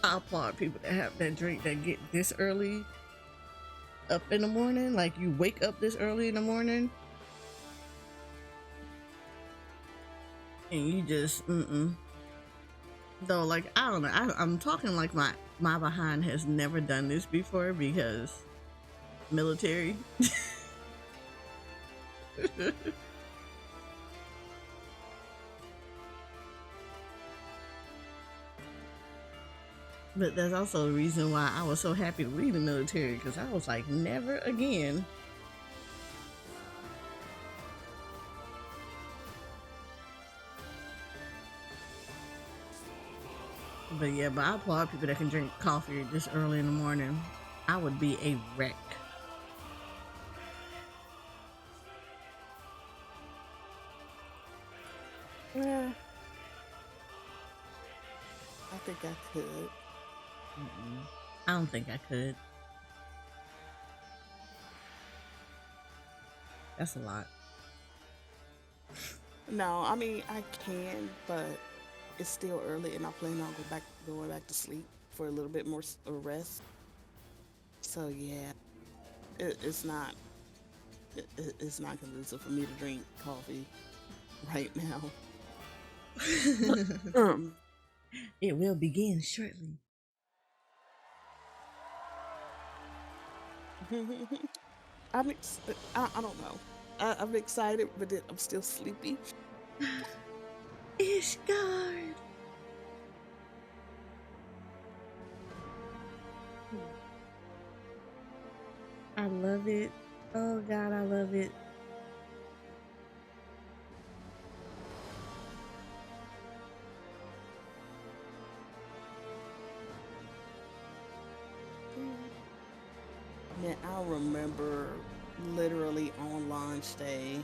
I applaud people that have that drink that get this early up in the morning. Like you wake up this early in the morning and you just though, like I don't know, I'm talking like my behind has never done this before because military. But that's also a reason why I was so happy to leave the military, because I was like, never again. But yeah, but I applaud people that can drink coffee this early in the morning. I would be a wreck. Yeah. I think I could. I don't think I could. That's a lot. No, I mean I can, but it's still early, and I plan on going back to sleep for a little bit more rest. So yeah, it's not it's not conducive for me to drink coffee right now. It will begin shortly. I don't know. I'm excited, but then I'm still sleepy. Ishgard. I love it. Oh God, I love it. Man, I remember literally on launch day.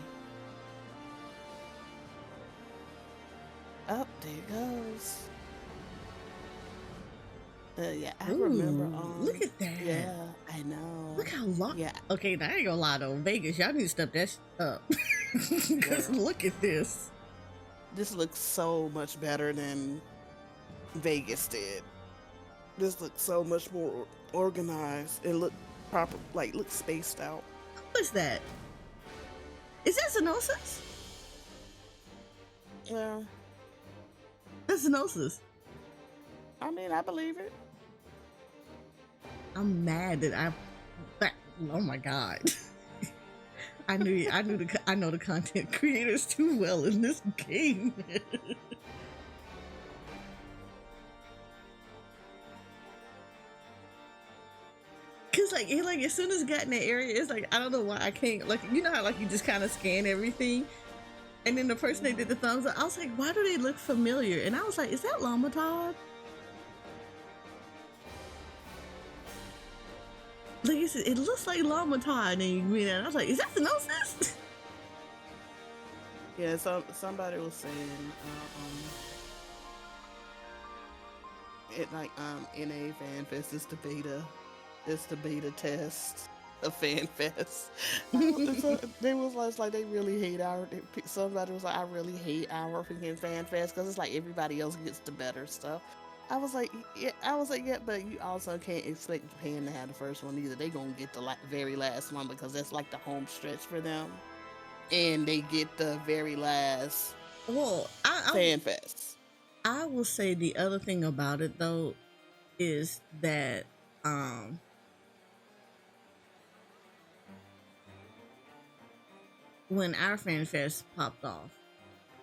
Oh, there it goes. Yeah, I remember. Look at that. Yeah, I know. Look how long. Yeah. Okay, now I ain't gonna lie though. Vegas, y'all need to step that up. Because look at this. This looks so much better than Vegas did. This looks so much more organized. It looked proper, like look spaced out. What's that? Is that Xenosis? Yeah. That's Xenosis. I mean, I believe it. I'm mad that oh my God. I know the content creators too well in this game. Cause like as soon as it got in that area, it's like I don't know why I can't, like, you know how like you just kind of scan everything, and then the person they did the thumbs up, I was like, why do they look familiar? And I was like, is that Lamatod? Like it looks like Lamatod, and you read that, and I was like, is that Xenosis? Yeah, so somebody was saying it like NA FanFest is the beta. It's the beta test of FanFest. So they was like they really hate somebody was like, I really hate our freaking FanFest because it's like everybody else gets the better stuff. I was like, yeah, but you also can't expect Japan to have the first one either. They gonna get the very last one because that's like the home stretch for them, and they get the very last FanFest. I will say the other thing about it though is that when our FanFest popped off,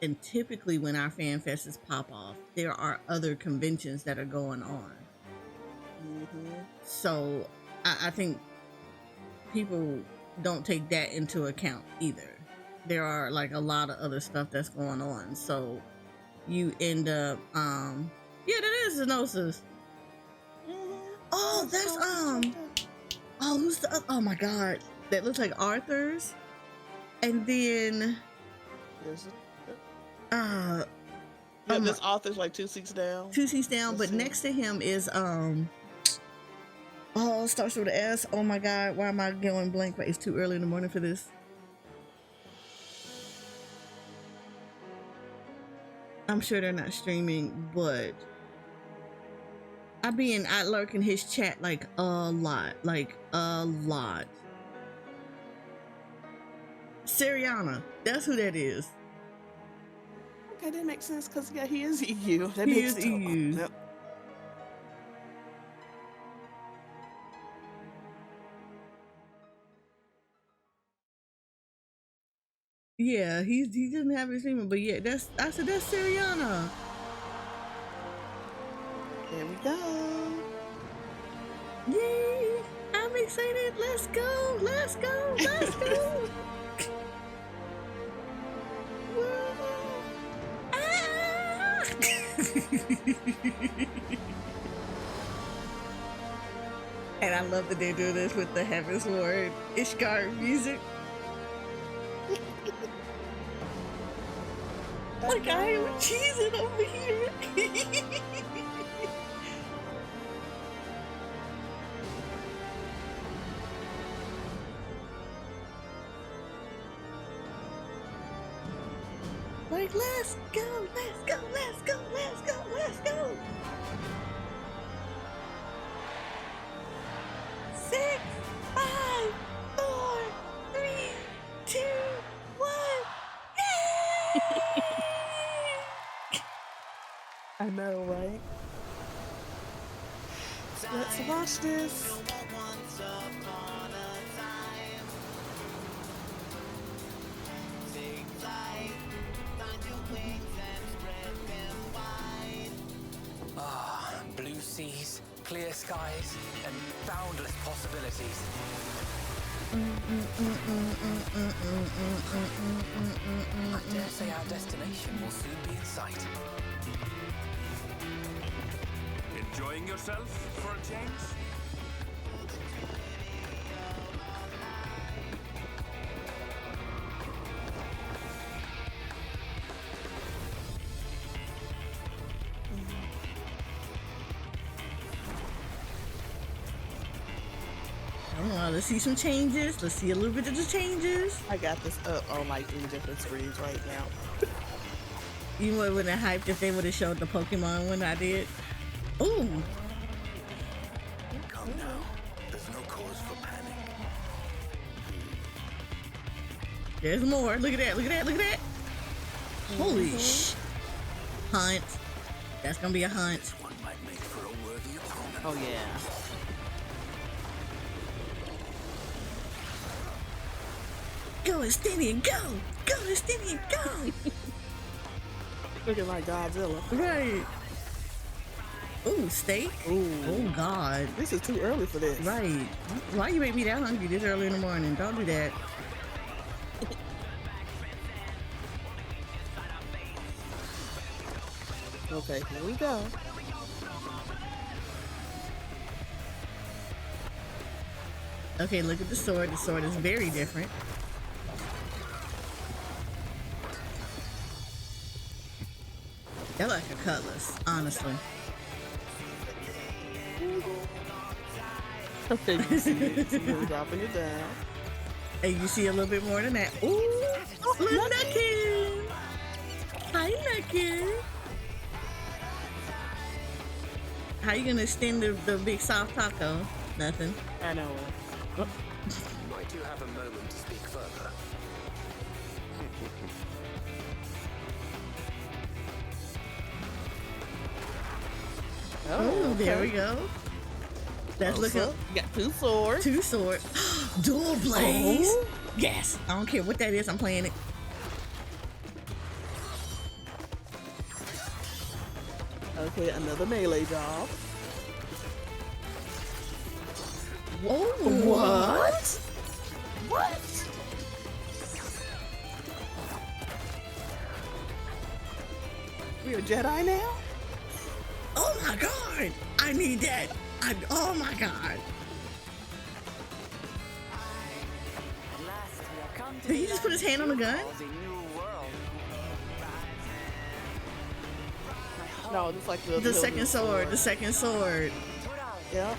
and typically when our FanFests pop off, there are other conventions that are going on. So I think people don't take that into account either. There are like a lot of other stuff that's going on, so you end up yeah, that is Xenosis. Oh, that's oh, who's the oh my God, that looks like Arthur's. And then this author's like 2 seats down. 2 seats down, but next to him is starts with an S. Oh my God, why am I going blank? But it's too early in the morning for this. I'm sure they're not streaming, but I lurk in his chat like a lot. Seriana, that's who that is. Okay, that makes sense because yeah, he is EU. That He makes is total. EU. Yep. Yeah, he doesn't have his name, but yeah, I said that's Seriana. There we go. Yay! I'm excited. Let's go! Let's go! Let's go! Ah! And I love that they do this with the Heavensward Ishgard music. Like I am cheesing over here. Like, let's go, let's go, let's go, let's go, let's go. 6, 5, 4, 3, 2, 1. Yay! I know, right? Let's watch this. Blue seas, clear skies, and boundless possibilities. I dare say our destination will soon be in sight. Enjoying yourself for a change? Let's see some changes. Let's see a little bit of the changes. I got this up on like 3 different screens right now. You wouldn't have hyped if they would have showed the Pokemon when I did. Ooh. Come now. There's no cause for panic. There's more. Look at that. Look at that. Look at that. Holy sh! Hunt. That's gonna be a hunt. This one might make for a worthy opponent. Oh yeah. Go, Estinian, go! Go, Estinian, go! Looking like Godzilla. Right. Ooh, steak? Ooh. Oh, God. This is too early for this. Right. Why you make me that hungry this early in the morning? Don't do that. Okay, here we go. Okay, look at the sword. The sword is very different. They're like a cutlass, honestly. Okay, you see it. You're dropping it down. And you see a little bit more than that. Ooh, look at Nucky. Hi, Nucky. How you gonna extend the big soft taco? Nothing. I know. Might you have a moment to speak further? Oh, there we go. That's looking. You got 2 swords. 2 swords. Dual blaze. Oh. Yes. I don't care what that is. I'm playing it. Okay, another melee job. Oh, What? What? We're a Jedi now? Oh my God! I need that. Oh my God! Did he just put his hand on the gun? No, it's like The second sword. The second sword. Yeah.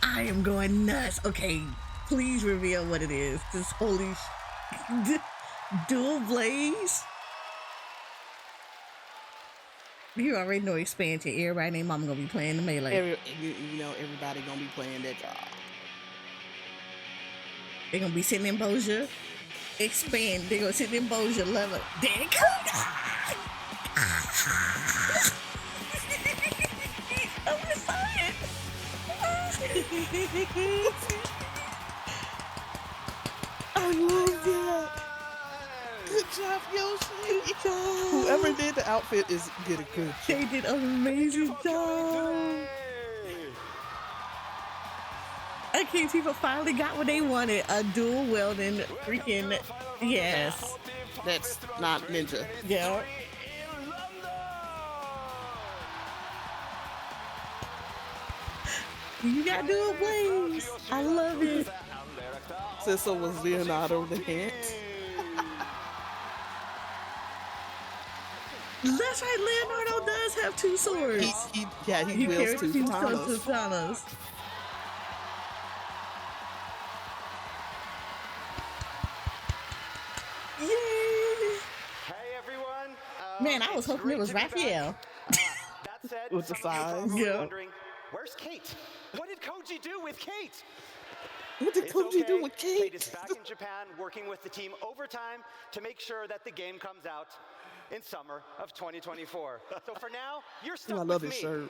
I am going nuts. Okay, please reveal what it is. Cause holy Dual Blaze. You already know expansion. Everybody named Mama gonna be playing the melee. Everybody gonna be playing that job. They're gonna be sitting in Boja. Expand. They're gonna sit in Boja level. Daddy Kuda! I'm excited. I love that. Good job, Yoshi. Good job. Whoever did the outfit did a good job. They did an amazing job. I can't people finally got what they wanted. A dual wielding freaking yes. That's not ninja. Yeah. You got dual blaze. I love it. So was Leonardo the Hint. That's right, Leonardo does have two swords. He wields two katanas. Yay! Hey everyone. Man, I was hoping it was Raphael. That said, With the some of you size. probably Yeah. wondering, where's Kate? What did Koji do with Kate? What did It's Koji do okay. with Kate Kate? is back in Japan working with the team overtime to make sure that the game comes out in summer of 2024. So for now, you're stuck I with love me. his shirt.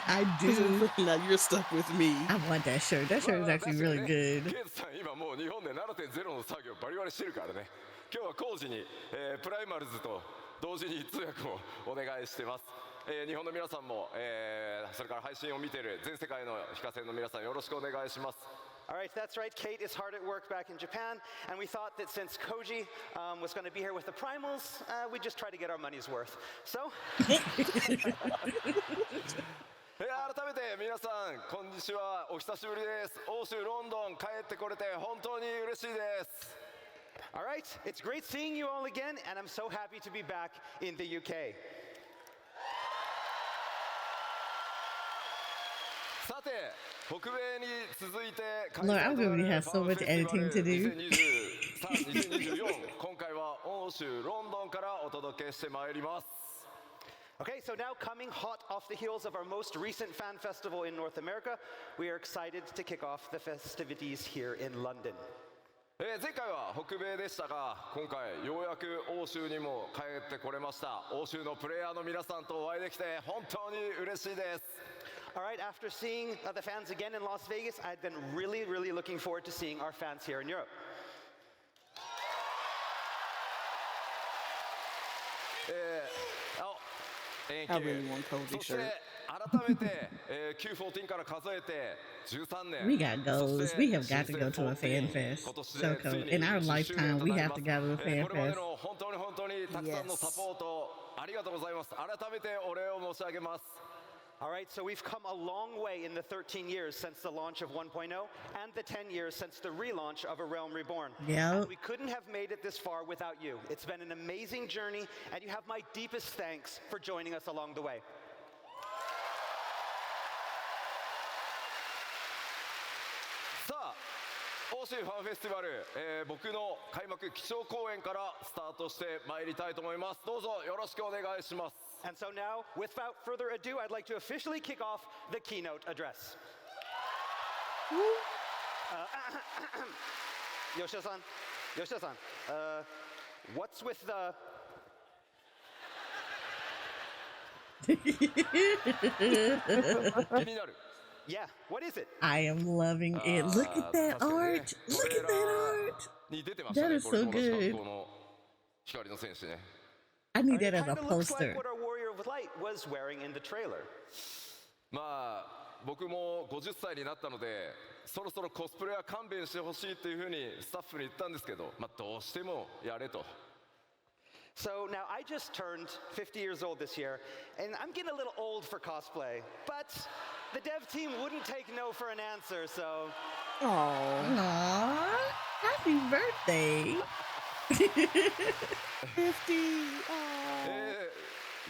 I do. Now you're stuck with me. I want that shirt. That shirt is actually really good. ケイトさん今もう日本で 7.0 の作業バリバリしてるからね。今日は工事に、プライマルズと同時に通訳もお願いしてます。日本の皆さんも、それから配信を見ている全世界の非課線の皆さんよろしくお願いします。 All right, that's right. Kate is hard at work back in Japan, and we thought that since Koji was going to be here with the Primals, we'd just try to get our money's worth. So, 改めて皆さんこんにちは、お久しぶりです。欧州ロンドン帰ってこれて本当に嬉しいです。 all right, it's great seeing you all again, and I'm so happy to be back in the UK. さて、北米に続いて Lord, I'm going to have so much editing to do. 2023-2024今回は欧州ロンドンからお届けしてまいります。 Okay, so now coming hot off the heels of our most recent fan festival in North America, we are excited to kick off the festivities here in London. 前回は北米でしたが、今回ようやく欧州にも帰ってこれました。欧州のプレイヤーの皆さんとお会いできて本当に嬉しいです。 All right, after seeing the fans again in Las Vegas, I'd been really looking forward to seeing our fans here in Europe. Thank I you. really want Cody's そして shirt. 改めて、Q14 から数えて13年 We got そ goals. して We have got to go to a 14 fan fest. 今年 So でつい cool. に In our 10周 lifetime, 年 we となり have ま to す go to a fan これまで fest. の本当にたくさんのサポートありがとうございます。改めてお礼を申し上げます。 All right, so we've come a long way in the 13 years since the launch of 1.0 and the 10 years since the relaunch of A Realm Reborn. Yep. And we couldn't have made it this far without you. It's been an amazing journey, and you have my deepest thanks for joining us along the way. さあ、欧州ファンフェスティバル、僕の開幕基調講演からスタートしてまいりたいと思います。どうぞよろしくお願いします。 And so now, without further ado, I'd like to officially kick off the keynote address. Yoshida-san, what's with the... 気になる。 Yeah, what is it? I am loving it. Look at that art. Look at that art. に出てました That ね。 is これ so この good. この光の戦士ね。 I need that It as a kind of looks like poster. what our Warrior of Light was wearing in the trailer. まあ僕も50歳になったので、そろそろコスプレは勘弁してほしいっていうふうにスタッフに言ったんですけど、まあどうしてもやれと。 So now I just turned 50 years old this year, and I'm getting a little old for cosplay, but the dev team wouldn't take no for an answer, so... Oh, Aww. Happy birthday. 50. Oh.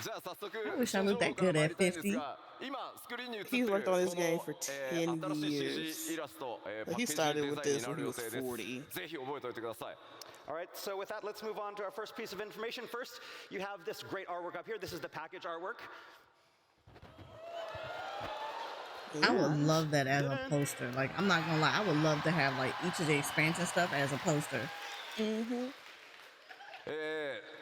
じゃあ早速 I wish I looked that good at 50. He's worked on this game for 10 years. He started with this when he was 40. All right, so with that, let's move on to our first piece of information. First, you have this great artwork up here. This is the package artwork. I would love that as a poster. Like, I'm not gonna lie, I would love to have like each of the expansion stuff as a poster. Mm-hmm.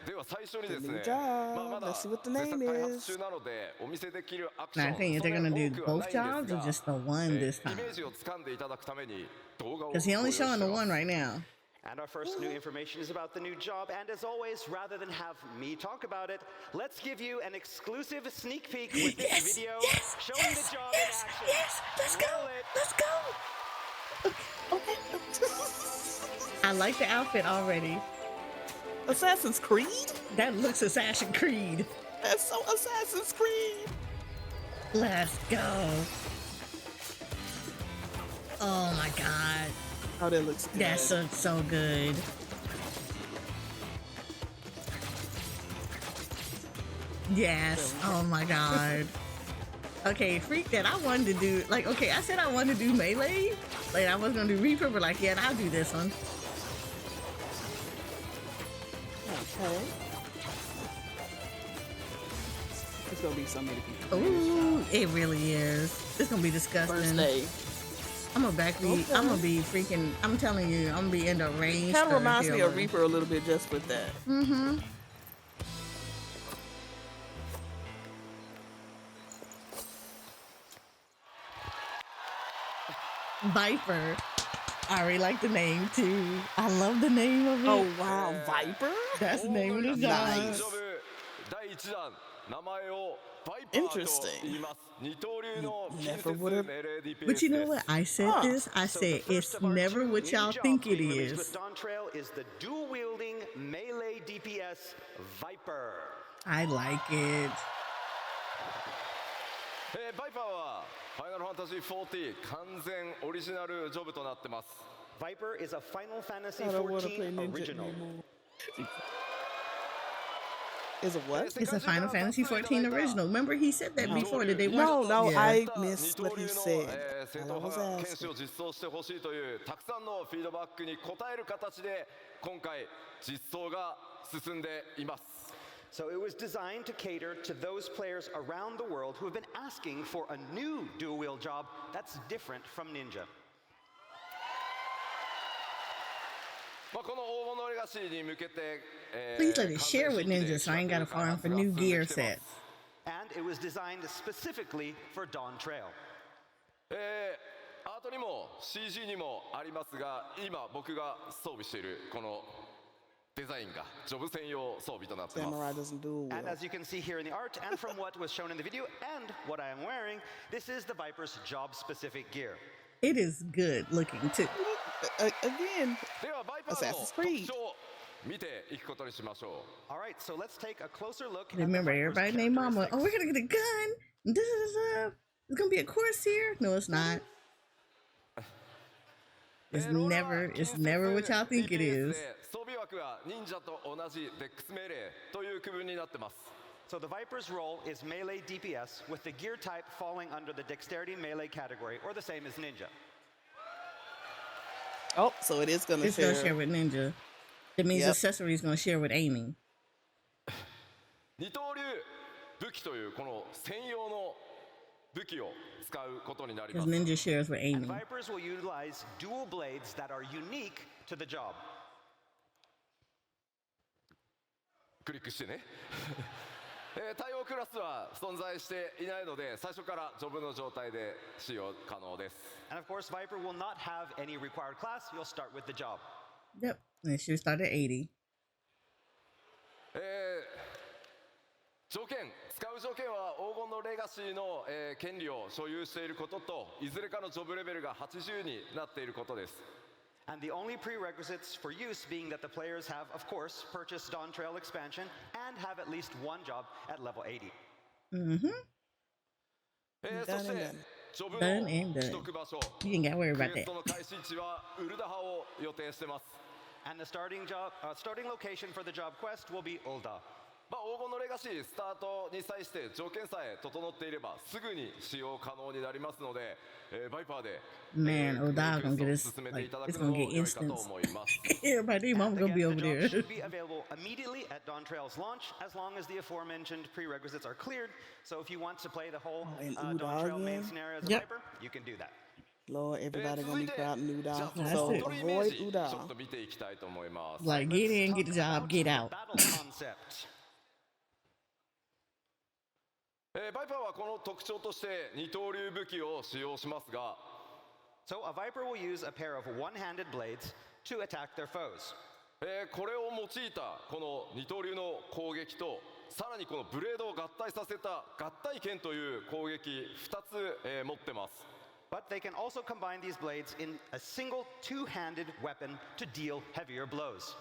では最初にですね、 Good job. まあまだ Let's see what the 制作 name 開発 is. 中なのでお見せできるアクシ Now, I ョン think if そ they're んな gonna に do 多くはな both いんです jobs or が、 just the one this イ time. メージをつかんでいただくために動画を Because he ご用 only 意して showing ま the す one right now. And our first new information is about the new job. And as always, rather than have me talk about it, let's give you an exclusive sneak peek with this video showing the job in action. Yes, let's go. Roll it. Let's go. Okay. I like the outfit already. Assassin's Creed? That looks Assassin's Creed. That's so Assassin's Creed. Let's go. Oh my god. Oh, that looks good. That looks so good. Yes. Oh my god. Okay, freak that. I wanted to do, like, okay, I said I wanted to do melee. Like, I was gonna do Reaper, but like, yeah, I'll do this one. Okay. It's gonna be so many people. Ooh, it really is. It's gonna be disgusting. First day. I'm gonna be freaking, I'm telling you, I'm gonna be in the range. Kind of reminds me of Reaper a little bit just with that. Mm-hmm. Viper. I already like the name too. I love the name of it. Oh wow, Viper? That's the name of the job. Nice. 第1弾名前をバイパーと Interesting. 言います二刀流の Never would've- 命令ディフェンス But you know です what? I said this. I So the said first it's of our never two what new y'all jobs think it being released is. with Dawntrail is the dual-wielding melee DPS Viper. I like it. バイパーはファイナルファンタジー14完全オリジナルジョブとなってます Viper is a Final Fantasy I don't want to play XIV Ninja original. anymore. Is it what? It's a Final Fantasy XIV original. Remember, he said that before that they No, want. no, Yeah. I missed what he said. 正 I 統 was 派剣士 asking. を実装してほしいというたくさんのフィードバックに応える形で今回実装が進んでいます So it was designed to cater to those players around the world who have been asking for a new dual-wield job that's different from Ninja. まあこの黄金のレガシーに向けて Please let it share with Ninja so I ain't gotta farm for new gear sets. And it was designed specifically for Dawntrail. アートにも CG にもありますが今僕が装備しているこのデザインがジョブ専用装備となっています Samurai doesn't do it And well. as you can see here in the art, and from what was shown in the video, and what I am wearing, this is the Viper's job-specific gear. It is good looking too. Again, ではバイパーの Assassin's 特 Creed. 徴を見ていくことにしましょ All right, so let's take a closer look at the Remember, Viper's everybody named Mama. Oh, we're characteristics. gonna get a gun. Da-da-da-da. There's gonna be a course here. No, it's not. う It's ローラ never. ー It's 建設 never what y'all think it DPS is. で装備枠は忍者と同じデックス命令という区分になってます So the Viper's role is melee DPS, with the gear type falling under the dexterity melee category, or the same as Ninja. oh, so it is gonna It's gonna share. share with Ninja. That means Yep. accessories gonna share with aiming. 二刀流武器というこの専用の武器を使うことになりま Because す Ninja shares with And aiming. Vipers will utilize dual blades that are unique to the job. クリックしてね対応クラスは存在していないので最初からジョブの状態で使用可能です And of course, Viper will not have any required class. You'll start with the job. Yep. And it should start at 80. 条件使う条件は黄金のレガシーの、権利を所有していることといずれかのジョブレベルが80になっていることです And the only prerequisites for use being that the players have, of course, purchased Dawntrail expansion and have at least one job at level 80. Mm-hmm. そして Done and done. ジョブ Done の and done. 取得場所 You ain't gotta worry ク about エス that. トの開始位置はウルダハを予定してます And the starting location for the job quest will be Ulda. まあ、黄金のレガシースタートに際して条件さえ整っていればすぐに使用可能になりますので、バイパーで Man, Odal gonna get クエ his ストを進めてい like ただ it's くの gonna も get 良いかと instance. 思います Everybody, mom And gonna be again, over the job there. should be available immediately at Dawntrail's launch, as long as the aforementioned prerequisites are cleared. So if you want to play the whole and Dawntrail main again? scenario as a Yep. Viper, you can do that. Lord, everybody gonna be crowding Udall. じゃあ That's そ it. う トリイメー avoid ジちょっ Udall. と見ていきたいと思います Like, get in, get Let's the talk job, get about out. the battle concept. バイパーはこの特徴として二刀流武器を使用しますが So a Viper will use a pair of one-handed blades to attack their foes. これを用いたこの二刀流の攻撃とさらにこのブレードを合体させた合体剣という攻撃2つ、持ってます But they can also combine these blades in a single two-handed weapon to deal heavier blows.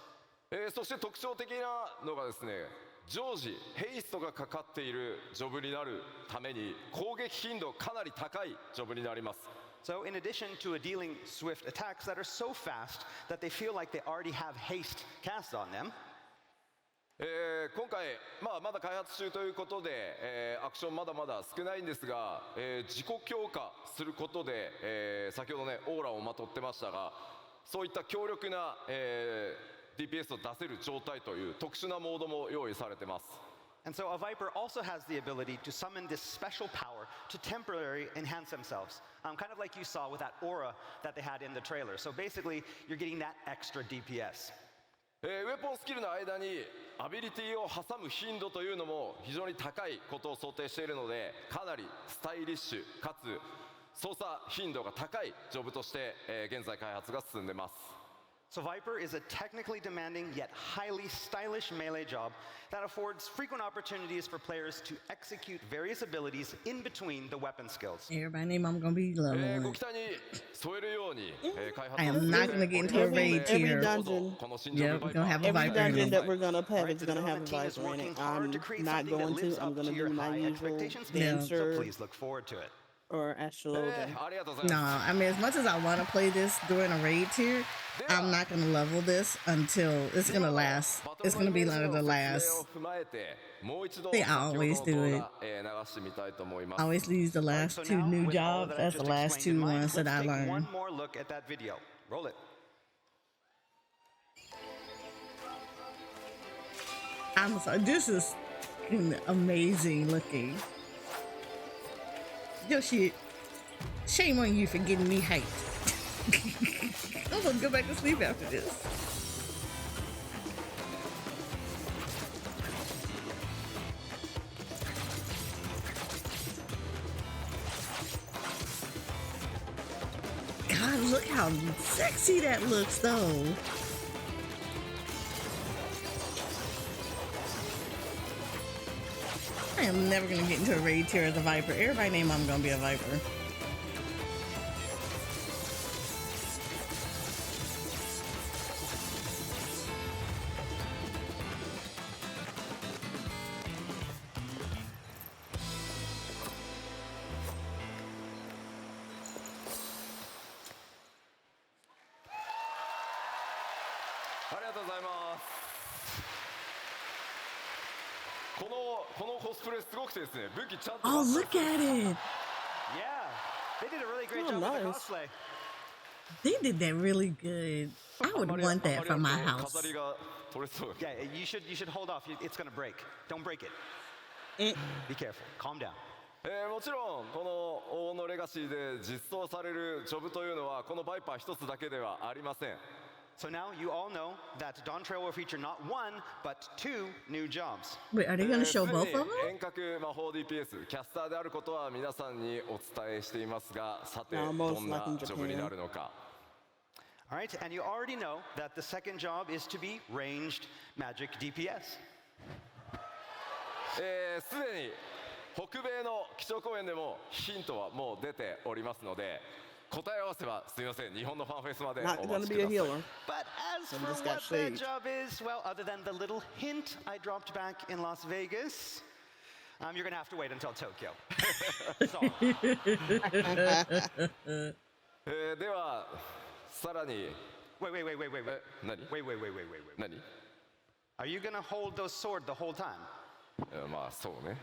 そして特徴的なのがですね常時ヘイストがかかっているジョブになるために攻撃頻度かなり高いジョブになります So in addition to dealing swift attacks that are so fast that they feel like they already have haste cast on them, 今回、まだ開発中ということで、アクションまだまだ少ないんですが、自己強化することで、先ほどねオーラをまとってましたがそういった強力な、DPS を出せる状態という特殊なモードも用意されてます and so a Viper also has the ability to summon this special power to temporarily enhance themselves, kind of like you saw with that aura that they had in the trailer. So basically, you're getting that extra DPS. ウェポンスキルの間にアビリティを挟む頻度というのも非常に高いことを想定しているのでかなりスタイリッシュかつ操作頻度が高いジョブとして、現在開発が進んでます So Viper is a technically demanding yet highly stylish melee job that affords frequent opportunities for players to execute various abilities in between the weapon skills. Everybody named mom gonna be loving ご it. 期待に添えるように、開発 I を am 進め not て gonna get into a おりますので raid どうぞ tier. どうぞこの新ジョ Yep, ブ we're gonna have a Every Viper in dungeon them. that we're gonna have Right, is the gonna have a development team is Viper in working it. hard to I'm create not something that going lives to. I'm up gonna to your do my high usual expectations. Yeah. So dancer please look forward to it. or astrologan. ありがとうござい No, ます I mean, as much as I want to play this during a raid tier, I'm not gonna level this until it's gonna last. It's gonna be like the last. 踏まえてもう一度 They 先ほどの always do 動 it. 画、流してみたいと思いま I す always use the last So two now, new with all jobs that I as the just last explained in two mind, ones that let's I take learned. one more look at that video. Roll it. I'm sorry, this is amazing looking. Yoshi, shame on you for getting me hyped. I'm gonna go back to sleep after this. God, look how sexy that looks though. I am never gonna get into a raid tier as a Viper. Everybody named I'm gonna be a Viper. Oh, look at it! Yeah, they did a really great Oh, job with the nice. cosplay. They did that really good. I would want that for my house. 飾りが取れそう Yeah, you should hold off. It's gonna break. Don't break it. Eh. Be careful. Calm down. もちろんこの黄金のレガシーで実装されるジョブというのはこのバイパー一つだけではありません So now you all know that Dawntrail will feature not one, but two new jobs. Wait, are they gonna show すでに both of them? 遠隔魔法 DPS キャスターであることは皆さんにお伝えしていますがさて Almost どんな like in ジョブになるのか All right, and you already know that the second job is to be ranged magic DPS. すでに北米の基調講演でもヒントはもう出ておりますので答え合わせはすみません日本のファンフェスまでお Not 待 gonna ちく be a ださい healer. But as And for this got what that saved. job is, well, other than the little hint I dropped back in Las Vegas, you're gonna have to wait until Tokyo. Sorry. ではさらに Wait. 何 Wait.何 Are you gonna hold those sword the whole time? まあそうね。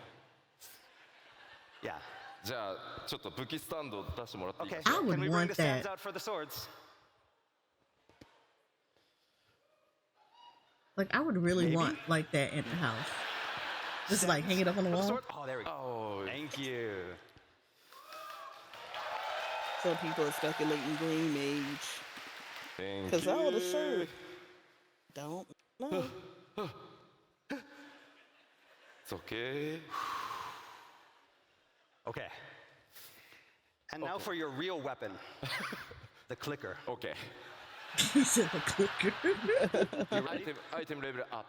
Yeah. じゃあちょっと武器スタンド出してもらっていい Okay. かしら。 I would Can we bring want the stands that. out for the swords? Like I would really Maybe? want like that at the house. Just like hang it up on the For the wall. sword? Oh, there we go. Oh, Thank you. So people are speculating Green Mage. thank Because oh, the you. shirt. Don't know. It's okay. Okay. And now for your real weapon, the clicker. Okay. He said the clicker. Item level up.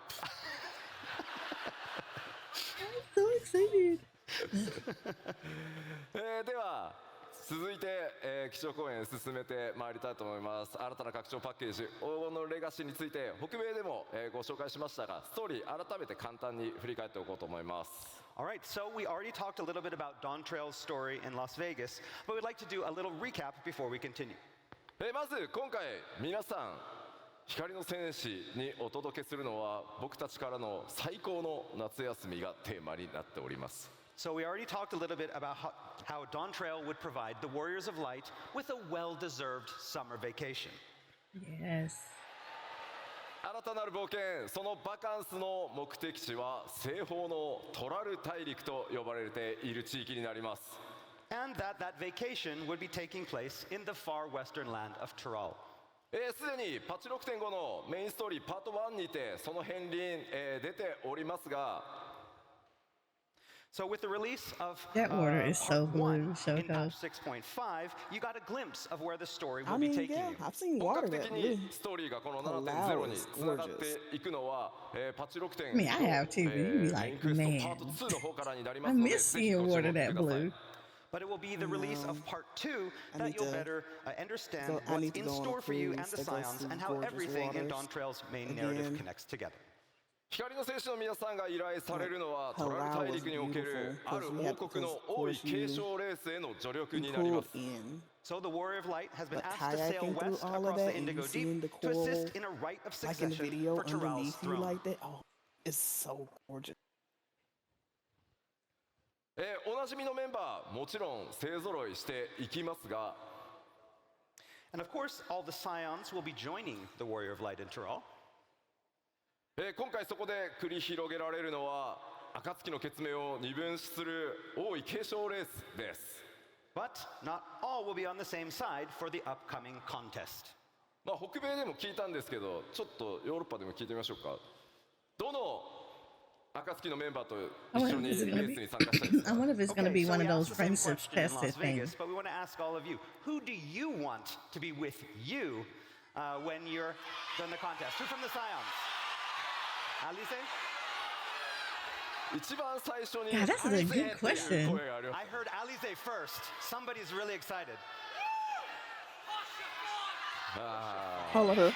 So excited. では続いて、基調講演進めてまいりたいと思います。新たな拡張パッケージ黄金のレガシーについて北米でも、ご紹介しましたが、ストーリー改めて簡単に振り返っておこうと思います。 All right, so we already talked a little bit about Dawntrail's story in Las Vegas, but we'd like to do a little recap before we continue. まず今回皆さん光の戦士にお届けするのは僕たちからの最高の夏休みがテーマになっております。 So we already talked a little bit about how Dawntrail would provide the Warriors of Light with a well-deserved summer vacation. Yes. 新たなる冒険、そのバカンスの目的地は西方のトラル大陸と呼ばれている地域になります。 And that vacation would be taking place in the far western land of Tural. すでにパッチ 6.5 のメインストーリーパート1にてその片鱗、出ておりますが、 So with the release of That order is so part 1 blue, so in tough. patch 6.5, you got a glimpse of where the story will I be mean, taking yeah, you. I've seen 本 water 格的 that blue. にストーリーがこの Collab 7.0 に is つながっていくのは、パッチ 6.5 I mean, I have too, but you'd be メ like, インクエスト man, パート2の方からになりま I すので、 miss ぜひ seeing ご注 water 目く that ださい。 blue. But it will be the release of part 2 I that need you'll to- better understand so I what's need to in go on a store for you and cruise the that goes Scions through and how gorgeous everything in waters Dawntrail's main narrative again. connects together. 光の戦士の皆さんが依頼されるのはトラル大陸におけるある王国の王位継承レースへの助力になりま Pulled す。 in. So the Warrior of Light has been But asked to sail kayaking through west all of across that the and Indigo you seeing Deep the to assist coral, in a rite of like in the succession video for Tural's underneath you throne. like that. Oh, it's so gorgeous. おなじみのメンバーもちろん勢ぞろいしていきますが、 And of course, all the Scions will be joining the Warrior of Light in Tural. 今回そこで繰り広げられるのは暁の血命を二分する王位継承レースです。 But not all will be on the same side for the upcoming contest. まあ北米でも聞いたんですけど、ちょっとヨーロッパでも聞いてみましょうか。どの暁のメンバーと一緒にレースに参加したいです I か？ wonder if it's going to be so one we of those asked the same friendship question in Las tested Vegas, things. but we want to ask all of you, who do you want to be with you when you're done the contest? Who from the Scions? Alice? 一番最初に Yeah, that's a good question. 声があります。 I heard Alice first. Somebody's really excited. All of her.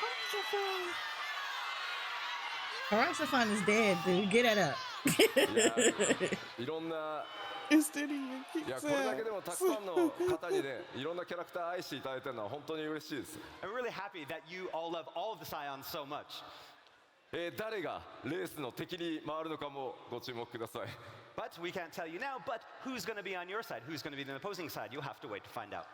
Harashafan is dead, dude. Get that up. いろんな It didn't even いや keep これだけでも saying. たくさんの方にねいろんなキャラクター愛していただいてるのは本当に嬉しいです。 I'm really happy that you all love all of the Scions so much. 誰がレースの敵に回るのかもご注目ください。 But we can't tell you now, but who's going to be on your side? Who's going to be the opposing side? You'll have to wait to find out.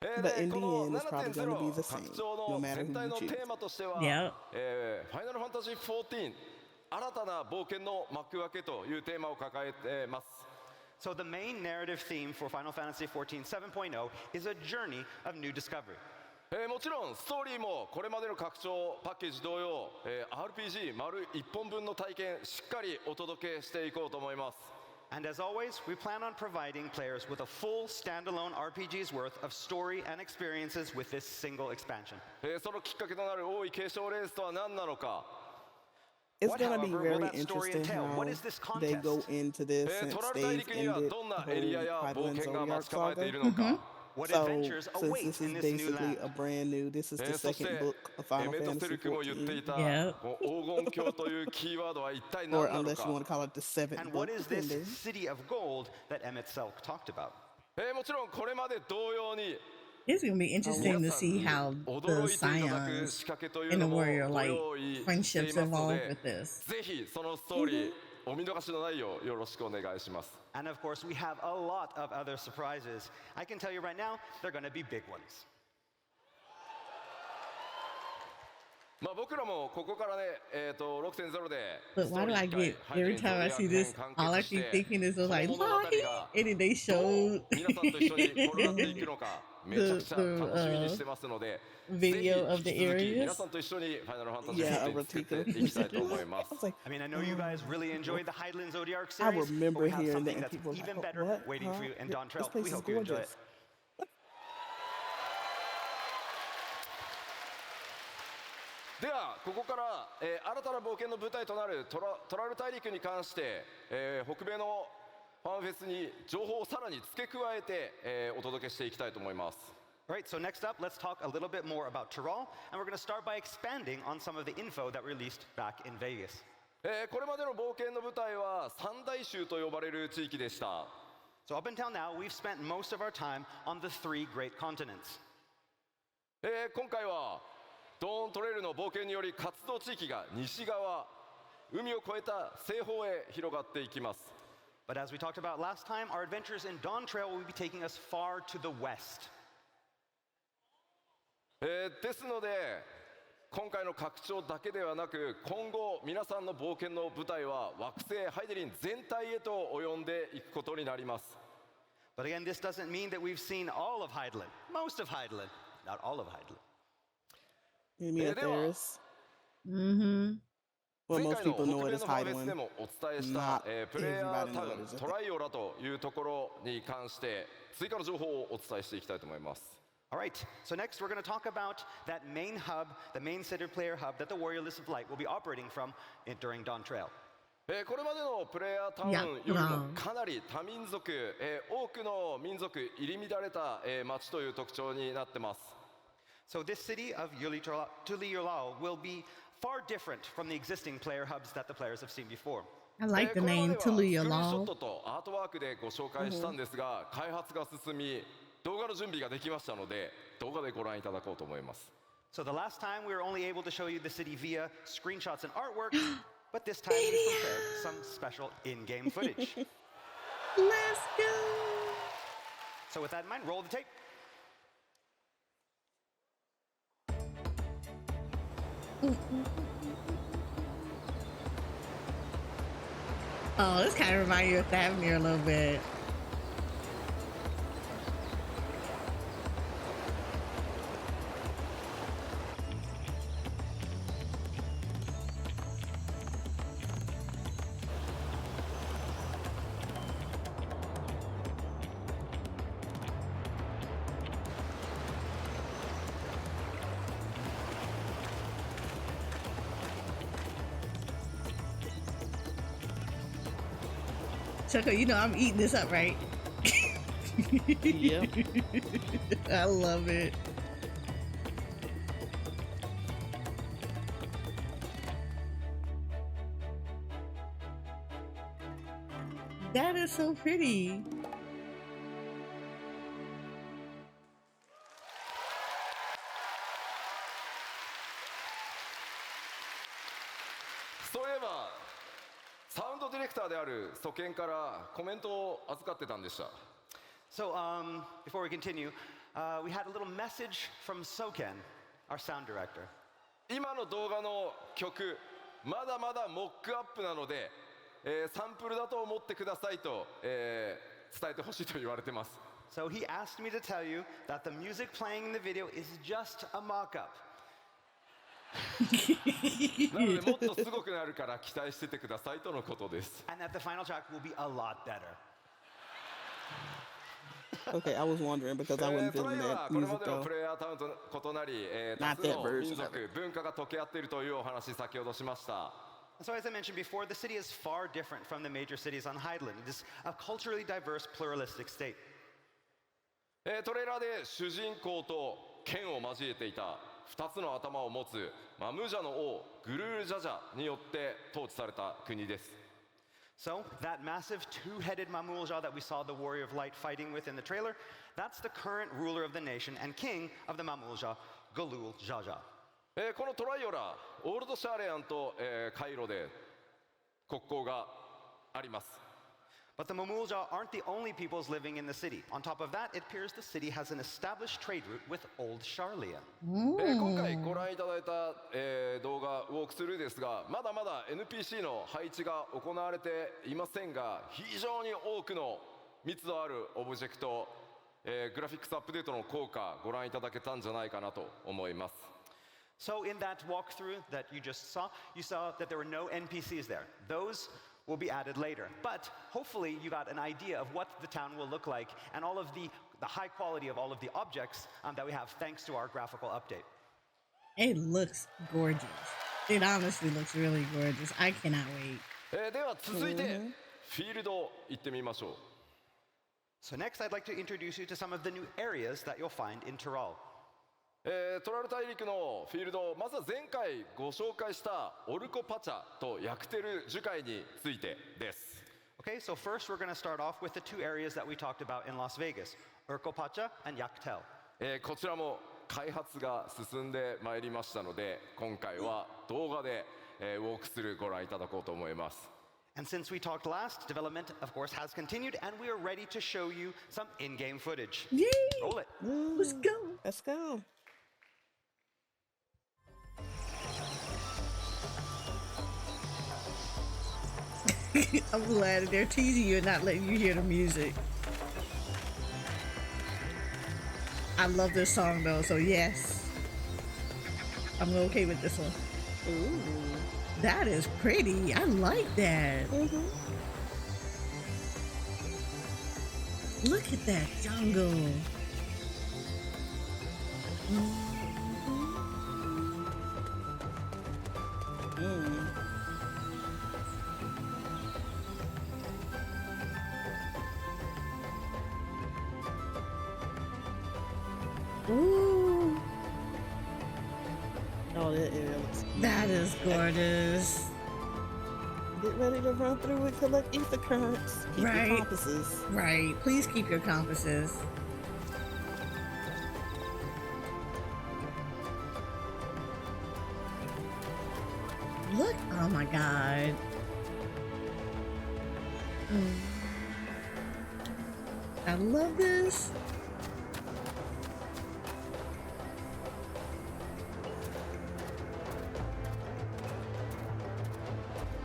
But in the この end, it's probably gonna be the 7.0 拡 same, 張 no の matter 全 who 体 you の choose. テーマとしては、 Yep. ファイナルファンタジー14新たな冒険の幕開けというテーマを抱えてます。 So the main narrative theme for Final Fantasy XIV 7.0 is a journey of new discovery. もちろんストーリーもこれまでの拡張パッケージ同様、RPG 丸1本分の体験しっかりお届けしていこうと思います。 And as always, we plan on providing players with a full standalone RPG's worth of story and experiences with this single expansion. そのきっかけとなる王位継承レースとは何なのか。 It's What, gonna be however, will very that story interesting entail? how What is this they contest? go into this ト since ラル大 they've 陸には ended どん the なエリア whole や冒 Hyperland 険が Zodiac 待ち構えてい saga. るのか。 What So, adventures since await this in is this new basically land? a brand new, this is そ the して second book of メ Final トセ Fantasy ルクも言ってい XIV, た Yeah. この黄金鏡というキーワードは一体 or 何なの unless you want か。 to call it the seventh And book. what is this depending. city of gold that Emmett Selk talked about? もちろんこれまで同様に It's gonna be interesting to see how the Scions and the Warrior like friendships evolve with this. ぜひそのストーリーお見逃しのないようよろしくお願いします。 And of course, we have a lot of other surprises. I can tell you right now, they're going to be big ones. まあ僕らもここからね、6.0で But why do I get every time I see this, all I keep thinking is like, Lahi, and then they showed 皆さんと一緒に転がっていくのかめちゃくちゃ楽しみにしてますので、 video of the ぜひ引き続き areas. 皆さんと一緒にファイナルファンタジー15作っていきたいと思います。 I mean, I know you guys really enjoyed the Highlands Zodiac I series, but remember we have hearing something that, and that's people were even like, better what? waiting for you in This Dawntrail. place We is hope you enjoy it. gorgeous. ではここから、新たな冒険の舞台となるトラル大陸に関して、北米のファンフェスに情報をさらに付け加えて、お届けしていきたいと思います。 All right, so next up, let's talk a little bit more about Tural, and we're going to start by expanding on some of the info that we released back in Vegas. これまでの冒険の舞台は三大洲と呼ばれる地域でした。 So up until now, we've spent most of our time on the 3 great continents. 今回はドーントレイルの冒険により活動地域が西側、海を越えた西方へ広がっていきます。 But as we talked about last time, our adventures in Dawntrail will be taking us far to the west. ですので今回の拡張だけではなく今後皆さんの冒険の舞台は惑星ハイデリン全体へと及んでいくことになります。 But again, this doesn't mean that we've seen all of Heidelin, most of Heidelin, not all of Heidelin. You mean they were- Theris? Mm-hmm. Well, 前 most 回の people 北 know 米 it の as ファンフェスで Heidelin. もお伝えした、 Not プレイヤー everybody タウ knows ン it. トライオラというところに関して追加の情報をお伝えしていきたいと思います。 All right, so next we're going to talk about that main hub, the main center player hub that the Warrior List of Light will be operating from during Dawntrail. これまでのプレイヤータウンよりもかなり多民族、多くの民族入り乱れた、街という特徴になってます。 So this city of Tuliyollal will be far different from the existing player hubs that the players have seen before. I like the これま name ではスクリーンショッ Tuliyollal. トとアートワークでご紹介したんですが、開発が進み動画の準備ができましたので動画でご覧いただこうと思います。 So the last time we were only able to show you the city via screenshots and artwork, but this time we prepared some special in-game footage. Let's go. So with that in mind, roll the tape. Oh, this kind of reminds you of Thavnir a little bit. Choco, you know I'm eating this up, right? Yep. I love it. That is so pretty.そういえばサウンドディレクターであるソケンからコメントを預かってたんでした。 So before we continue, we had a little message from Soken, our sound director. 今の動画の曲まだまだモックアップなので、サンプルだと思ってくださいと、伝えてほしいと言われてます。 So he asked me to tell you that the music playing in the video is just a mock-up. なのでもっとすごくなるから期待しててくださいとのことです。 And that the final track will be a lot better. Okay, I was wondering because I wasn't トラ feeling イは that これま music での though. プレイヤータウンと異なり、多 Not 数 that の version 民 of 族文化が溶け合っているというお話先ほどしました。 So as I mentioned before, the city is far different from the major cities on Heidelin. It is a culturally diverse, pluralistic state. トレーラーで主人公と剣を交えていた2つの頭を持つ、ムジャの王グルールジャジャによって統治された国です。So that massive two-headed Mamulja that we saw the Warrior of Light fighting with in the trailer, that's the current ruler of the nation and king of the Mamulja, Galul Jaja. このトライオラ、オールドシャーレアンと、カイロで国交があります。 But the Mamulja aren't the only peoples living in the city. On top of that, it appears the city has an established trade route with Old Sharlayan. 今回ご覧いただいた、動画ウォークスルーですが、まだまだ NPC の配置が行われていませんが、非常に多くの密度あるオブジェクト、グラフィックスアップデートの効果ご覧いただけたんじゃないかなと思います。 So in that walkthrough that you just saw, you saw that there were no NPCs there. Those will be added later. But hopefully you got an idea of what the town will look like and all of the high quality of all of the objects that we have thanks to our graphical update. It looks gorgeous. It honestly looks really gorgeous. I cannot wait. では続いてフィールド行ってみましょう。 So next I'd like to introduce you to some of the new areas that you'll find in Tural. トラル大陸のフィールド、まずは前回ご紹介したオルコパチャとヤクテル樹海についてです。 Okay, so first we're going to start off with the two areas that we talked about in Las Vegas, Urcopacha and Yaktel. こちらも開発が進んでまいりましたので、今回は動画で、ウォークスルーご覧いただこうと思います。 And since we talked last, development, of course, has continued, and we are ready to show you some in-game footage. Yay! Roll it. Let's go. Let's go. I'm glad they're teasing you and not letting you hear the music. I love this song though, so yes. I'm okay with this one. Ooh. That is pretty. I like that. Look at that jungle. Ooh, Oh, that area looks that is gorgeous. Get ready to run through and collect ether currents. Keep Right. your compasses. Right. Please keep your compasses. Look. Oh my God. I love this.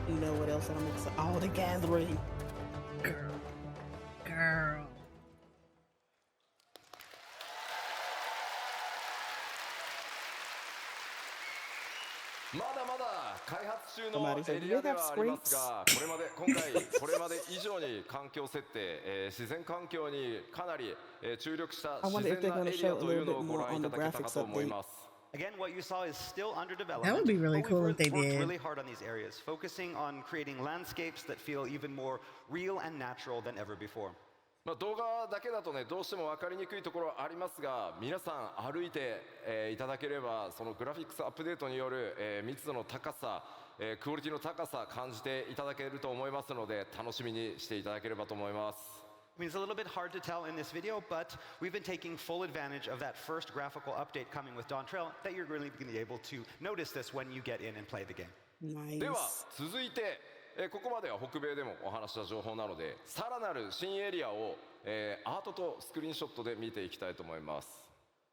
You know what else I'm excited? Oh, the gathering. Girl.まだまだ開発中のエリアではありますが、今回以上に環境設定、自然環境にかなり注力した自然なエリアというのをご覧いただけたかと思います。 Again, what you saw is still under development. That would be really but cool we've if they worked did. really hard on these areas, focusing on creating landscapes that feel even more real and natural than ever before. 動画だけだとね、どうしても分かりにくいところありますが、皆さん歩いて、いただければ、そのグラフィックスアップデートによる、密度の高さ、クオリティの高さ感じていただけると思いますので、楽しみにしていただければと思います。 I mean, it's a little bit hard to tell in this video, but we've been taking full advantage of that first graphical update coming with Dawntrail that you're really going to be able to notice this when you get in and play the game. Nice. では続いて、ここまでは北米でもお話した情報なので、さらなる新エリアを、アートとスクリーンショットで見ていきたいと思います。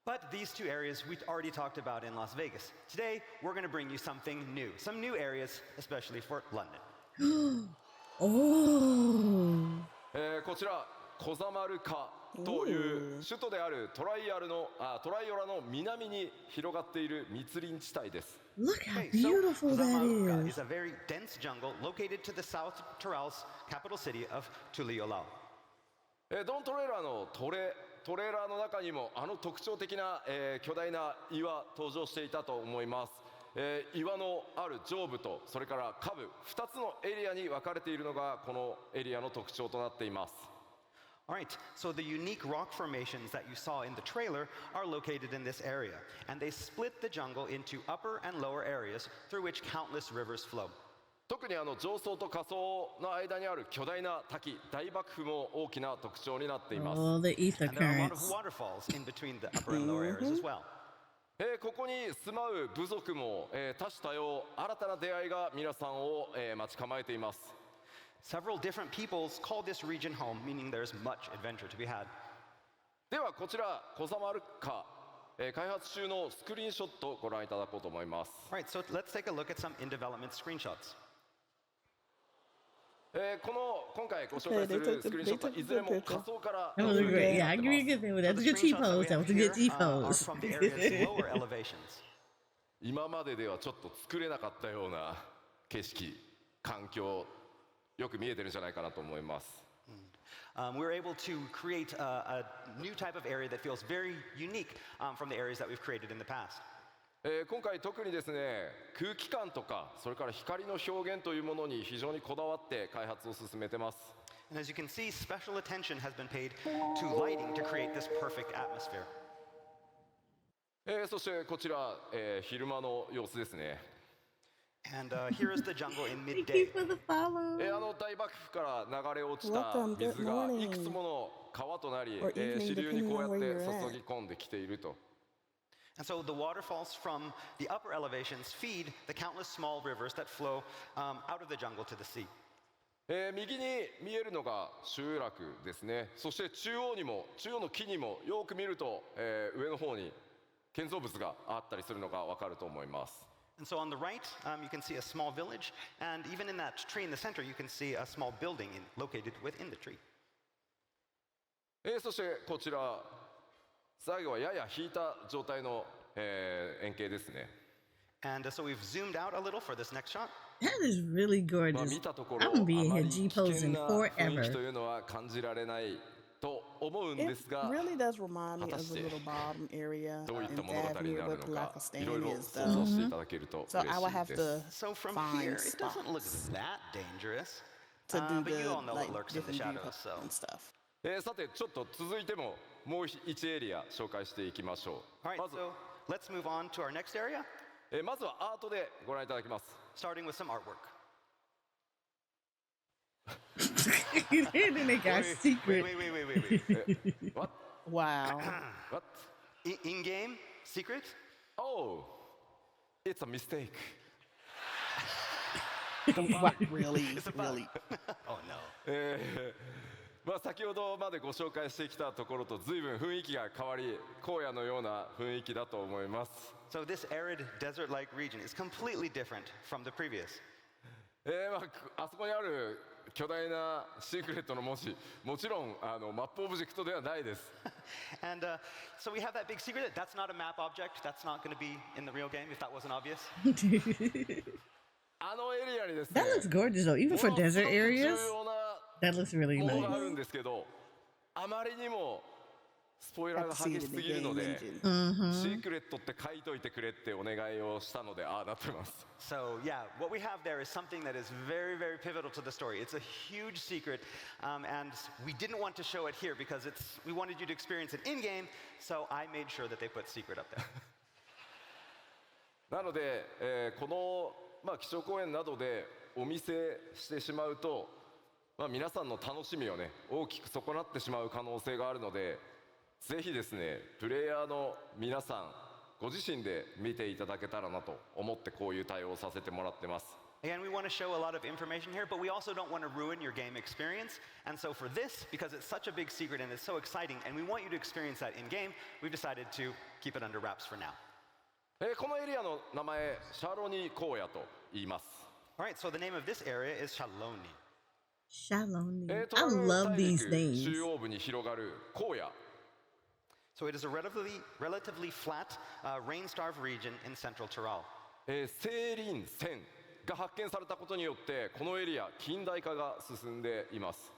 But these two areas we already talked about in Las Vegas. Today, we're going to bring you something new, some new areas, especially for London. Oh. こちらコザマルカという首都であるトライオラの南に広がっている密林地帯です。 Look how Okay, so beautiful that Zamaruka is. is a very dense jungle located to the south Tural's capital city of Tuliyollal. ドントレーラーのトレーラーの中にもあの特徴的な、巨大な岩登場していたと思います。岩のある上部とそれから下部2つのエリアに分かれているのがこのエリアの特徴となっています。 All right, so the unique rock formations that you saw in the trailer are located in this area, and they split the jungle into upper and lower areas through which countless rivers flow. 特に上層と下層の間にある巨大な滝、大爆風も大きな特徴になっています。All the ether And there are a lot of currents. waterfalls in between the upper and lower areas as well. ここに住まう部族も、多種多様、新たな出会いが皆さんを、待ち構えています。Several different peoples call this region home, meaning there's much adventure to be had. ではこちらコザマルカ、開発中のスクリーンショットをご覧いただこうと思います。All right, so let's take a look at some in development screenshots. 今回ご紹介するスクリーンショットはいずれも仮想から That was a great. Yeah, I give you a good thing. That's a good T pose. That was a good T Are pose. from the area's lower elevations. 今までではちょっと作れなかったような景色、環境、よく見えてるんじゃないかなと思います。We're able to create a new type of area that feels very unique from the areas that we've created in the past. 今回特にですね、空気感とかそれから光の表現というものに非常にこだわって開発を進めてます。And as you can see, special attention has been paid to lighting to create this perfect atmosphere. そしてこちら、昼間の様子ですね。And here is the jungle in Thank you midday. for the follow. 大爆風から流れ落ちた Welcome, good 水が morning. いくつもの川となり、 Or evening, 支流にこうやって depending on where you're 注ぎ込んできていると。 And so the waterfalls from the upper elevations feed the countless small rivers that flow out of the jungle to the sea. 右に見えるのが集落ですね。そして中央の木にもよく見ると、上の方に建造物があったりするのがわかると思います。 And so on the right, you can see a small village, and even in that tree in the center, you can see a small building located within the tree. そしてこちら最後はやや引いた状態の、円形ですね。 And so we've zoomed out a little for this next shot. That is really まあ gorgeous. 見たとこ I'm ろ gonna be in あま here り G 危険 posing な雰囲気と forever. いうのは感じられないと思うんで It すが、 really does remind me 果た of し the て little bottom area どういっ in た物語に Davir なる where のか、 Pakistan いろいろ is 想 though. 像していただけると So I will 嬉し have いで toす。 So from find here, it doesn't look spots that dangerous. to do But you the all know like what lurks in the different shadows, so. viewpoints and stuff. さてちょっと続いてももう1エリア紹介していきましょ All う。 right, まず so let's move on to our next area, まずはアートでご覧いただきます。 starting with some artwork. And then they got Wait, secret. wait, wait, wait, wait, wait. What? Wow. What? In-game secret? Oh, it's a mistake. Wow, really, It's a bug. really. Oh no. まあ先ほどまでご紹介してきたところと随分雰囲気が変わり、荒野のような雰囲気だと思います。 So this arid desert-like region is completely different from the previous. あそこにある巨大なシークレットの文字、もちろんマップオブジェクトではないです。And so we have that big secret. That's not a map object. That's not going to be in the real game, if that wasn't obvious. あのエリアにですね、 That looks gorgeous though, even for ものすご desert く areas. 重要な That looks really ものがあ nice. るんですけど、あまりにもスポイラー Have が to see 激 it し in す the ぎる game ので、 engine. シークレットって書いといてくれってお願いをしたので、ああなってます。 So yeah, what we have there is something that is very, very pivotal to the story. It's a huge secret, and we didn't want to show it here because we wanted you to experience it in-game, so I made sure that they put secret up there. なので、この、気象公園などでお見せしてしまうと、皆さんの楽しみをね大きく損なってしまう可能性があるので、ぜひですねプレイヤーの皆さんご自身で見ていただけたらなと思ってこういう対応をさせてもらってます。 Again, we want to show a lot of information here, but we also don't want to ruin your game experience. And so for this, because it's such a big secret and it's so exciting, and we want you to experience that in-game, we've decided to keep it under wraps for now. このエリアの名前シャロニ荒野と言います。 All right, so the name of this area is Shaloni. Shalom. ト I ラル love 大 these 陸 names. 中央部に広がる荒野。 So it is a relatively flat, rain-starved region in central Tural. 青林線が発見されたことによってこのエリア近代化が進んでいます。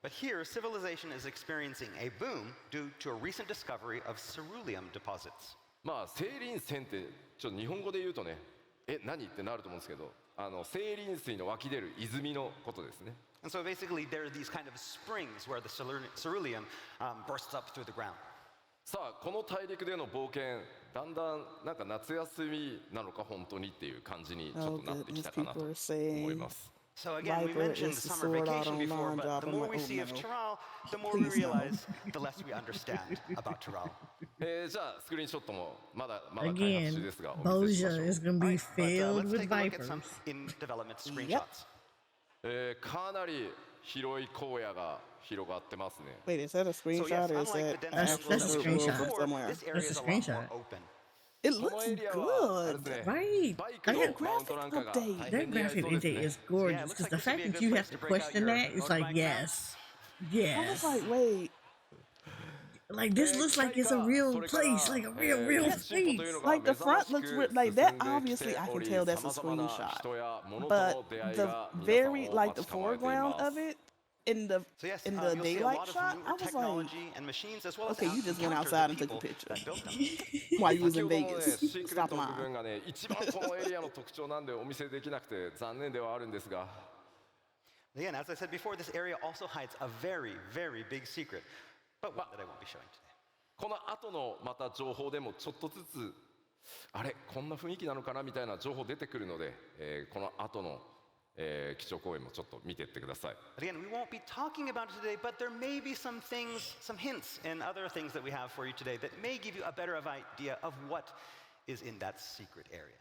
But here, civilization is experiencing a boom due to a recent discovery of ceruleum deposits. 青林線ってちょっと日本語で言うとね、何ってなると思うんですけど、青林水の湧き出る泉のことですね。 And so basically, there are these kind of springs where the ceruleum bursts up through the ground. さあこの大陸での冒険だんだんなんか夏休みなのか本当にっていう感じにちょっとなってきたかなと思います。 So again, we mentioned the summer vacation before, but the more we see of Tural, the more we realize, the less we understand about Tural. じゃあスクリーンショットもまだ開発中 Again, ですがお見せしましょ Bosia う。 is going to be filled let's with take a look at vipers. some in development screenshots. かなり広い荒野が広がってますね。 Wait, is that a So yes, screenshot or is unlike the that dense That's jungles a that we showed screenshot. before, somewhere? this area That's is a a lot more screenshot. open. It この looks エリアはあれ good. ですね、 Right. バイクの Like a マウントなんかが graphic 大 That 変似合い graphic そうです engine ね。 is Yeah, it gorgeous looks because like the this would fact be a that good you place have to to break out question your that, it's like, motorbike yes. I was Yes. like, wait, Like, this looks like it's a real place, like a real place. like the front looks like that. Obviously, I can tell that's a screenshot. But the very like the foreground of it in the So yes, in you'll the see a daylight lot of shot, newer I was like, technology and machines, as well as okay, you just went encounters outside the and took a people picture that built them. while you was 先 in ほどのね Vegas. シークレッ Stop トの部 lying. 分がね一番このエリアの特徴なんでお見せできなくて残念ではあるんですが Again, as I said before, this area also hides a very, very big secret, but one that I won't be showing today. この後のまた情報でもちょっとずつあれこんな雰囲気なのかなみたいな情報出てくるので、この後の、基調講演もちょっと見ていってください。 But again, we won't be talking about it today, but there may be some things, some hints and other things that we have for you today that may give you a better idea of what is in that secret area.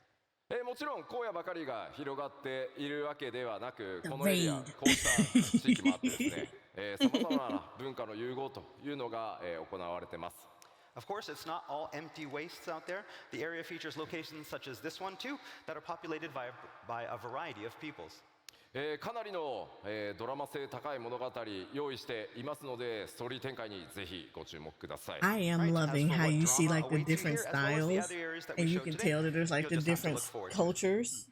もちろん荒野ばかりが広がっているわけではなくこのエリアこうした地域もあってですねさまざまな文化の融合というのが、行われています。 Of course, it's not all empty wastes out there. The area features locations such as this one too, that are populated by a variety of peoples. かなりの、ドラマ性高い物語用意していますのでストーリー展開にぜひご注目ください。 I am Right, as loving for how what you see drama like the awaits you different here, as well as the styles, other areas that we and you showed can today, tell that there's like you'll the just have to different look forward to it. cultures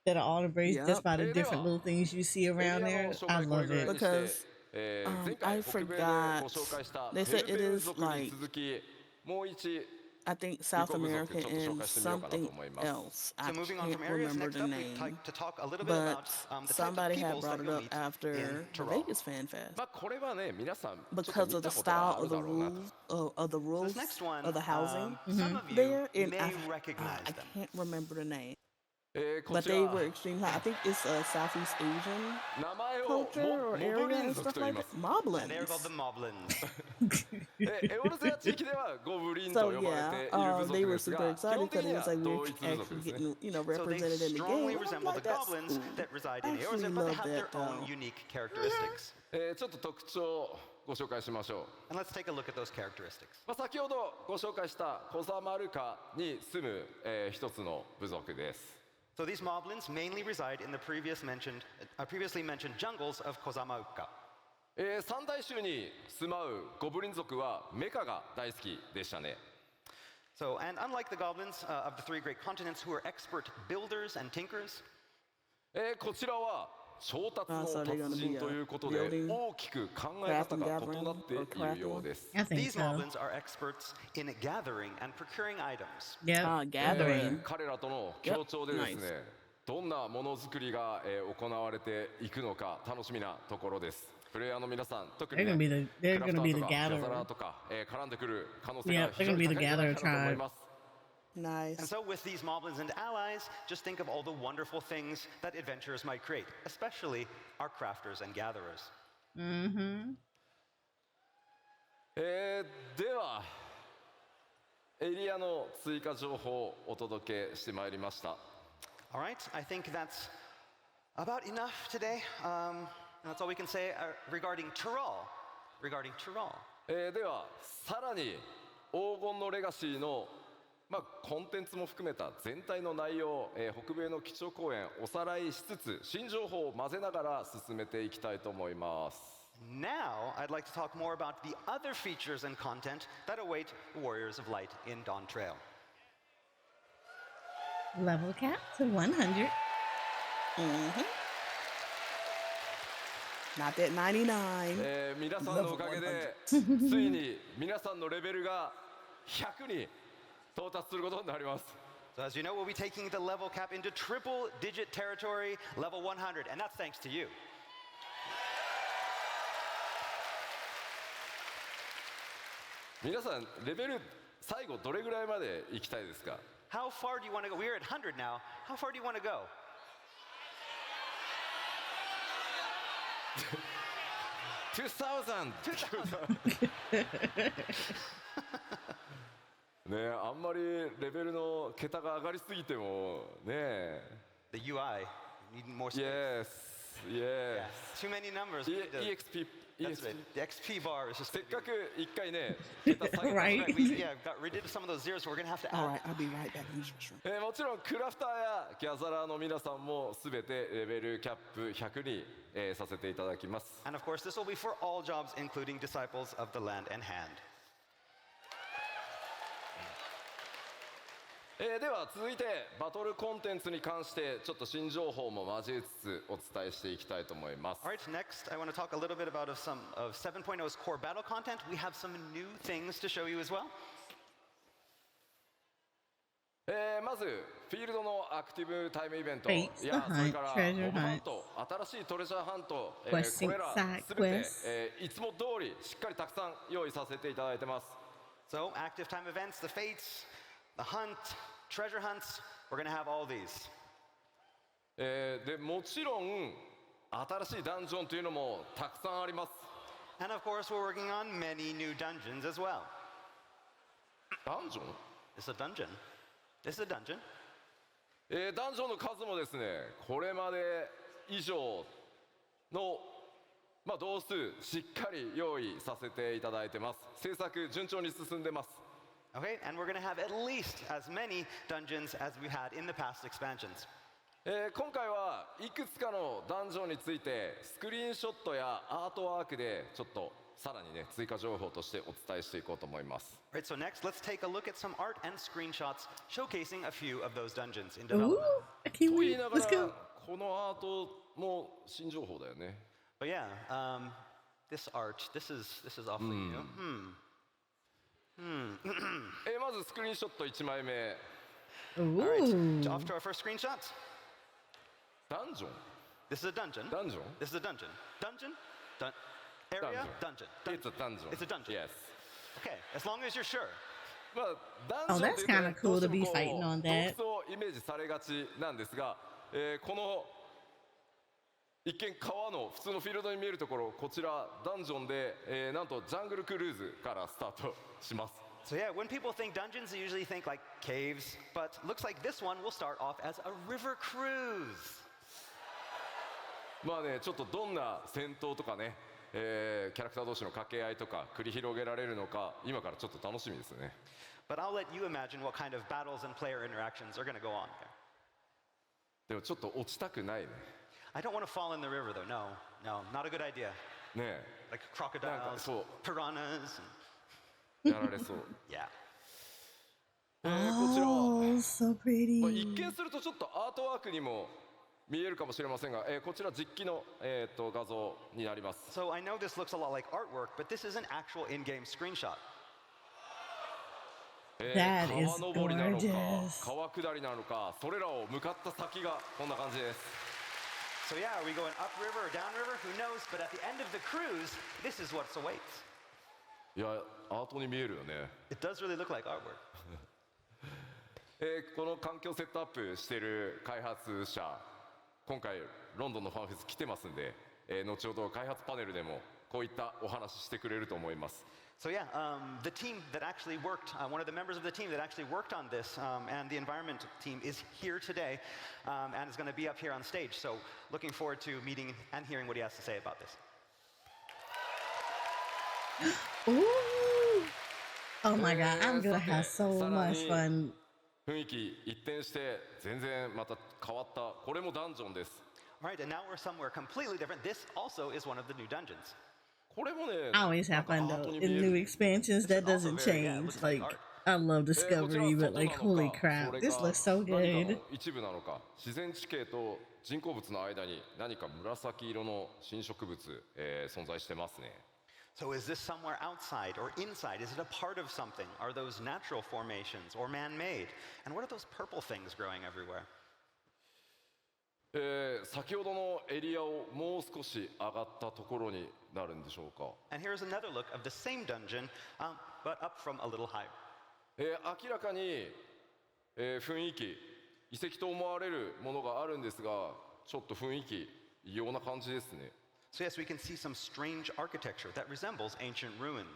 that are all embraced Yep. just by the different little things you see around エリア there. の紹 I 介これ love ぐらい it. にして Because 前 I 回北米でご forgot 紹介した they フェ said ル it ベル is 族に like 続きもう一 I think South Google America Google and Google something Google else. I So moving on can't from areas, remember next the up name. we'd like to talk a little bit But about the types of somebody had peoples brought that it you'll up meet after in the Tural. Vegas Fan Fest まあこれはね皆さんちょっと because 見 of た the ことが style ある of the だろうなと rules of the So rules this next one, of the housing some of you there, and may I recognize them. can't remember the name, こ but ち they ら were extremely high. I think it's a Southeast Asian 名前を culture or モブリ area ン and 族 stuff と言い like ま that. す And they're called Moblins. the Moblins. エオルゼア地域ではゴブリン So と呼ばれ yeah, ている部 they 族 were ですが super 基 excited 本的 because に it は was like 同 we're 一部族 actually ですね getting, you know, So they represented in the strongly game. And I'm resemble the like, that's goblins cool. that reside I in Eorzea, actually but they love have their that own though. unique characteristics. ちょっと特徴をご紹介しましょう。 And let's take a look at those characteristics. 先ほどご紹介したコザマルカに住む、一つの部族です。 So these moblins mainly reside in the previously mentioned jungles of Kozamauka. 三大州に住まうゴブリン族はメカが大好きでしたね。 So, and unlike the goblins of the three great continents who are expert builders and tinkers, こちらは調達の so they're gonna 達 be, 人ということで building, 大きく考え方が異なっているようです。 I think these so. moblins are experts in gathering and procuring items. Yep. Gathering. 彼らとの協調でですね、どんなものづくりが、行われていくのか楽しみなところです。プレイヤーの皆さん、特に、ね、 They're クラフ gonna タ be ー the とかギャザ gatherer. ラーとか、絡んでくる可能性が Yep, 非 they're 常 gonna に be 高 the いんじゃない gatherer かなと思い tribe. ます。 Nice. And so with these moblins and allies, just think of all the wonderful things that adventurers might create, especially our crafters and gatherers. ではエリアの追加情報をお届けしてまいりました。 All right, I think that's about enough today. That's all we can say regarding Tural. Regarding Tural. ではさらに黄金のレガシーの、コンテンツも含めた全体の内容、北米の基調講演おさらいしつつ新情報を混ぜながら進めていきたいと思います。 Now, I'd like to talk more about the other features and content that await Warriors of Light in Dawntrail. Level cap to 100. Not that 99. 皆さんのおかげでついに皆さんのレベルが100に到達することになります。 So as you know, we'll be taking the level cap into triple digit territory, level 100, and that's thanks to you. 皆さんレベル最後どれぐらいまで行きたいですか？ How far do you want to go? We're at 100 now. How far do you want to go? 2000! ねえ、あんまりレベルの桁が上がりすぎてもねえ。 The UI, you need more space. Yes, yes. Yeah. Too many numbers. EXP, That's right. The XP bar is just. せっかく一回ね、桁下げた Right. Yeah, got rid of some of those zeros, so we're gonna have to All add. right, I'll be right back. I'm just restroom. もちろんクラフターやギャザラーの皆さんもすべてレベルキャップ100に、させていただきます。 And of course, this will be for all jobs, including disciples of the land and hand. では続いてバトルコンテンツに関してちょっと新情報も交えつつお伝えしていきたいと思います。 All right, next, I want to talk a little bit about some of 7.0's core battle content. We have some new things to show you as well. まずフィールドのアクティブタイムイベント Fates や the それから Hunt, モブ Treasure ハン Hunt ト、新しいトレジャーハント、 Quest これら Side すべて、 Quest いつも通りしっかりたくさん用意させていただいてます。 So, active time events, the fates, the hunt, treasure hunts, we're going to have all these. でもちろん新しいダンジョンというのもたくさんあります。 And of course, we're working on many new dungeons as well. ダンジョン It's a dungeon. This is a dungeon. ダンジョンの数もですね、これまで以上の、同数しっかり用意させていただいてます。制作順調に進んでます。 Okay, and we're going to have at least as many dungeons as we had in the past expansions. 今回はいくつかのダンジョンについてスクリーンショットやアートワークでちょっとさらにね追加情報としてお伝えしていこうと思います。 Right, so next, let's take a look at some art and screenshots showcasing a few of those dungeons in Ooh, development. I can't と言い wait. なが Let's ら go. このアートも新情報だよね。 But yeah, this art, this is awfully new. まずスクリーンショット1枚目。 All right, Ooh. off to our first screenshots. ダンジョン This is a dungeon. ダンジョン This is a dungeon. Dungeon? Area? Dungeon. It's a dungeon. It's a dungeon. Yes. Okay, as long as you're sure. ダンジョンっていうと Oh, that's ね kinda cool to be どうしても fighting on 洞 that. 窟をイメージされがちなんですが、この一見川の普通のフィールドに見えるところ、こちらダンジョンで、なんとジャングルクルーズからスタートします。 So yeah, when people think dungeons, they usually think like caves, but looks like this one will start off as a river cruise. ちょっとどんな戦闘とかね、キャラクター同士の掛け合いとか繰り広げられるのか今からちょっと楽しみですね。 But I'll let you imagine what kind of battles and player interactions are going to go on there. でもちょっと落ちたくないね。 I don't want to fall in the river though. No, not a good idea. ね Like なんか crocodiles, そう piranhas. やられそう。 Yeah. こちらは Oh, so pretty. 一見するとちょっとアートワークにも見えるかもしれませんが、こちら実機の、画像になります。 So I know this looks a lot like artwork, but this is an actual in-game screenshot. That is 川登りなのか gorgeous. 川下りなのか、それらを向かった先がこんな感じです。 So yeah, are we going upriver or downriver? Who knows? But at the end of the cruise, this is what awaits. いやアートに見えるよね。 It does really look like artwork. この環境セットアップしている開発者、今回ロンドンのファンフェス来てますんで、後ほど開発パネルでもこういったお話ししてくれると思います。 So yeah, the team that actually worked, one of the members of the team that actually worked on this, and the environment team is here today, and is going to be up here on stage. So looking forward to meeting and hearing what he has to say about this. Ooh. Oh my god, I'm gonna have so much fun. 雰囲気一転して全然また変わったこれもダンジョンです。 All right, and now we're somewhere completely different. This also is one of the new dungeons. これもね I always have fun なんかアー though. トに見え In る new expansions, that also doesn't very- yeah, it change. looks like Like, art. I love こちら Discovery, は but like, 外なの holy か crap, それ this が looks so 何か good. の一部なのか、自然地形と人工物の間に何か紫色の新植物、存在してますね。 So is this somewhere outside or inside? Is it a part of something? Are those natural formations or man-made? And what are those purple things growing everywhere? 先ほどのエリアをもう少し上がったところになるんでしょうか。 And here's another look of the same dungeon, but up from a little higher. 明らかに、雰囲気遺跡と思われるものがあるんですが、ちょっと雰囲気異様な感じですね。 So yes, we can see some strange architecture that resembles ancient ruins.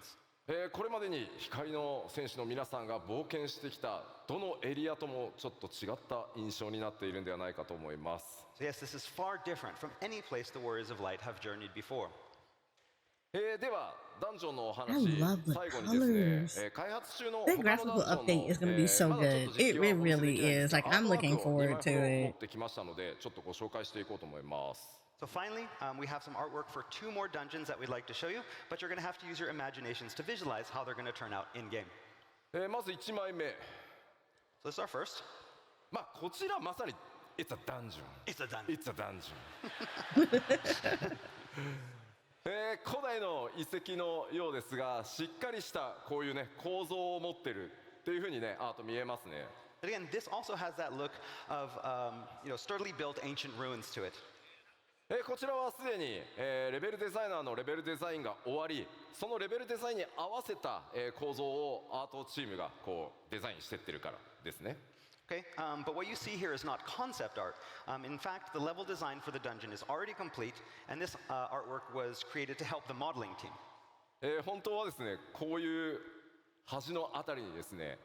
これまでに光の戦士の皆さんが冒険してきたどのエリアともちょっと違った印象になっているんではないかと思います。 So yes, this is far different from any place the warriors of light have journeyed before. ではダンジョンのお I 話 love the 最後にですね、 colors. 開発中の That 他の graphical ダンジョン update is の going to be so まだちょっ good. と実 It 況はお見せで really きないんで is. すが Like, I'm アートワー looking クを forward 2枚 to ほど持 it. ってきましたので、ちょっとご紹介していこうと思います。 So finally, we have some artwork for 2 more dungeons that we'd like to show you, but you're going to have to use your imaginations to visualize how they're going to turn out in-game. まず1枚目、 So this is our first. まあこちらまさに It's a dungeon. It's a dungeon. It's a dungeon. 古代の遺跡のようですが、しっかりしたこういうね構造を持ってるっていう風にねアート見えますね。 But again, this also has that look of sturdily built ancient ruins to it. こちらはすでに、レベルデザイナーのレベルデザインが終わり、そのレベルデザインに合わせた、構造をアートチームがこうデザインしてってるからですね。 Okay, but what you see here is not concept art. In fact, the level design for the dungeon is already complete, and this artwork was created to help the modeling team. 本当はですね、こういう端のあたりにですね、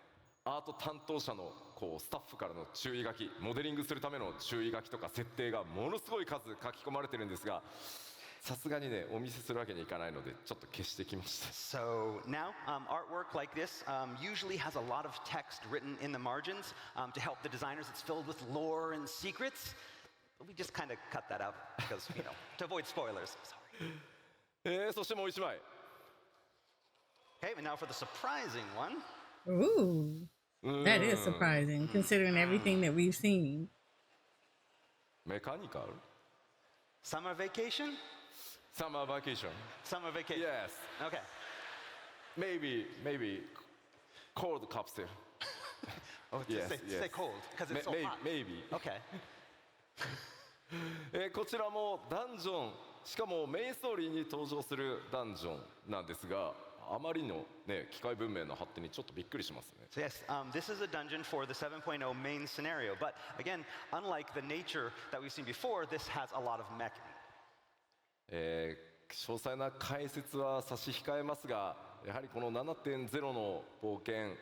アート担当者のこうスタッフからの注意書き、モデリングするための注意書きとか設定がものすごい数書き込まれてるんですが、さすがにねお見せするわけにいかないのでちょっと消してきました。 So now, artwork like this usually has a lot of text written in the margins to help the designers. It's filled with lore and secrets. We just kind of cut that out because, to avoid spoilers. Sorry. そしてもう一枚。 Okay, and now for the surprising one. Ooh, that is surprising considering everything that we've seen. メカニカル Summer vacation? Summer vacation. Summer vacation. Yes. Okay. Maybe cold capsule. Oh, Yes, say yes. cold because it's so hot. Maybe. Okay. こちらもダンジョン、しかもメインストーリーに登場するダンジョンなんですが、あまりのね機械文明の発展にちょっとびっくりしますね。 So yes, this is a dungeon for the 7.0 main scenario. But again, unlike the nature that we've seen before, this has a lot of mech. 詳細な解説は差し控えますが、やはりこの 7.0 の冒険、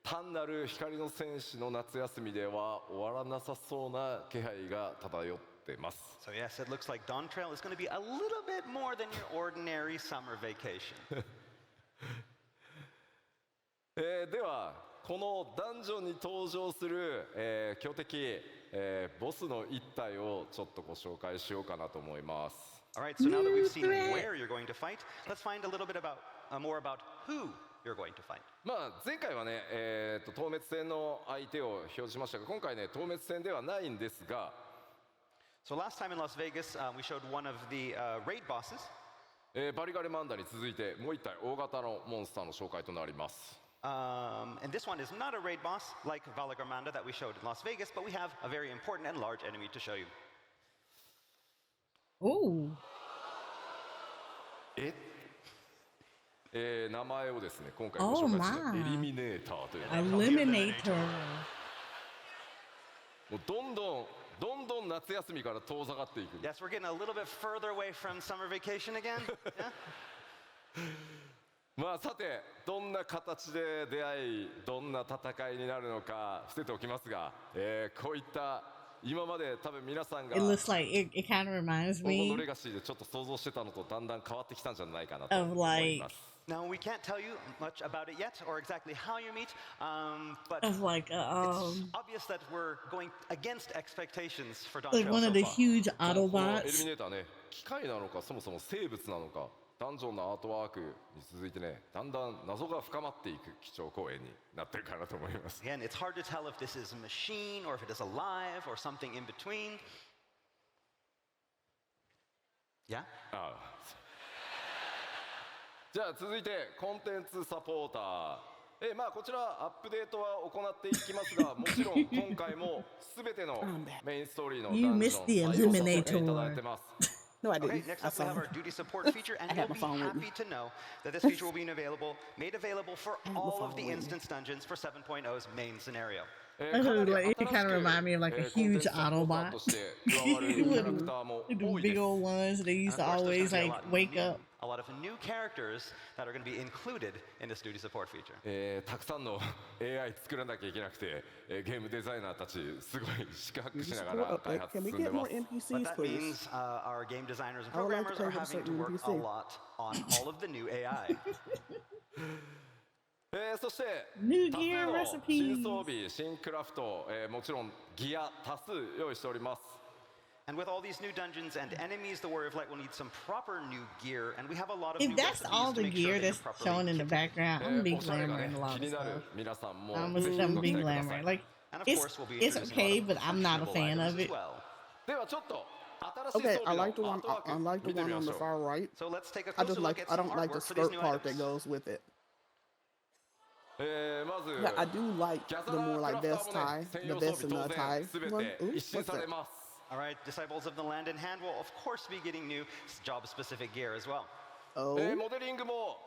単なる光の戦士の夏休みでは終わらなさそうな気配が漂ってます。 So yes, it looks like Dawntrail is going to be a little bit more than your ordinary summer vacation. ではこのダンジョンに登場する、強敵、ボスの一体をちょっとご紹介しようかなと思います。 All right, so now that we've seen where you're going to fight, let's find a little bit about more about who you're going to fight. まあ前回はね、透滅戦の相手を表示しましたが、今回ね透滅戦ではないんですが、 So last time in Las Vegas, we showed one of the raid bosses. バリガレマンダに続いてもう一体大型のモンスターの紹介となります。 And this one is not a raid boss like Valagramanda that we showed in Las Vegas, but we have a very important and large enemy to show you. Ooh. 名前をですね今回ご紹介する Oh, my. エリミネーターという、 Eliminator. もうどんどん夏休みから遠ざかっていく。 Yes, we're getting a little bit further away from summer vacation again. Yeah? まあさてどんな形で出会いどんな戦いになるのか伏せておきますが、こういった今まで多分皆さんが It looks like it kind of reminds 黄金の me レガシーでちょっと想像してたのとだんだん変わってきたんじゃないかなと of 思い like ます。 Now, we can't tell you much about it yet or exactly how you meet, but of like it's obvious that we're going against expectations for like Dawntrail one so of the far. huge このエリミ Autobots. ネーターね機械なのかそもそも生物なのかダンジョンのアートワークに続いてねだんだん謎が深まっていく基調講演になってるかなと思います。 Again, it's hard to tell if this is a machine or if it is alive or something in between. Yeah? ああじゃあ続いてコンテンツサポーター、まあこちらアップデートは行っていきますがもちろん今回も全てのメインストーリーのダンジョン You missed the 対応させてい Eliminator. ただいてます。No, I didn't. Okay, next I up we saw have it. our duty support feature, and I had you'll my be phone with me. happy to know that this feature will be made available for had my all phone of the with me. instance dungeons for 7.0's main scenario. Like, it kind of remind me of like a huge Autobot. With the big old ones they used And to of course, there's always gonna be like wake up. a lot of new characters that are going to be included in this duty support feature. たくさんの AI 作らなきゃいけなくて、ゲームデザイナーたちすごい四苦八苦しながら開発 Can we 進んで get ま more す。 NPCs, But that please? means our game designers and I would like to programmers play are with a having to certain work a NPC. lot on all of the new AI. そして New 多数 gear の recipes. 新装備、新クラフト、もちろんギア多数用意しております。 And with all these new dungeons and enemies, the Warrior of Light will need some proper new gear, and we have a lot of If new that's recipes all to the make sure gear that you're that's properly shown in the kitted. background, I'm gonna be おしゃれがね glamoring a lot 気 of にな stuff. る皆さんも I'm ぜひ gonna ご be 期待くださ glamoring. い。 Like And of it's course, we'll be it's introducing okay, a lot but of I'm not a fashionable fan items of as it. well. ではちょっと新しい Okay, 装 I 備の like the ア one. ートワーク I like the 見て one みま on し the ょう。 far right. So let's take a I closer just look like. at I some don't like the artwork for these skirt new part that items. goes with it. まず Yeah, I do like ギャザ the ラ more ー like クラフ vest ターも tie, ね専 the 用装 vest 備 and 当 the 然 tie すべ one. て Ooh, 一新 what's され that? ます。 All right, Disciples of the Land in Hand will, of course, be getting new job-specific gear as well. Oh, モデリングも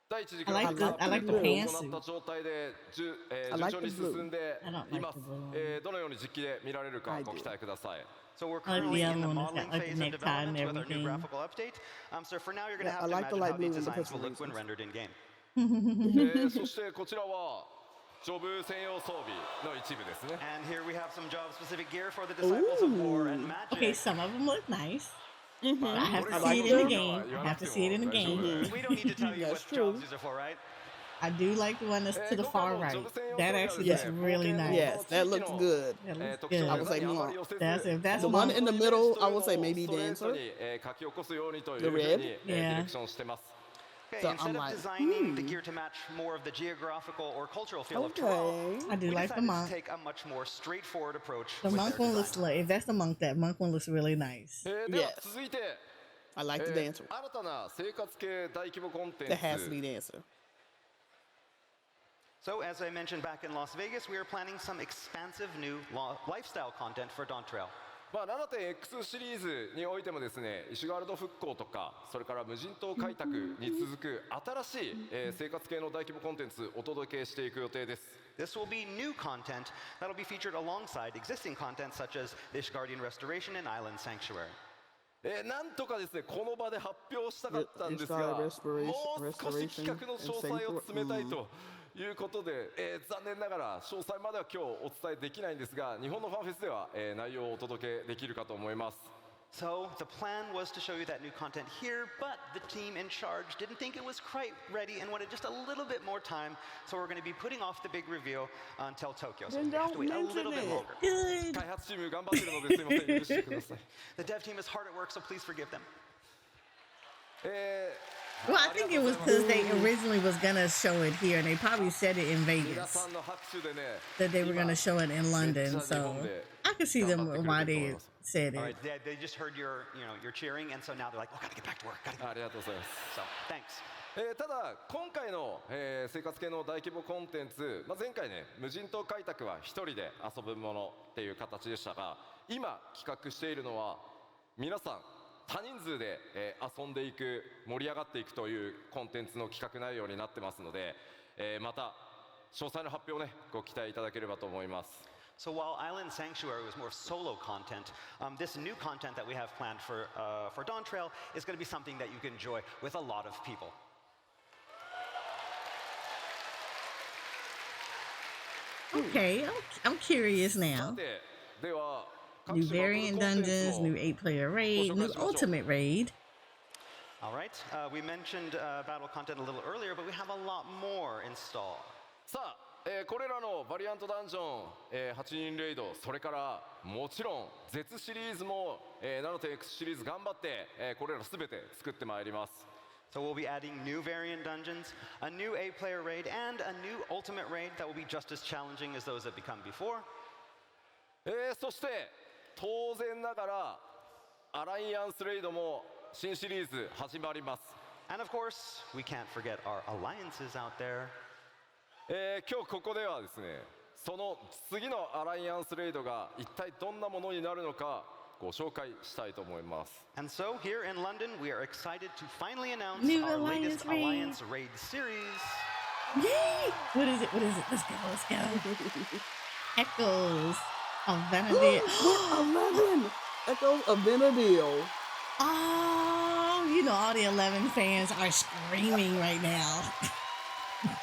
第一次 I like the- アップ I like デ the ートを pantsuit. 行った状態で順 I like 調に the blue. 進んで I don't い like ます the blue.。どのように実機で見られるか I ご do. 期待ください。 So we're I like currently the in the other one that's modeling got, like, phase the of necktie and development with our new everything. graphical update. So for now, you're going to Yeah, have I to like the imagine light how blue these one designs because will of look when reasons. rendered in game. そしてこちらはジョブ専用装備の一部ですね。 And here we have some job-specific gear for the Disciples of War and Magic. Okay, some of them look nice. Mm-hmm. I have to I see like it in the them. game. I have to see it in the game. We don't need to tell you what That's true. jobs these are for, right? I do like the one that's to the far right. That actually Yeah. looks really nice. Yes, that looks good. That looks 特徴 good. I would say デザイン more. あまり寄せず If that's The one, one in the middle, I would say maybe ストレート dancer. に書き起こすようにという The ふうに red? ディレクションしてます。 Okay, So instead I'm of like, designing the gear to match more of the geographical or cultural feel of Okay. Tural, I do we like the decided monk. to take a much more straightforward approach The with monk their one looks design. like, if that's the monk, that monk one looks really nice. では Yes. 続いて I like the dancer. 新たな生活系大規模コンテン That has to ツ be dancer. So, as I mentioned back in Las Vegas, we are planning some expansive new lifestyle content for Dawntrail. まあ、7.X シリーズにおいてもですね、石ガールド復興とか、それから無人島開拓に続く新しい、生活系の大規模コンテンツお届けしていく予定です。 This will be new content that will be featured alongside existing content such as the Ishgardian Restoration and Island Sanctuary. なんとかですね、この場で発表したかったんですが、 Ishgardian もう少し Restoration 企画の詳細を詰めたいということで、残念ながら詳細までは今日お伝えできないんですが、日本のファンフェスでは、内容をお届けできるかと思います。 So, the plan was to show you that new content here, but the team in charge didn't think it was quite ready and wanted just a little bit more time, so we're going to be putting off the big reveal until Tokyo. So Then we have to don't wait a mention little bit it. longer. Good. 開発チーム頑張ってるのですいません、許してください。 The dev team is hard at work, so please forgive them. Well, I think it was because they originally was gonna show it here, and they probably said it in 皆 Vegas さんの拍手でね、 that they were gonna show it in London. めっちゃ日 So 本で I could see them 頑張ってく why れてると they 思います。 said All it. right, they just heard your cheering, and so now they're like, oh, gotta get back to work. Gotta get ありがとうございます。 So, thanks. ただ今回の、生活系の大規模コンテンツ、前回ね無人島開拓は一人で遊ぶものっていう形でしたが、今企画しているのは皆さん多人数で、遊んでいく盛り上がっていくというコンテンツの企画内容になってますので、また詳細の発表をねご期待いただければと思います。 So while Island Sanctuary was more solo content, this new content that we have planned for Dawntrail is going to be something that you can enjoy with a lot of people. Okay, I'm curious さ now. てでは各 New 種バトル variant コンテンツ dungeons, を new 8-player raid, new ultimate raid. All right, we mentioned battle content a little earlier, but we have a lot more in stall. さあ、これらのバリアントダンジョン、8人レイド、それからもちろん Z シリーズも、7.X シリーズ頑張って、これらすべて作ってまいります。 So we'll be adding new variant dungeons, a new 8-player raid, and a new ultimate raid that will be just as challenging as those that become before. そして当然ながらアライアンスレイドも新シリーズ始まります。 And of course, we can't forget our alliances out there. 今日ここではですね、その次のアライアンスレイドが一体どんなものになるのかご紹介したいと思います。 And so here in London, we are excited to finally announce New our Alliance latest Raid. Alliance Raid series. Yay! What is it? What is it? Let's go. Let's go. Echoes of Vanity. 11 Echoes of Benadil. Oh, you know, all the 11 fans are screaming right now.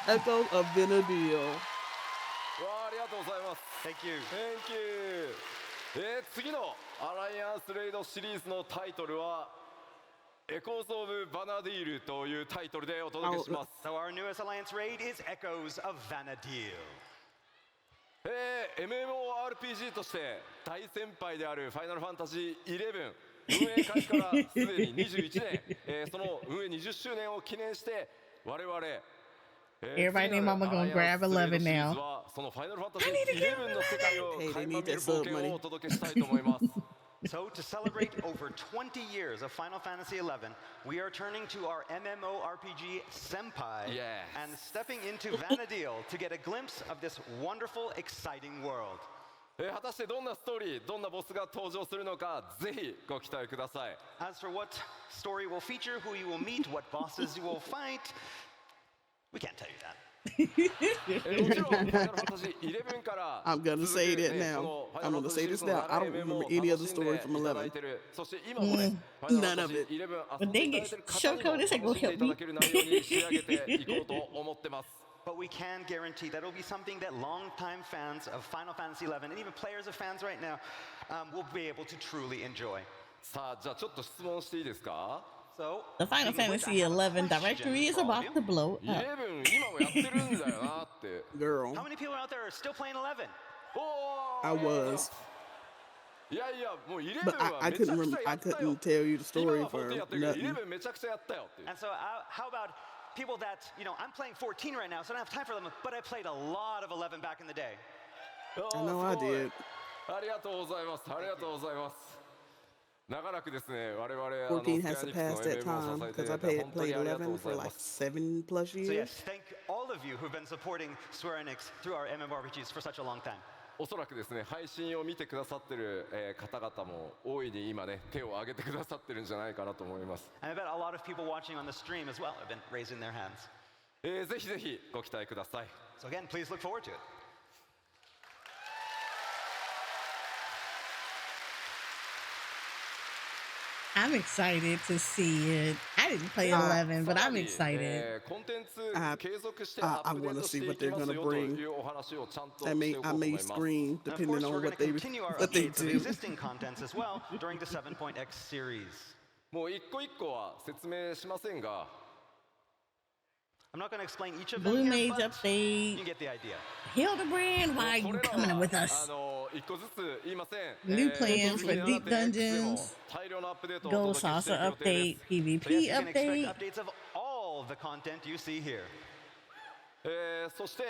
Echoes of Benadil. わあ、ありがとうございます。 Thank you. Thank you. 次のアライアンスレイドシリーズのタイトルはエコーズ・オブ・バナディールというタイトルでお届けします。 So our newest Alliance Raid is Echoes of Vanadil. MMORPG として大先輩であるファイナルファンタジー11運営開始からすでに21年、その運営20周年を記念して我々 Everybody and mama gonna grab 11 now. そのファイナルファンタジー11の世界を垣間見る冒険をお届けしたいと思います。 So to celebrate over 20 years of Final Fantasy XI, we are turning to our MMORPG Senpai Yes. and stepping into Vanadil to get a glimpse of this wonderful, exciting world. 果たしてどんなストーリー、どんなボスが登場するのか、ぜひご期待ください。 As for what story will feature, who you will meet, what bosses you will fight, we can't tell you that. もちろんファイナルファンタジー11から I'm gonna say it 続く now. この I'm gonna say this now. I don't remember any other story from 11. そして今もね、ファイナルファンタジー11遊んでいただいてる方にも楽しんでいただける内容に仕上げていこうと思ってます。 But we can guarantee that it will be something that longtime fans of Final Fantasy XI and even players of fans right now will be able to truly enjoy. さあ、じゃあちょっと質問していいですか？ So, The Final speaking of which, Fantasy I have a XI directory is question for all of about you. to blow up. 11今もやってるんだよなって。 Girl, How many people out there are still playing 11? おー I was. いやいや、もう11 But は I めちゃ couldn't くちゃや I ったよ couldn't。tell you the 今 story は for 14やってるけど、 nothing. 11めちゃくちゃやったよっていう。 And so, how about people that, I'm playing 14 right now, so I don't have time for them, but I played a lot of 11 back in the day. I know I did. ありがとうございます。ありがとうございます。長らくですね、我々14 has surpassed that time because I played 11 for like 7+ So years. yes, thank all of you who've been supporting Square Enix through our MMORPGs for such a long time. おそらくですね、配信を見てくださってる方々も大いに今ね、手を挙げてくださってるんじゃないかなと思います。 And I bet a lot of people watching on the stream as well have been raising their hands. ぜひぜひご期待ください。 So again, please look forward to it. I'm excited to see it. I didn't play 11, but I'm excited. コンテンツ継続して I アップデー wanna トし see てい what き they're ます gonna よと bring. いうお話をちゃんと I して may おこうと I 思い may ます。 scream And of depending course, on we're going what to they continue our what they updates of do. existing contents as well during the 7.x series. もう一個一個は説明しませんが、 I'm not going to explain each of Blue them here, Mage but update. you get the idea. Hildebrand, why are こ you れら coming は with us? 一個ずつ言いません。 New plans for Deep でも Dungeons, 大量のアップデートをお Gold 届けしてい Saucer く予定です。 update, So yes, you PvP can expect update, updates of all the content you see here. そして、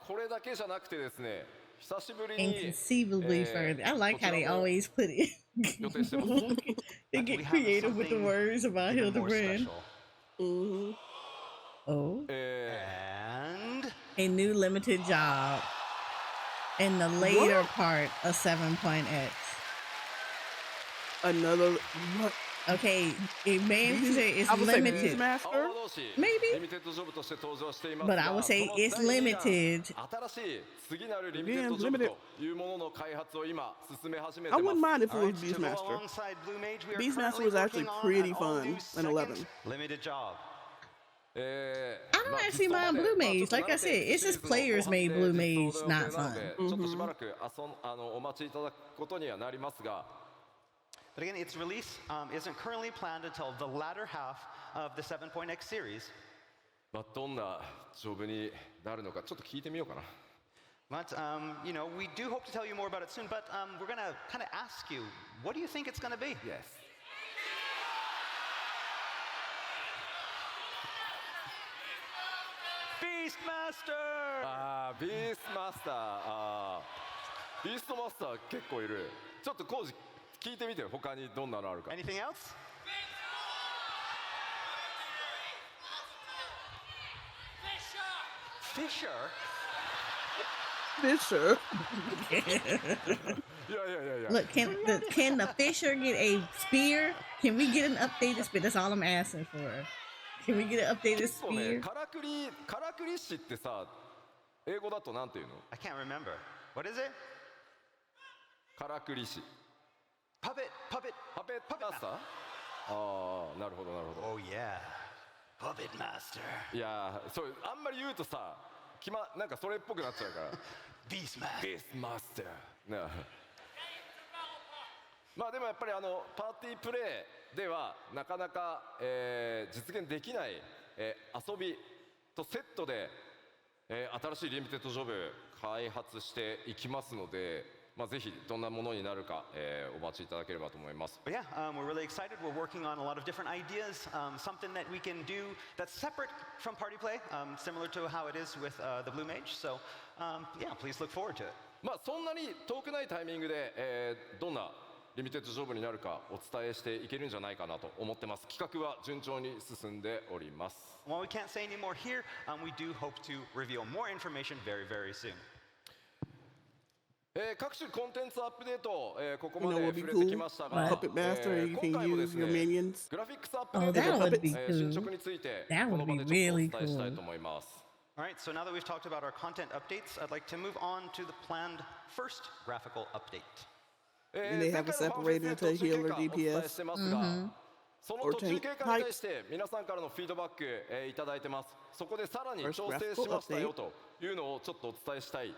これだけじゃなくてですね、久しぶりに inconceivably further. I like how they こちらも always put it. 予定してます。 They We get have creative with the something words about even more Hildebrand. special. Oh, And a new limited job in the later part of 7.x. Another what? Okay, it may say it's I would say limited, Beastmaster. 青同士 Maybe. リミテッドジョブとして登場しています but が、 I would say その it's 第二弾 limited. 新しい次なるリミテッドジョブというものの開発を今進め始めて I ま wouldn't す。 mind if it all right, was to go Beastmaster. alongside Blue Mage, we are Beastmaster currently was actually working on pretty an fun all-new in second 11. limited job. I don't actually mind Blue Mage. Like I said, it's just players made Blue Mage not fun. ちょっとしばらくお待ちいただくことにはなりますが、 But again, its release isn't currently planned until the latter half of the 7.x series. どんなジョブになるのかちょっと聞いてみようかな。 But, we do hope to tell you more about it soon, but we're going to kind of ask you, what do you think it's going to be? Yes. Beastmaster! ビースマスター、ビーストマスター結構いる。ちょっとコウジ聞いてみてよ、他にどんなのあるか。 Anything else? Fisher? Fisher. Yeah. Look, can the Fisher get a spear? Can we get an updated spear? That's all I'm asking for. Can we get an updated 結構ね spear? からくり師ってさ英語だとなんていうの I can't remember. What is it? からくり師 Puppet. パペットマスターああなるほどなるほど Oh yeah. Puppet master. いやーそうあんまり言うとさなんかそれっぽくなっちゃうから Beast master. ベースマスターなまあでもやっぱりパーティープレイではなかなか、実現できない、遊びとセットで、新しいリミテッドジョブ開発していきますので、まあ、ぜひどんなものになるか、お待ちいただければと思います。But yeah, we're really excited. We're working on a lot of different ideas, something that we can do that's separate from party play, similar to how it is with the Blue Mage. So yeah, please look forward to it. まあそんなに遠くないタイミングで、どんなリミテッドジョブになるかお伝えしていけるんじゃないかなと思ってます。企画は順調に進んでおります。While we can't say any more here, we do hope to reveal more information very, very soon. 各種コンテンツアップデート、ここま You know で what would be 触れてきましたが、 Puppet Master, you 今 can 回もで use す your ね、 minions. グラフィックスアップデ Oh, ー that ト would be 進 cool. 捗について That こ would の場 be でちょっ really とお伝えしたい cool. と思います。All right, so now that we've talked about our content updates, I'd like to move on to the planned first graphical update. And they have a separator to heal their DPS. その途中経過に対して皆さんからのフィードバック、いただいてます。そこでさらに調整しましたよというのをちょっとお伝えしたい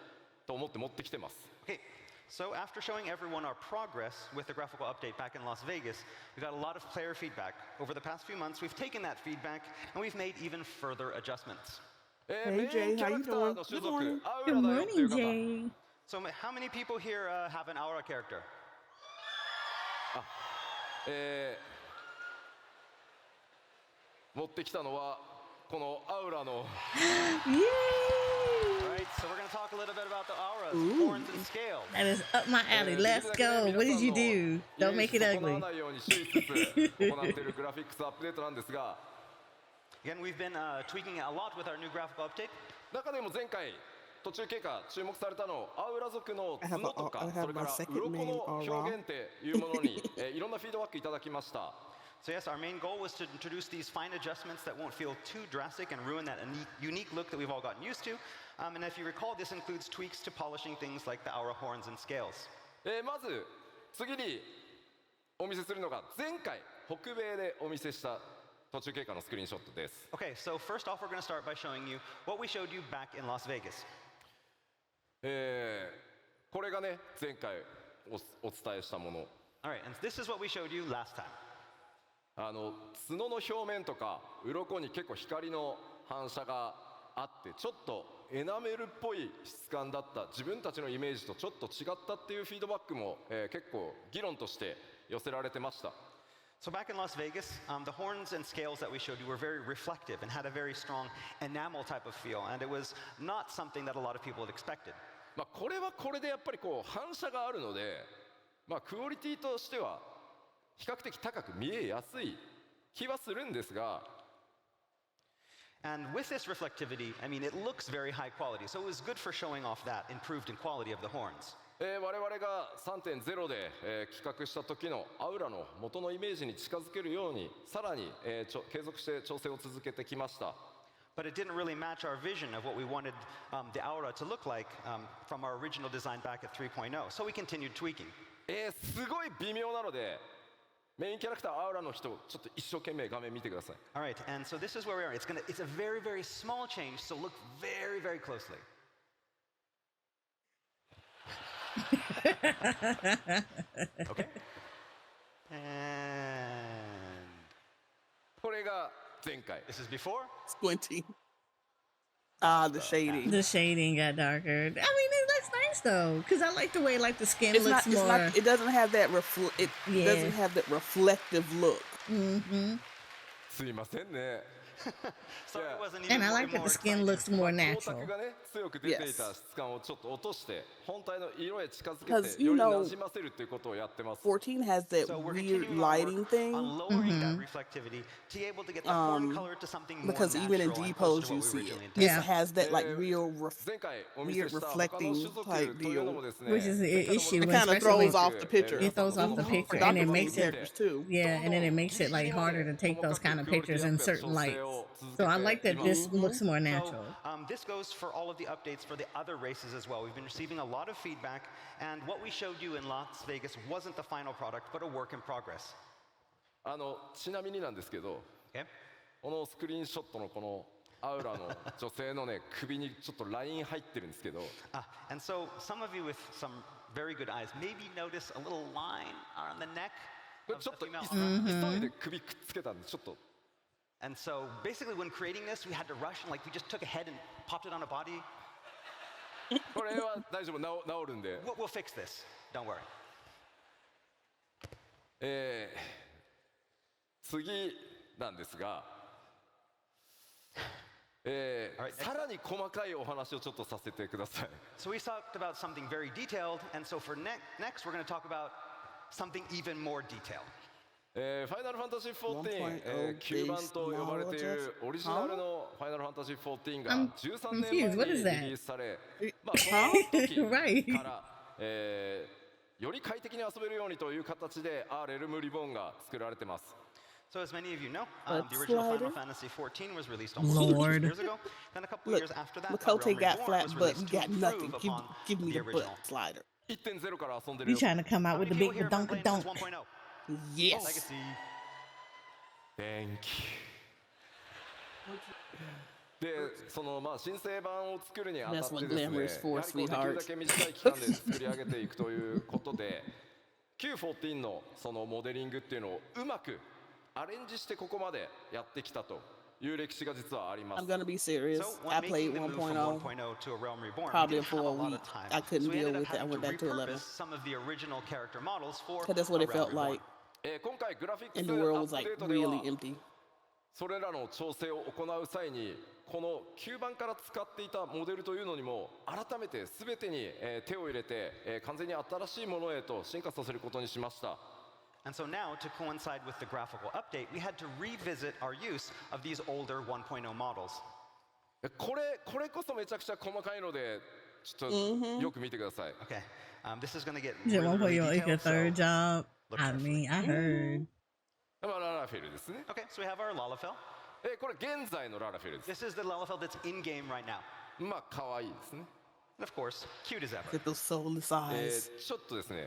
と思って持ってきてます。Okay, so after showing everyone our progress with the graphical update back in Las Vegas, we've got a lot of player feedback. Over the past few months, we've taken that feedback and we've made even further adjustments. Hey Jay, how you doing? Good morning. Good morning, Jay. So how many people here have an Aura character? 持ってきたのはこのアウラの Yay! All right, so we're going to talk a little bit about the auras, horns, and scales. That is up my alley. Let's go. What did you do? Don't make it 損な ugly. わないように注意しつつ行っているグラフィックスアップデートなんですが Again, we've been tweaking a lot with our new graphical update. 中でも前回途中経過注目されたのアウラ族の角とか I have それから my second 鱗の name, 表現っていうものにいろんなフィードバックいただきました。 So yes, our main goal was to introduce these fine adjustments that won't feel too drastic and ruin that unique look that we've all gotten used to. And if you recall, this includes tweaks to polishing things like the aura horns and scales. まず次にお見せするのが前回北米でお見せした途中経過のスクリーンショットです。 Okay, so first off, we're going to start by showing you what we showed you back in Las Vegas. これがね前回お伝えしたもの。 All right, and this is what we showed you last time. 角の表面とか鱗に結構光の反射があってちょっとエナメルっぽい質感だった自分たちのイメージとちょっと違ったっていうフィードバックも、結構議論として寄せられてました。 So back in Las Vegas, the horns and scales that we showed you were very reflective and had a very strong enamel type of feel, and it was not something that a lot of people had expected. まあこれはこれでやっぱりこう反射があるので、まあクオリティとしては比較的高く見えやすい気はするんですが。 And with this reflectivity, I mean, it looks very high quality, so it was good for showing off that improved in quality of the horns. 我々が 3.0 で、企画した時のアウラの元のイメージに近づけるようにさらに、継続して調整を続けてきました。 But it didn't really match our vision of what we wanted the aura to look like from our original design back at 3.0, so we continued tweaking. すごい微妙なのでメインキャラクターアウラの人ちょっと一生懸命画面見てください。 All right, and so this is where we are. It's a very, very small change, so look very, very closely. Okay. And これが前回。 this is before. Squinting. Ah, the shading. The shading got darker. I mean, it looks nice though, because I like the way like the skin It's looks not. It's more. not. It doesn't have that Yeah. doesn't have that reflective look. Mm-hmm. すいませんね。So it wasn't And even I more, like that more the skin exciting. looks more 光 natural. 沢がね強く出ていた質感をちょっと落として本体の色へ近づけ Because, て you より know, 馴染ませるっていうことをやってます。 14 has that So we're weird continuing our lighting work thing. on lowering that reflectivity to be able to get the horn color to something more Because even in natural and D close pose to you what we see originally it. intended. This Yeah. has that like えー real 前回お見せ weird した他の種 reflecting 族 type というのも deal. ですね Which is an 前回の issue, It model kind of especially throws off the picture. it throws off the Mhm. picture, For and it Dr. makes Queen's it characters too. yeah, and then it makes it like harder to take those kind of pictures in certain lights. So I like that this looks more natural. So this goes for all of the updates for the other races as well. We've been receiving a lot of feedback, and what we showed you in Las Vegas wasn't the final product, but a work in progress. ちなみになんですけど Okay? このスクリーンショットのこのアウラの女性のね首にちょっとライン入ってるんですけど And so some of you with some very good eyes maybe notice a little line on the neck これ of ちょっ the と female. 急いで首くっつけたんでちょっと And so basically when creating this, we had to rush and like we just took a head and popped it on a body. これは大丈夫治るんで We'll fix this. Don't worry. 次なんですが、さらに細かいお話をちょっとさせてください。 So we talked about something very detailed, and so for next we're going to talk about something even more detailed. ファイナルファンタジー14、 1.0 9番と呼ばれているオリジナルのファイナルファンタジー14が I'm 13年 confused. 前 What に is リ that? リースされ、 Huh? その時 Right. から、より快適に遊べるようにという形で R エルムリボンが作られてます。 So as many of you know, But the original slider? Final Fantasy XIV was released almost 2 Lord. years ago. Then a couple Look, years after that, Makote Realm got Reborn flat was butt. released You to got nothing. improve Give, upon give me the the butt original. slider. 1.0 から遊んでる You よ。 trying to come out How with the many people big here have been badonkadonk. playing since 1.0? Yes. Legacy. Thank you. で、その新生版を作るにあたって That's what ですね、 glamour is for, やはりこうできるだけ短い期間で作り上げていくということで、Q14 のそのモデリングっていうのをうまくアレンジしてここまでやってきたという歴史が実はあります。 I'm gonna be serious. So I when played making the move from 1.0. 1.0 to a Realm Reborn, Probably we didn't have for a a lot week. of time. I couldn't So we deal ended up with it. I having went to back to 11. repurpose some of the original character models for Because that's what a it Realm felt Reborn. like. 今回グラフィック And ス the ア world ッ was プ like デートでは really empty. それらの調整を行う際にこの9番から使っていたモデルというのにも改めて全てに手を入れて完全に新しいものへと進化させることにしました。 And so now, to coincide with the graphical update, we had to revisit our use of these older 1.0 models. これこそめちゃくちゃ細かいのでちょっとよく見てください。 Okay, this is going to get You really, want for really your detailed. third So, job? look I carefully. mean, I heard. ララフェルですね。 Okay, so we have our Lalafell. これ現在のララフェルです。 This is the Lalafell that's in game right now. 可愛いですね。 And of course, cute as ever. Look at those soulless eyes. ちょっとですね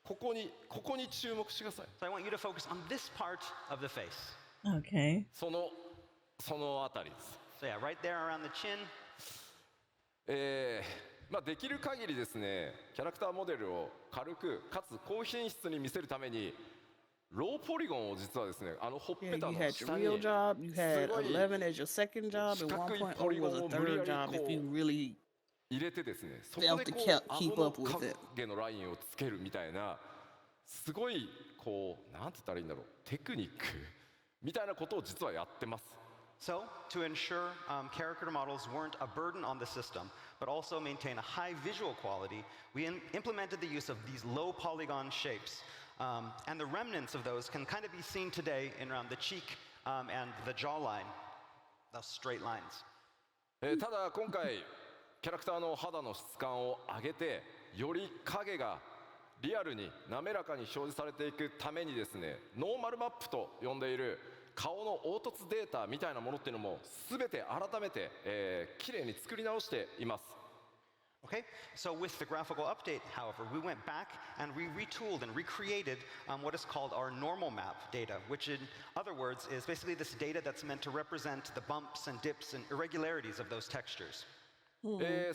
ここに注目してください。 So I want you to focus on this part of the face. Okay. そのあたりです。 So yeah, right there around the chin. できる限りですねキャラクターモデルを軽くかつ高品質に見せるためにローポリゴンを実はですねほっ Yeah, ぺた you の had 下 your に real job, you had すごい 11 as your second job, and 四角い 1.0 ポリゴン was を a 無理や third り job こう if you really 入れてですねそ They こ have で to こう keep 顎の up with it. 影のラインをつけるみたいなすごいこうなんて言ったらいいんだろうテクニックみたいなことを実はやってます。 So, to ensure character models weren't a burden on the system, but also maintain a high visual quality, we implemented the use of these low polygon shapes. And the remnants of those can kind of be seen today in around the cheek and the jawline, those straight lines. ただ今回キャラクターの肌の質感を上げてより影がリアルに滑らかに表示されていくためにですねノーマルマップと呼んでいる顔の凹凸データみたいなものっていうのも全て改めて綺麗に作り直しています。 Okay, so with the graphical update, however, we went back and we retooled and recreated what is called our normal map data, which in other words is basically this data that's meant to represent the bumps and dips and irregularities of those textures.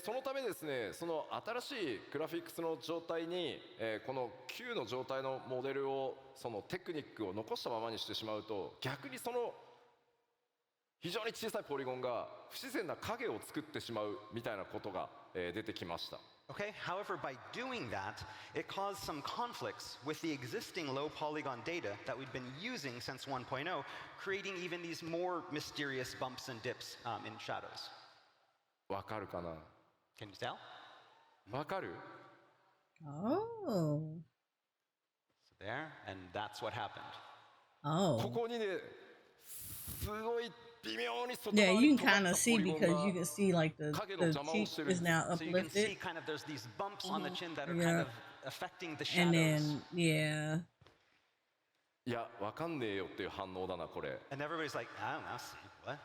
そのためですねその新しいグラフィックスの状態に、この9の状態のモデルをそのテクニックを残したままにしてしまうと逆にその非常に小さいポリゴンが不自然な影を作ってしまうみたいなことが出てきました。 Okay, however, by doing that, it caused some conflicts with the existing low polygon data that we'd been using since 1.0, creating even these more mysterious bumps and dips in shadows. わかるかな? Can you tell? わかる? Oh. So there, and that's what happened. こ Oh. こにね、すごい微妙に外 Yeah, 側 you に can 尖 kind っ of た see ポリゴン because you が can see like the cheek is now So you can see uplifted. kind of there's these bumps on the chin that are Yeah. kind of affecting the And shadows. then, yeah. いや、わかんねえよっていう反応だな、これ。 And everybody's like, I don't know, what?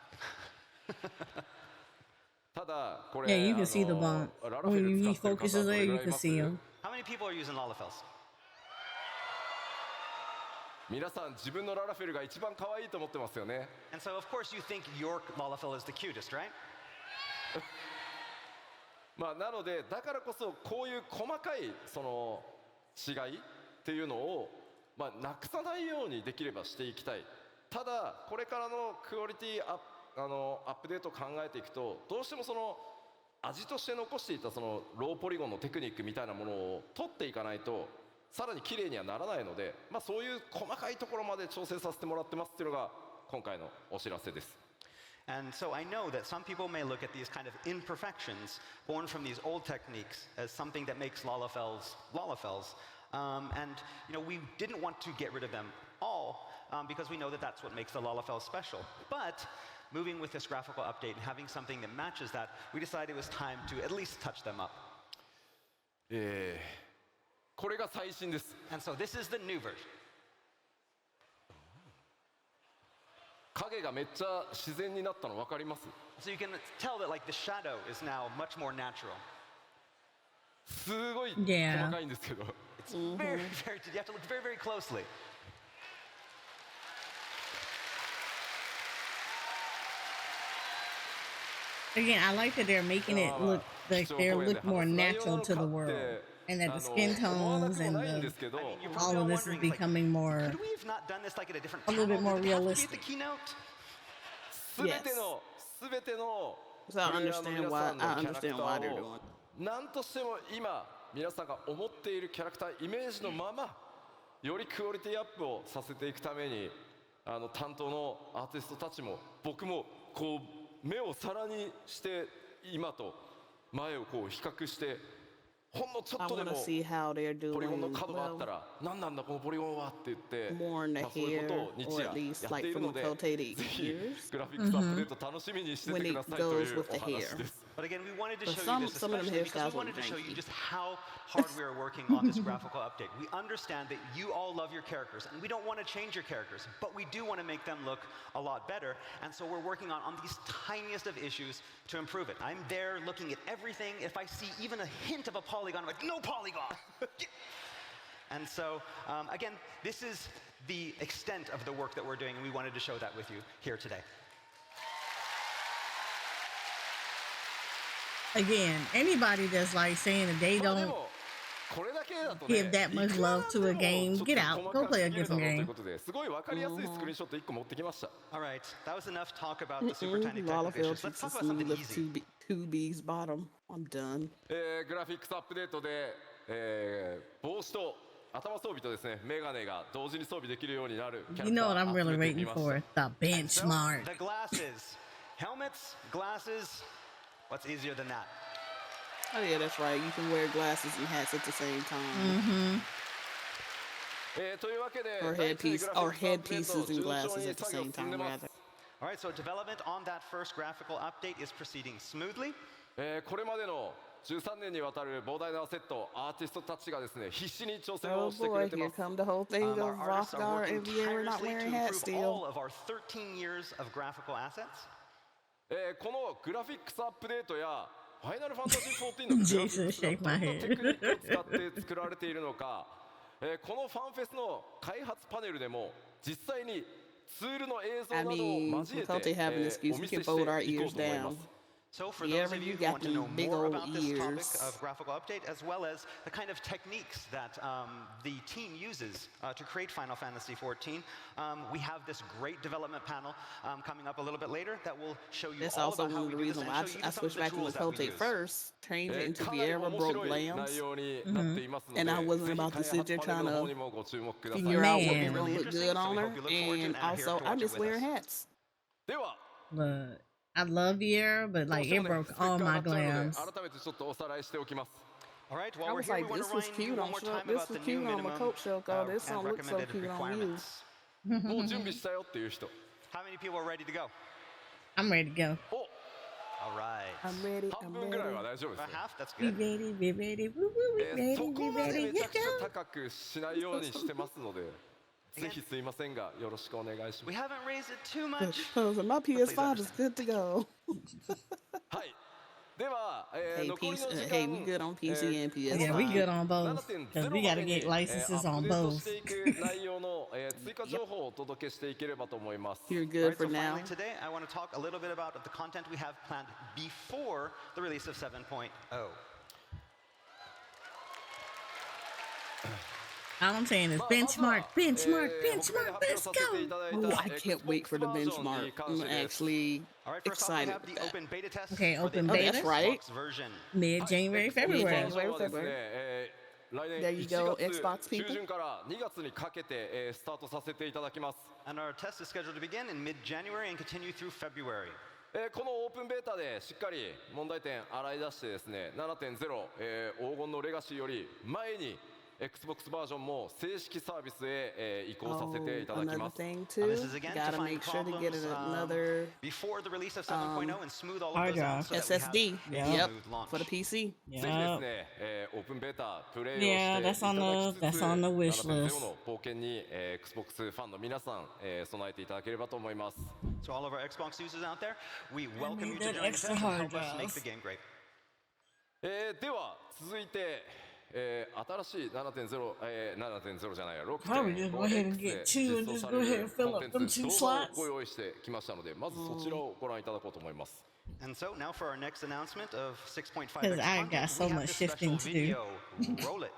ただ、こ Yeah, れ、you can see the bump. ララフェ When ル he 使ってる方は focuses ど there, れぐ you らいい can ます see him. How many people are using Lalafels? 皆さん、自分のララフェルが一番可愛いと思ってますよね。 And so, of course, you think your Lalafel is the cutest, right? まあ、なので、だからこそ、こういう細かいその違いっていうのを、まあ、なくさないようにできればしていきたい。ただ、これからのクオリティアップデートを考えていくと、どうしてもその味として残していたそのローポリゴンのテクニックみたいなものを取っていかないと、さらに綺麗にはならないので、まあ、そういう細かいところまで調整させてもらってますっていうのが今回のお知らせです。 And so I know that some people may look at these kind of imperfections born from these old techniques as something that makes Lalafels Lalafels. And we didn't want to get rid of them all because we know that that's what makes the Lalafels special. But moving with this graphical update and having something that matches that, we decided it was time to at least touch them up. これが最新です。 And so this is the new version. 影がめっちゃ自然になったの分かります？ So you can tell that like the shadow is now much more natural. すごい Yeah. 細かいんですけど。 It's very, very, you have to look very, very closely. Again, I like that they're making it look like they look more natural to the world, and that the skin tones and all of this is becoming more, Could we have not done this like at a different a little bit panel? more Did it have to be at realistic. the keynote? すべてのすべての So I プレイヤーの understand 皆 why さんの I キャラクタ understand why they're ー doing を it. 何としても今皆さんが思っているキャラクターイメージのままよりクオリティアップをさせていくために担当のアーティストたちも僕もこう目を皿にして今と前をこう比較してほんのちょ I っとで want も to see how they're ポリゴンの doing 角があった well, ら何なんだこのポリゴンはって言って more in the そういうことを hair, 日 or 夜 at least やって like いる from の the で rotated ぜひ ears グラフィックスアップデート楽しみにしててくださいと when い it う goes お with the 話 hair. です。 But again, we wanted to But show you this some of them especially because hairstyles we wanted are to show you janky. just how hard we are working on this graphical update. We understand that you all love your characters, and we don't want to change your characters, but we do want to make them look a lot better. And so we're working on these tiniest of issues to improve it. I'm there looking at everything. If I see even a hint of a polygon, I'm like, no polygon! And so, again, this is the extent of the work that we're doing, and we wanted to show that with you here today. Again, anybody that's like saying that they まあで don't もこれだけだとね give that much love to a game, get out, go play a いくらなんでもちょっと細かすぎるだろう different という game. ことですごい分かりやすいスクリーンショット1個持ってきました。 All right, that was enough talk about the super tiny technical Lalafell issues. Let's keeps talk a about something smooth of easy. 2B's bottom. I'm done. グラフィックスアップデートで、帽子と頭装備とですねメガネが同時に装備できるようになるキャラ You クタ know what ー I'm を really 集めてみ waiting ました。 for? The So, benchmark. the glasses. Helmets, glasses. What's easier than that? Oh yeah, that's right. You can wear glasses and hats at the same time. というわけで Or 第一にグラフィックスアップデート headpieces and 順調 glasses に at the 作業 same 進んで time, ます rather. All right, so development on that first graphical update is proceeding smoothly. これまでの13年にわたる膨大なアセットアーティストたちがですね必死に挑戦 Oh をしてく boy, れてま here す。 come the whole thing Our of artists are Rothgar working and Vieira not tirelessly to wearing hats improve all still. of our 13 years of graphical assets. このグラフィックスアップデートやファイナルファンタジー14のグラフィックス Jason, が shake どん my な head. テクニックを使って作られているのかこのファンフェスの開発パネルでも実際にツールの映像な I どを mean, 交え without they て have an お excuse, 見 we せ can して fold our いこう ears と思いま down. す。So for Yeah, those of you you who got want to them know big more old about this topic ears. of graphical update, as well as the kind of techniques that the team uses to create Final Fantasy XIV, we have this great development panel coming up a little bit later that will show you That's all also about how one we of the do this reasons and why show you I even some of switched the back to tools that we Lakota use. first, changed it into かなり Vieira 面 broke 白い lambs, 内容になっていますので、 and I wasn't ぜひ about 開 to sit 発 there パネ trying ルの to 方にもご注目ください。 figure out what was Man. gonna look Interesting, good so on we her, hope you look forward to it and and are here also to I watch it miss with wearing us. hats. では、 Look, I love Vieira, but どう like しても it ね、 broke せっかく all 上が my っちゃうので、 glams. 改めてちょっとおさらいしておきます。 All right, I while we're was here, we like, want this to was remind you cute one on more show. time This about was the new cute on minimum Wakeup show. This and don't look so recommended cute on you. requirements. もう準備したよっていう人。 How many people are ready to go? I'm ready to go. お、 All right. I'm ready. 半 I'm 分ぐらいは ready. 大丈夫です About ね。 half? That's We good. ready, we ready, woo woo, we そ ready, こ we まで ready, めちゃ let's くちゃ go. 高くしないようにしてますので、ぜひすいませんが、よろしくお願いしま We す。 haven't raised it too much. So my PS5 is good to go. はい。では、 Hey, 残りの PC, 時 hey, 間、 we good on PC and PS5. Yeah, we good on both. 7.0 Because we ま got で to に get licenses アッ on プデート both. していく内容の、追加情報をお届けしていければと思います。 You're All good right, for so now. finally today, I want to talk a little bit about the content we have planned before the release of 7.0. All I'm saying is benchmark, benchmark, benchmark, let's go. Oh, I can't wait for the benchmark. I'm actually All right, first off, we excited have with the that. open beta test Okay, for the open Oh, beta. that's right. Xbox version. Mid-January, February. Mid-January. はですね、来年 There you 1 go, 月 Xbox 中 people. 旬から2月にかけて、スタートさせていただきます。 And our test is scheduled to begin in mid-January and continue through February. このオープンベータでしっかり問題点洗い出してですね、7.0、黄金のレガシーより前に Xbox バージョンも正式サービスへ、移行さ Oh, せていただき another ます thing And too. this is again to Gotta find make sure to get problems it another before the release of 7.0 and smooth all of hard those out drive. so that we SSD. have a Yep, smooth launch. for the PC. ぜひです Yeah. ね、オープンベータプレイを Yeah, してい that's た on だ the- きつつ that's on the wish 7.0 list. の冒険に、Xbox ファンの皆さん、備えていただければと思います。 So all of our Xbox users out there, we welcome you need to that join the extra test and hard help us make drive. the game great. では続いて、新しい 7.0、7.0 じゃないや Probably just go ahead and get two and just go ahead and fill up them 2 動画を slots. ご用意してきましたので、まずそちらをご覧いただこうと思います。 And so now for our next announcement of 6.5 'Cause I content, got so we have much this shifting special to do. video. Roll it.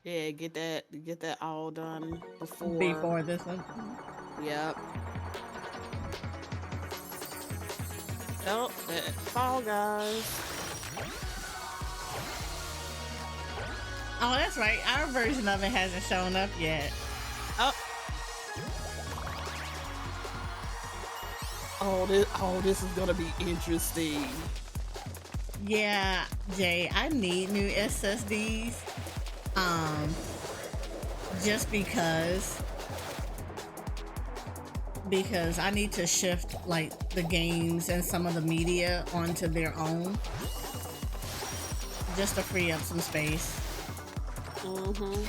Yeah, get that all done before. Before this one. Yep. Oh, that Fall Guys. Oh, that's right. Our version of it hasn't shown up yet. Oh. Oh, this is gonna be interesting. Yeah, Jay, I need new SSDs. Just because I need to shift like the games and some of the media onto their own, just to free up some space. Mm-hmm.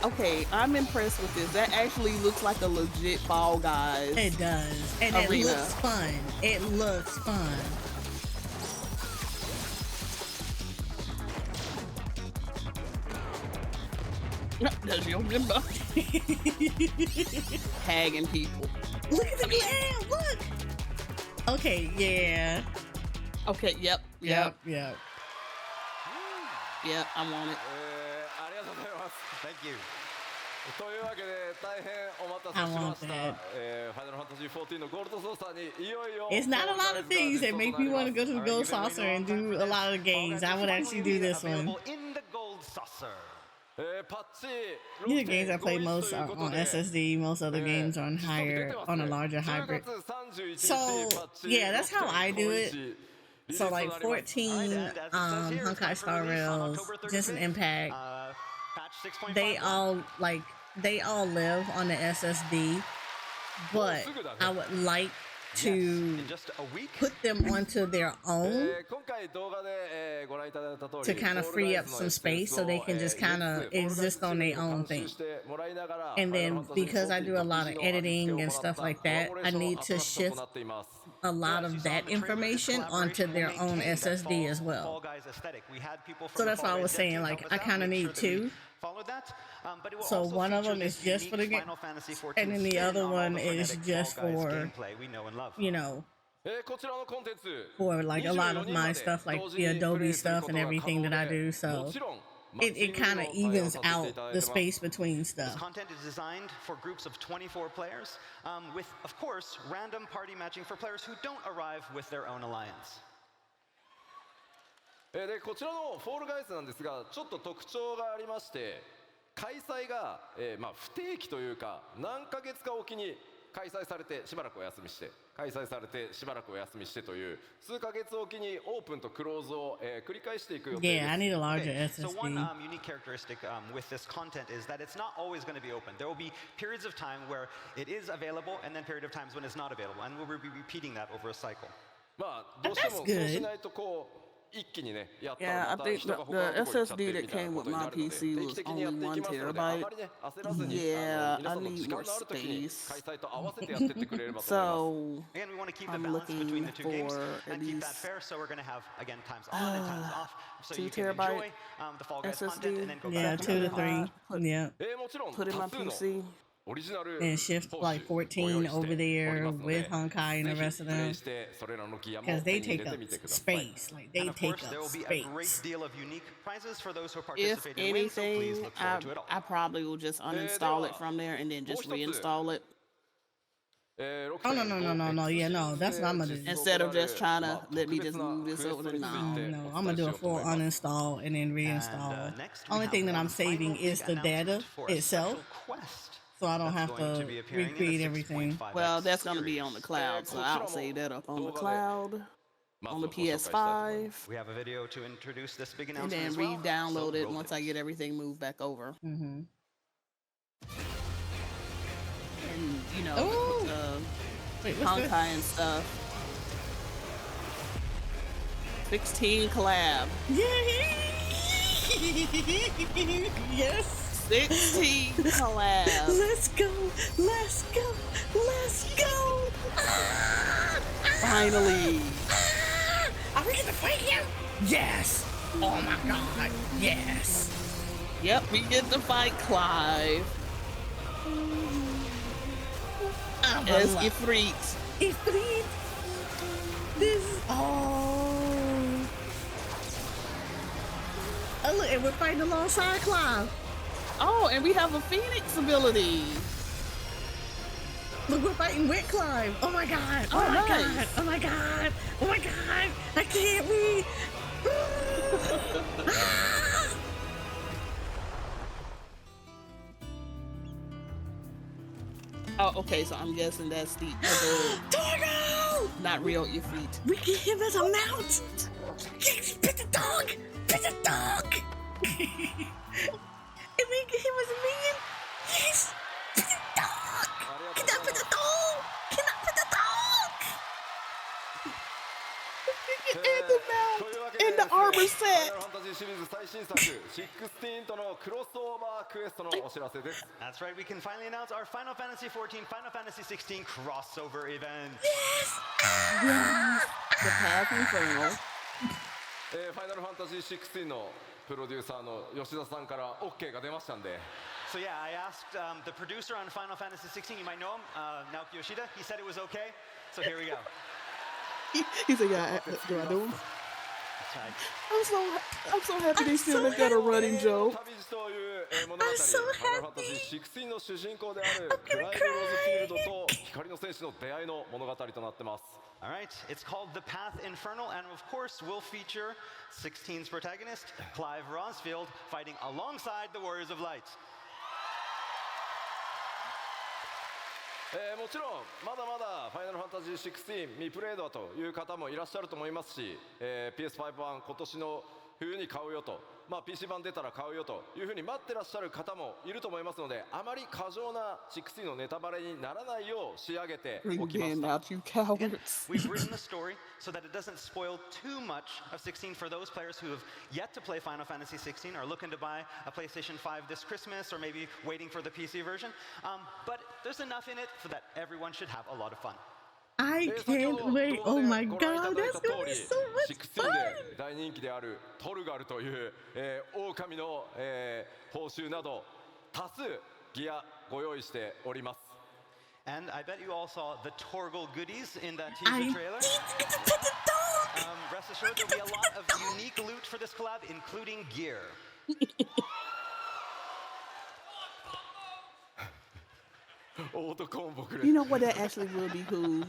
Okay, I'm impressed with this. That actually looks like a legit Fall Guys. It does, and Arena. it looks fun. It looks fun. Does your member tagging people? Look at the glam. Look. Okay. Yeah. Okay, yep. Yep. Yeah, I want it. ありがとうございます。 Thank you. というわけで大変お待たせしました。 I want that. ファイナルファンタジー14のゴールドソーサーにいよいよ It's not a lot of things that make me want to go to the All right, Gold you've been waiting Saucer a long and time do for a lot of this. games. Fall I would Guys actually is do this one. available in the Gold Saucer. パッチ These are games I play 6.51 most という are こと on で SSD. Most other games are on higher, on a larger 10 hybrid. 月31日 So パッチ yeah, that's how I do it. 6.51 So like 14 Alright, and as it says here, it's Honkai time for Star release on Rails, October Genshin 35th. Impact. Patch 6.5. They all live on the SSD, but I would like Yes, to in just a week. put them onto their own 今回動画で、ご覧いただいた通り to kind of free up some space so they can just kind of exist on their own thing. And then because I do a lot of editing and stuff like that, I need to shift a lot of that information onto their own SSD as well. So that's why I was saying, like, I kind of need two. followed that. But it will So also one of feature them is this just for the unique game, Final Fantasy XIV and then the spin other on all one the is frenetic just Fall Guys for, gameplay we know and love. you know, こちらのコンテンツ for like a lot 24 of 人 my まで stuff, like 同時 the にプレ Adobe イする stuff こ and とが可 everything 能 that I で do. も So ちろん it kind of evens out the space between This stuff. content is designed for groups of 24 players, with, of course, random party matching for players who don't arrive with their own alliance. でこちらのフォールガイズなんですがちょっと特徴がありまして開催が、不定期というか何ヶ月かおきに開催されてしばらくお休みして開催されてしばらくお休みしてという数ヶ月おきにオープンとクローズを、繰り返していく予定です。 Yeah, I need a larger Okay, so one SSD. unique characteristic with this content is that it's not always going to be open. There will be periods of time where it is available and then period of times when it's not available. And we'll be repeating that over a cycle. まあどうしてもそうしないとこう一気にねやったら Yeah, I また think 人が the 他のとこ行っちゃって SSD み that たい came なこ with とに my なるので PC 定 was 期的にや only っていき 1 ますのであ terabyte. まりね焦らずに Yeah, 皆 I さんの need 時間 more のある時に space. 開催と合わせてやってってくれればと思います。 So Again, we want to keep the I'm balance between the two looking games for and at keep that least fair. So we're going to have, again, times on and times off. So 2 you can terabyte enjoy the Fall Guys content and then go Yeah, back to 2 to the content. 3. Yeah. もちろん put in my 多数の PC. オリジナル And shift 報 like 酬ご用 14 意して over おり there ますので with Honkai and the ぜ rest ひ of プレイ them してそれらのギアも because 手 they に入 take れて up みてください。 space. Like they And of take course, there up will be a great space. deal of unique prizes for those who If participate and win, so please anything, look forward to it all. I probably will just uninstall it from there and then just reinstall it Oh, no. Yeah, no, that's what I'm gonna do. instead of just trying to let me just move this over to Oh, now. no, I'm gonna do a full uninstall and then reinstall. And, next, we Only have thing that one I'm saving final is big the data announcement for a itself, special quest so I don't that's have going to to be appearing in the recreate everything. 6.5X Well, that's going to be on the series. cloud, so I'll save that up on the cloud, on the まずはご紹介したいと思います PS5, We have a video to introduce this big and announcement then as well. re-download so it roll once I get everything moved back over. Mm-hmm. And, you know, Ooh. Wait, what's this? Honkai and stuff. 16 collab. Yeah. Yes. 16 collab. Let's go. Let's go. Let's go. Finally. Are we gonna fight him? Yes. Oh my god. Yes. Yep, we get to fight Clive as Ifrit. Ifrit. This. Oh. Oh, look, and we're fighting alongside Clive. Oh, and we have a Phoenix ability. Look, we're fighting with Clive. Oh my god. Oh, Oh, my nice. god. Oh my god. Oh my god. I can't read. Oh, okay, so I'm guessing that's the other, Torgo! not real Ifrit. We get him as a mount. Yes, pet the dog. Pet the dog. And we get him as a minion. Yes, pet the dog. Can I pet the dog? Can I pet the dog? And the mount and the armor set. ファイナルファンタジーシリーズ最新作16とのクロスオーバークエストのお知らせです。 That's right, we can finally announce our Final Fantasy XIV, Final Fantasy XVI crossover event. The Path Infernal. ファイナルファンタジー16のプロデューサーの吉田さんから OK が出ましたんで So yeah, I asked the producer on Final Fantasy XVI, you might know him, Naoki Yoshida. He said it was okay, so here we go. He said, "Yeah, do I do him?" That's right. I'm so happy they still got a running joke. 旅路という物語 I'm so ファイナルファンタジー16の主人公であるクライブ・ローズフィールドと光の戦士の出会いの物語となってます All right, it's called The Path Infernal, and of course will feature 16's protagonist, Clive Rosfield, fighting alongside the Warriors of Light. もちろんまだまだファイナルファンタジー16未プレイドという方もいらっしゃると思いますし、PS5 版今年の冬に買うよと、PC 版出たら買うよというふうに待ってらっしゃる方もいると思いますのであまり過剰な16のネタバレにならないよう仕上げておきまし Again, た out you cowards. We've written the story so that it doesn't spoil too much of 16 for those players who have yet to play Final Fantasy 16 or looking to buy a PlayStation 5 this Christmas or maybe waiting for the PC version. But there's enough in it so that everyone should have a lot of fun. I 先ほ can't ど wait. 動画 Oh で my ご覧いた god, だい that's た gonna 通 be り so much 16 fun. で大人気であるトルガルという、狼の、報酬など多数ギアご用意しております。 And I bet you all saw the Torgal goodies in that I teaser trailer. did get to pet the dog. Rest assured, there'll be a lot of unique loot for this collab, including gear. オートコンボくれ You know what? That actually will be cool.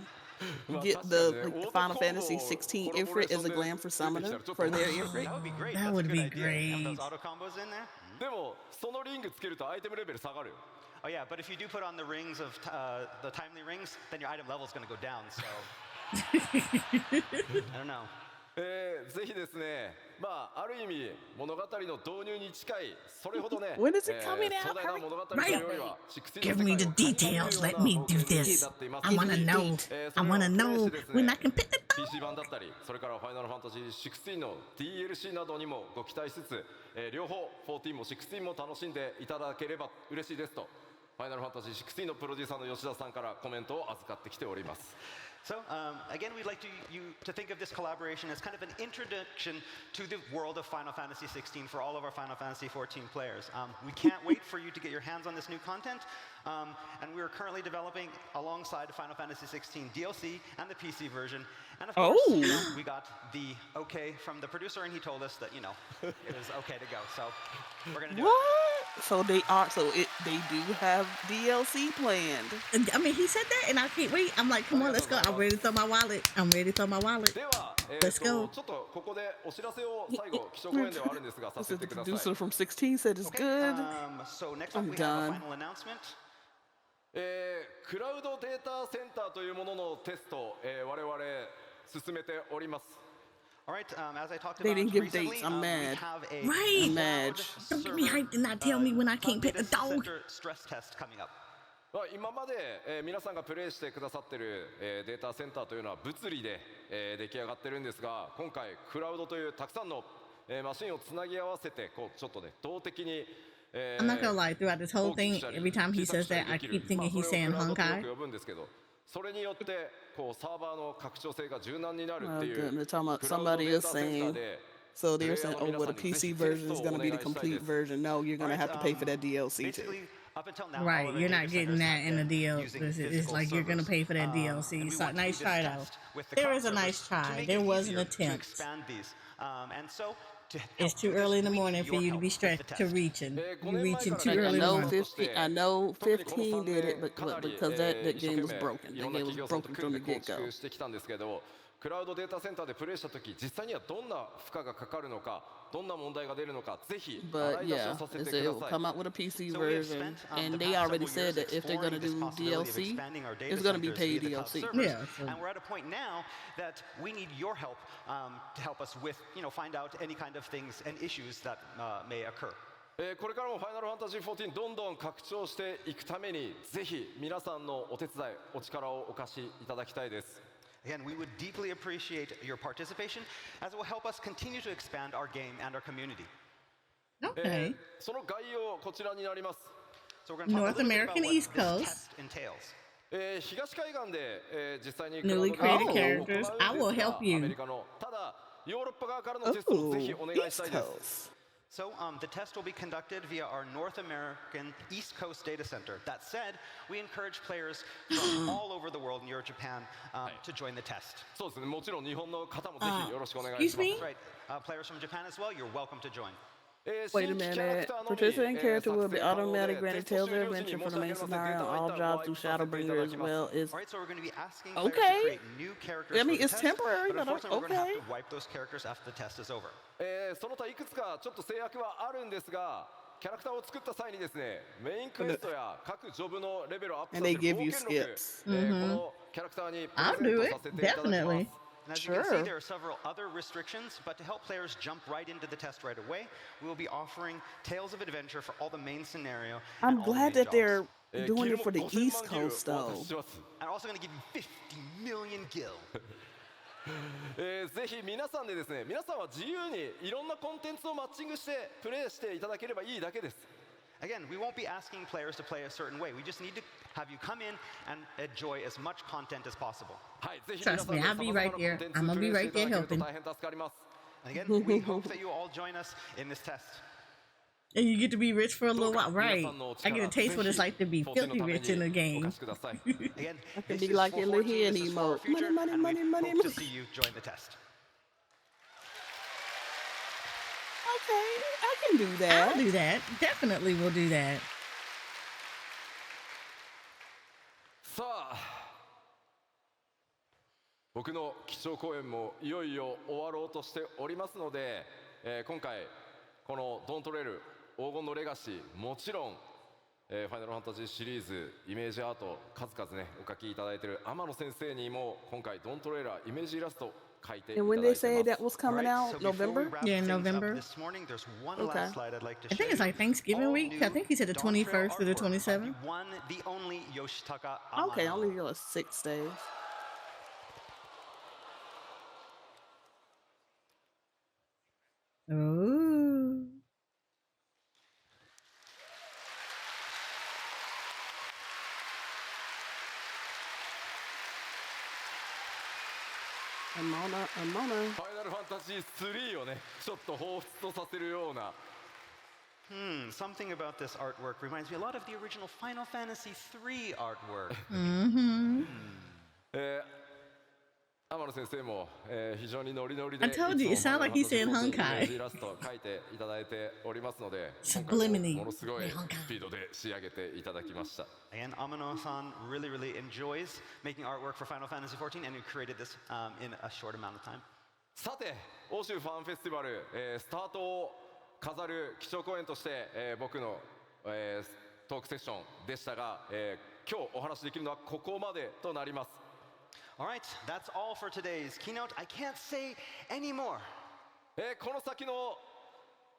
Get the like, Final Fantasy 16 Ifrit as a glam for Summoner for their Ifrit. That would be great. That That's would a good be idea. Have those great. auto combos in there. でもそのリングつけるとアイテムレベル下がるよ Oh yeah, but if you do put on the rings of the timely rings, then your item level is going to go down. So I don't know. ぜひですね、まあある意味物語の導入に近いそれほどね、 When is it coming out? 壮大な物語というよりは、Give me the details. Let me do this. I wanna know. I wanna know when I can pet the dog. PC 版だったり、それからファイナルファンタジー16の DLC などにもご期待しつつ、両方14も16も楽しんでいただければ嬉しいですと、ファイナルファンタジー16のプロデューサーの吉田さんからコメントを預かってきております。 So again, we'd like you to think of this collaboration as kind of an introduction to the world of Final Fantasy 16 for all of our Final Fantasy 14 players. We can't wait for you to get your hands on this new content. And we are currently developing alongside Final Fantasy 16 DLC and the PC version. And of course, you know, we got the okay from the producer, and he told us that, you know, it was okay to go. So we're going to do it. What? So they do have DLC planned. I mean, he said that, and I can't wait. I'm like, come on, let's go. I'm ready to throw my wallet. I'm ready to throw my wallet. では、Let's go. ちょっとここでお知らせを最後基礎講演ではあるんですがさ This せ is て the ください。 producer from 16 said it's Okay, good. so next up, I'm we have a done. final announcement. クラウドデータセンターというもののテスト、我々進めております。 All right, as I talked They about didn't give recently, dates. I'm we mad. have a Right. I'm mad. Don't get me hyped and not tell me when I can't pet the dog. center stress test coming up. 今まで、皆さんがプレイしてくださっている、データセンターというのは物理で、出来上がってるんですが、今回クラウドというたくさんの、マシンをつなぎ合わせてこうちょっとね動的に、I'm not gonna lie. Throughout this whole thing, every time he says that, I keep thinking he's saying まあそれをクラウドと Honkai. よく呼ぶんですけど、それによってこうサーバーの拡張性が柔軟になる Oh っていう goodness, talking about クラウド somebody デー is タセンター saying. で So they're saying, oh, well, the PC version is going to be the complete version. No, you're going to have to pay for that DLC too. Basically, up until now, all Right, of our you're data not getting centers that have in the been deal. using It's physical like you're gonna servers. pay for that And DLC. we So want to do nice this try though. test with the There cloud was a nice servers to try. make There it was an easier to attempt. expand these. And so to help It's too do this, early in the we need morning for your you to help be with the stretched to test. reaching. You're 5年前 reaching から too I ね early in the know morning. 15. I know 特にこの 15 3 did it, 年かなり because that 一生 game 懸 was 命 broken. い That ろんな game 企 was 業さんと broken 組ん from で the 構 get 築 go. してきたんですけど、クラウドデータセンターでプレイしたとき実際にはどんな負荷がかかるのか、どんな問題が出るのか、ぜひ洗 But い出し yeah, をさせ it て said it く will ださい。 come out with a PC So we have version, spent and the they past already several said years that if they're going to exploring this do possibility of DLC, expanding our data it's going to be centers paid via the cloud DLC. servers. Yeah, so- And we're at a point now that we need your help to help us with, you know, find out any kind of things and issues that may occur. これからもファイナルファンタジー14どんどん拡張していくためにぜひ皆さんのお手伝いお力をお貸しいただきたいです。 Again, we would deeply appreciate your participation as it will help us continue to expand our game and our community. Okay. その概要こちらになります。 So we're going to talk a North little bit about American what East this Coast. test entails. 東海岸で、実際に Newly クラウド created データ characters. を行うんですが I will help you. アメリカのただヨーロッパ側からのテストをぜひ Oh, お願いし East たいです。 Coast. So the test will be conducted via our North American East Coast data center. That said, we encourage players from all over the world near Japan to join the test. そうですね。もちろん日本の方もぜひよろしくお願い Excuse します。 me? That's right. Players from Japan as well, you're welcome to join. Wait a minute. Participating character will be automatically granted Tales of Adventure for the main scenario on all jobs through Shadowbringer as well. Is All right, so we're going to be asking players Okay. to create new characters. I mean, for the it's test, temporary, but but unfortunately, we're going to have okay. to wipe those characters after the test is over. その他いくつかちょっと制約はあるんですが、キャラクターを作った際にですね、メインクエストや各ジョブのレベルをアップさ And せ they る give you 冒険録、 skips. このキャラクターにプ I'll レゼン do ト it. させていただきます。 Definitely. And as you can see, Sure. there are several other restrictions, but to help players jump right into the test right away, we will be offering Tales of Adventure for all the main scenario. and I'm all the glad main that they're jobs. doing it for the 5000 East 万ギル Coast お渡し though. します。 And also going to give you 50 million gil. ぜひ皆さんでですね、皆さんは自由にいろんなコンテンツをマッチングしてプレイしていただければいいだけです。Again, we won't be asking players to play a certain way. We just need to have you come in and enjoy as much content as possible. はい、ぜひ Trust 皆 me, さん I'll で be 様 right 々なコ there. ンテンツ I'm プ gonna レ be イしてい right た there だけると helping. 大変助かります。 And again, we hope that you all join us in this test. And you get to be rich for a ど little うか while, 皆 right? さんのお I 力 get a taste what ぜ it's like to ひ be 14 の filthy ため rich in a にお game. 貸しください。 Again, can this be is like for your little 14, hand this is for our emote. future, Money, and we money, money, hope to money. see you join the test. Okay, I can do I'll that. do that. Definitely will do that. さあ、僕の基調講演もいよいよ終わろうとしておりますので、今回このドントレール黄金のレガシー、もちろん、ファイナルファンタジーシリーズイメージアート数々ねお描きいただいている天野先生にも今回ドントレーラーイメージイラスト描いていた And だい when て they ます。 say that was coming All right, out, so before we November? wrap Yeah, things up November. this morning, there's one Okay. last slide I'd like to I think show it's like you. Thanksgiving All week. I new think he said the Dawntrail 21st to the artwork by 27th. the one, the only Yoshitaka Okay, Amano. only 6 days. Ooh. Amona. ファイナルファンタジー3をねちょっと彷彿とさせるような Something about this artwork reminds me a lot of the original Final Fantasy III artwork. 天野先生も、非常にノリノリで I told you, it sounded like he said イメ Honkai. ージイラストを描いていただいておりますので、 Subliminally. ものすごい Yeah, Honkai. スピードで仕上げていただきました。 And Amano-san really enjoys making artwork for Final Fantasy XIV, and he created this in a short amount of time. さて、欧州ファンフェスティバル、スタートを飾る基調講演として、僕の、トークセッションでしたが、今日お話しできるのはここまでとなります。 All right, that's all for today's keynote. I can't say any more. この先の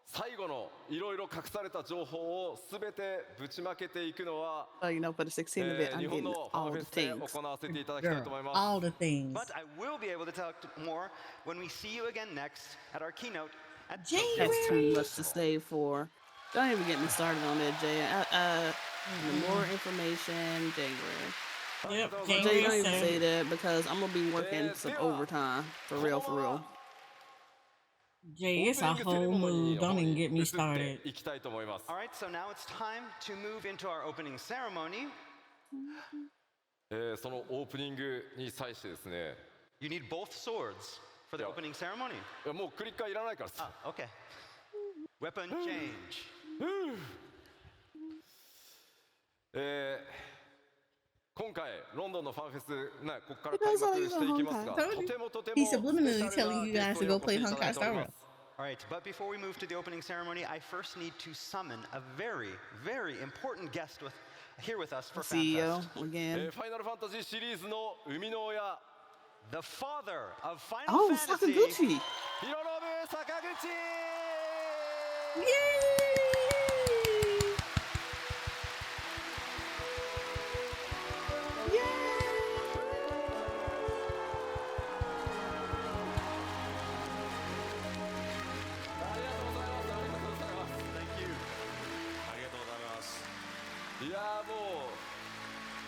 最後のいろいろ隠された情報をすべてぶちまけていくのは、Oh, you know, for the 16 of it, 日 I'm 本 getting のファン all フェ the スで things. 行わせていただきたいと思い Girl, ます。 all the things. But I will be able to talk more when we see you again next at our keynote at January. That's too much to stay for. Don't even get me started on that, Jay. The more information, January. Yep, Jay, January don't even 7th. say that because I'm gonna be working some overtime for real, for real. Jay, it's a whole mood. Don't even get me 移って started. いきたいと思います。 All right, so now it's time to move into our opening ceremony. そのオープニングに際してですね、 You need both swords for the Yeah. opening ceremony. いやもうクリッカーいらないからさ。 Ah, okay. Weapon change. 今回ロンドンのファンフェスなここから開幕していきますが、 Honkai. とてもとても He's スペシャ subliminally ルな telling you ゲ guys スト to にお go 越し play いただ Honkai いており Star ま Wars. す。 All right, but before we move to the opening ceremony, I first need to summon a very important guest here with us for CEO FanFest. again. ファイナルファンタジーシリーズの生みの親、 The father of Final Oh, Fantasy. Sakaguchi. ヒロノブ坂口。 Yay! Thank you. ありがとうございます。いやーも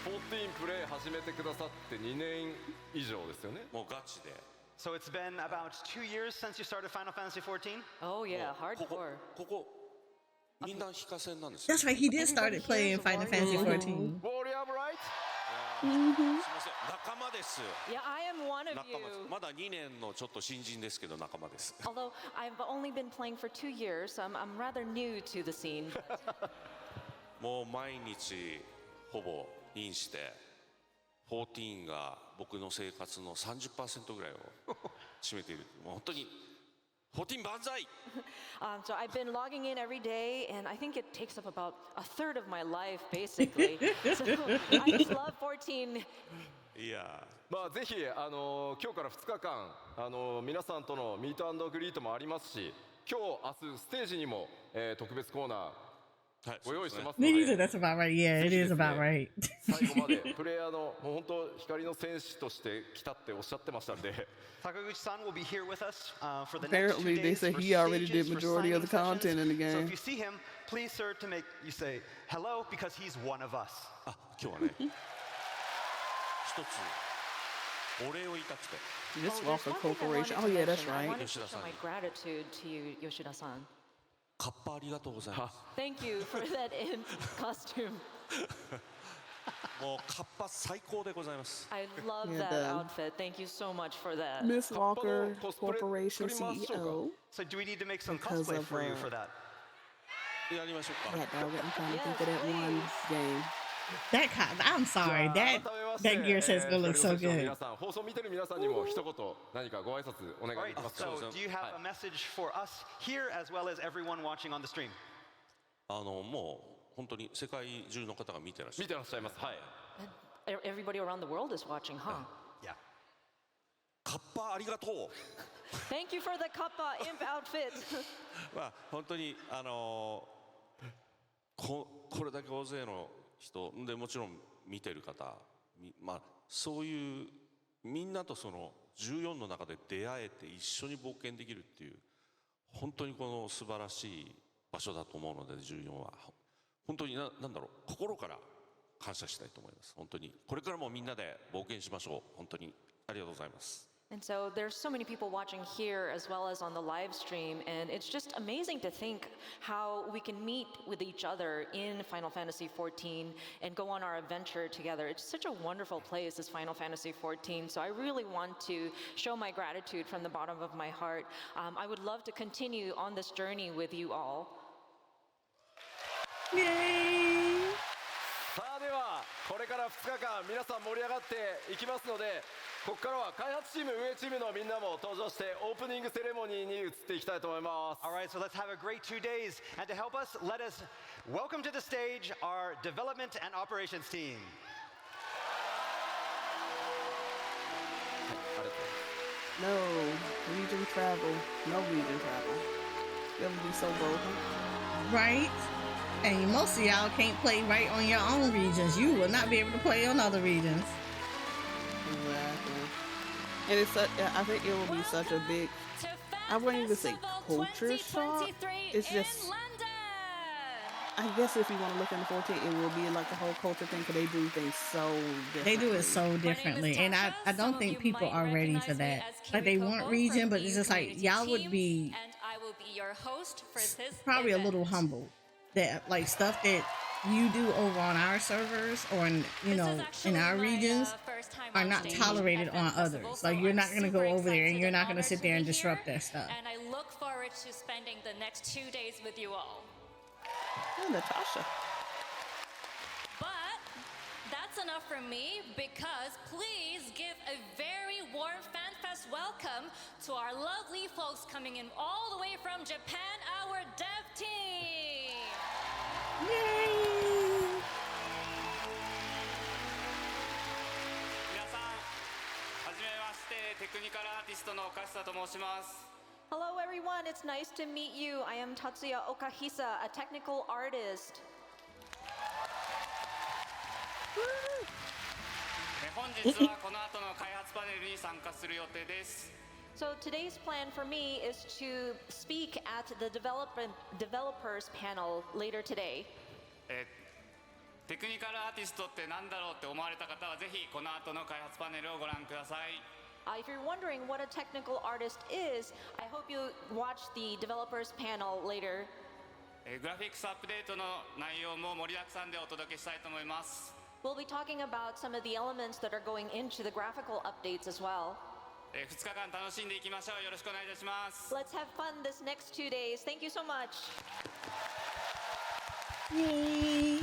う14プレイ始めてくださって2年以上ですよね。もうガチで。 So it's been about 2 years since you started Final Fantasy XIV. Oh yeah, ここ hardcore. ここみんな非課線なんですよ。 That's right, he did started playing Final Fantasy 14. ウォリアーブライト。すみません仲間です。 Yeah, I am one of 仲間です you. まだ2年のちょっと新人ですけど仲間です。 Although I've only been playing for 2 years, so I'm rather new to the scene. もう毎日ほぼインして14が僕の生活の 30% ぐらいを占めている。もう本当に14万歳。 So I've been logging in every day, and I think it takes up about a third of my life, basically. So I just love 14. いやまあぜひ今日から2日間皆さんとのミート&グリートもありますし、今日明日ステージにも、特別コーナーご用意してますの He said で、 that's about right. Yeah, it is about right. 最後までプレイヤーのもう本当光の戦士として来たっておっしゃってましたんで。Sakaguchi-san will be here with us for the next 2 Apparently, they days say for he already stages, did for majority of the signing content in the sessions. So game. if you see him, please, sir, to make you say hello because he's one of us. あ、今日はね、一つお礼を言いたくて。 This Oh, there's Walker one thing I wanted Corporation. to Oh yeah, that's mention. I right. wanted to show my gratitude to you, Yoshida-san. カッパありがとうございます。 Thank you for that imp costume. もうカッパ最高でございます。 I love Yeah, that the- outfit. Thank you so much for that. Miss Walker cosplay Corporation 撮りましょうか。 CEO. So do we need to make some Because cosplay of, for you for that? やりましょうか。 Yeah, dog. I'm trying to think of Yes, that one please. game. That I'm sorry. じゃあ That 改めまして that gear set's gonna look ト so リオ選手の good. 皆さん、放送を見てる皆さんにも一言何かご挨拶お願 All い right. できますか。 So do you have a message for us here as well as everyone watching on the stream? もう本当に世界中の方が見てらっしゃる。見てらっしゃいます。はい。 Everybody around the world is watching, huh? Yeah. カッパありがとう。 Thank you for the kappa imp outfit. まあ本当にこれだけ大勢の人でもちろん見てる方、まあそういうみんなとその14の中で出会えて一緒に冒険できるっていう本当にこの素晴らしい場所だと思うので14は本当になんだろう心から感謝したいと思います。本当にこれからもみんなで冒険しましょう。本当にありがとうございます。 And so there's so many people watching here as well as on the live stream, and it's just amazing to think how we can meet with each other in Final Fantasy XIV and go on our adventure together. It's such a wonderful place, this Final Fantasy XIV, so I really want to show my gratitude from the bottom of my heart. I would love to continue on this journey with you all. Yay! さあではこれから2日間皆さん盛り上がっていきますので、ここからは開発チーム運営チームのみんなも登場してオープニングセレモニーに移っていきたいと思います。 All right, so let's have a great 2 days. And to help us, let us welcome to the stage our development and operations team. ありがとうございます。 No region travel. No region travel. That would be so broken. Right? And most of y'all can't play right on your own regions. You will not be able to play on other regions. Exactly. And it's such, I think it will be such a big, I wouldn't even say culture shock. It's just, I guess if you want to look into 14, it will be like a whole culture thing because they do things so differently. They do it so differently, and I don't think people are ready for that. Like they want region, but it's just like y'all would be and I will be your host for this probably a event. little humble that like stuff that you do over on our servers or in in our regions are not tolerated on others. Like you're not gonna go over there and you're not gonna sit there and disrupt that stuff. And I look forward to spending the next 2 days with you all. Oh, Natasha. But that's enough from me because please give a very warm FanFest welcome to our lovely folks coming in all the way from Japan, our dev team. Yay! 皆さん、はじめまして、テクニカルアーティストの岡下と申します。 Hello everyone, it's nice to meet you. I am Tatsuya Okahisa, a technical artist. 本日はこの後の開発パネルに参加する予定です。 So today's plan for me is to speak at the developers panel later today. テクニカルアーティストって何だろうって思われた方はぜひこの後の開発パネルをご覧ください。 If you're wondering what a technical artist is, I hope you watch the developers panel later. グラフィックスアップデートの内容も盛りだくさんでお届けしたいと思います。 We'll be talking about some of the elements that are going into the graphical updates as well. 2日間楽しんでいきましょう。よろしくお願いいたします。 Let's have fun this next 2 days. Thank you so much. Yay!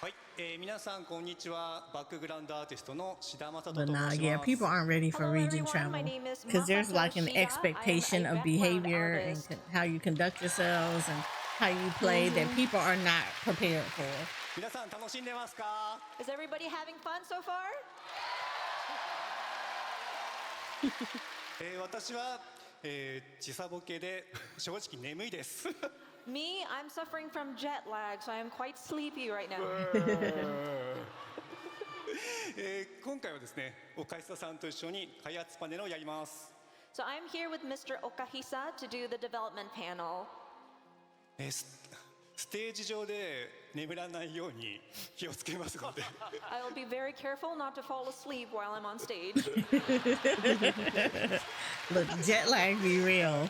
はい、皆さんこんにちは。バックグラウンドアーティストの志田正人 But と nah, 申し yeah, ます。 people aren't ready for Hello, region everyone. My travel name is because there's Masato like an Shida. I am expectation a of background behavior and artist. how you conduct yourselves and how you play that people are not prepared for. 皆さん楽しんでますか？ Is everybody having fun so far? 私は、時差ボケで正直眠いです。Me, I'm suffering from jet lag, so I am quite sleepy right now. 今回はですね、岡久さんと一緒に開発パネルをやります。So I'm here with Mr. Okahisa to do the development panel. ステージ上で眠らないように気をつけますので。I will be very careful not to fall asleep while I'm on stage. Look, jet lag be real.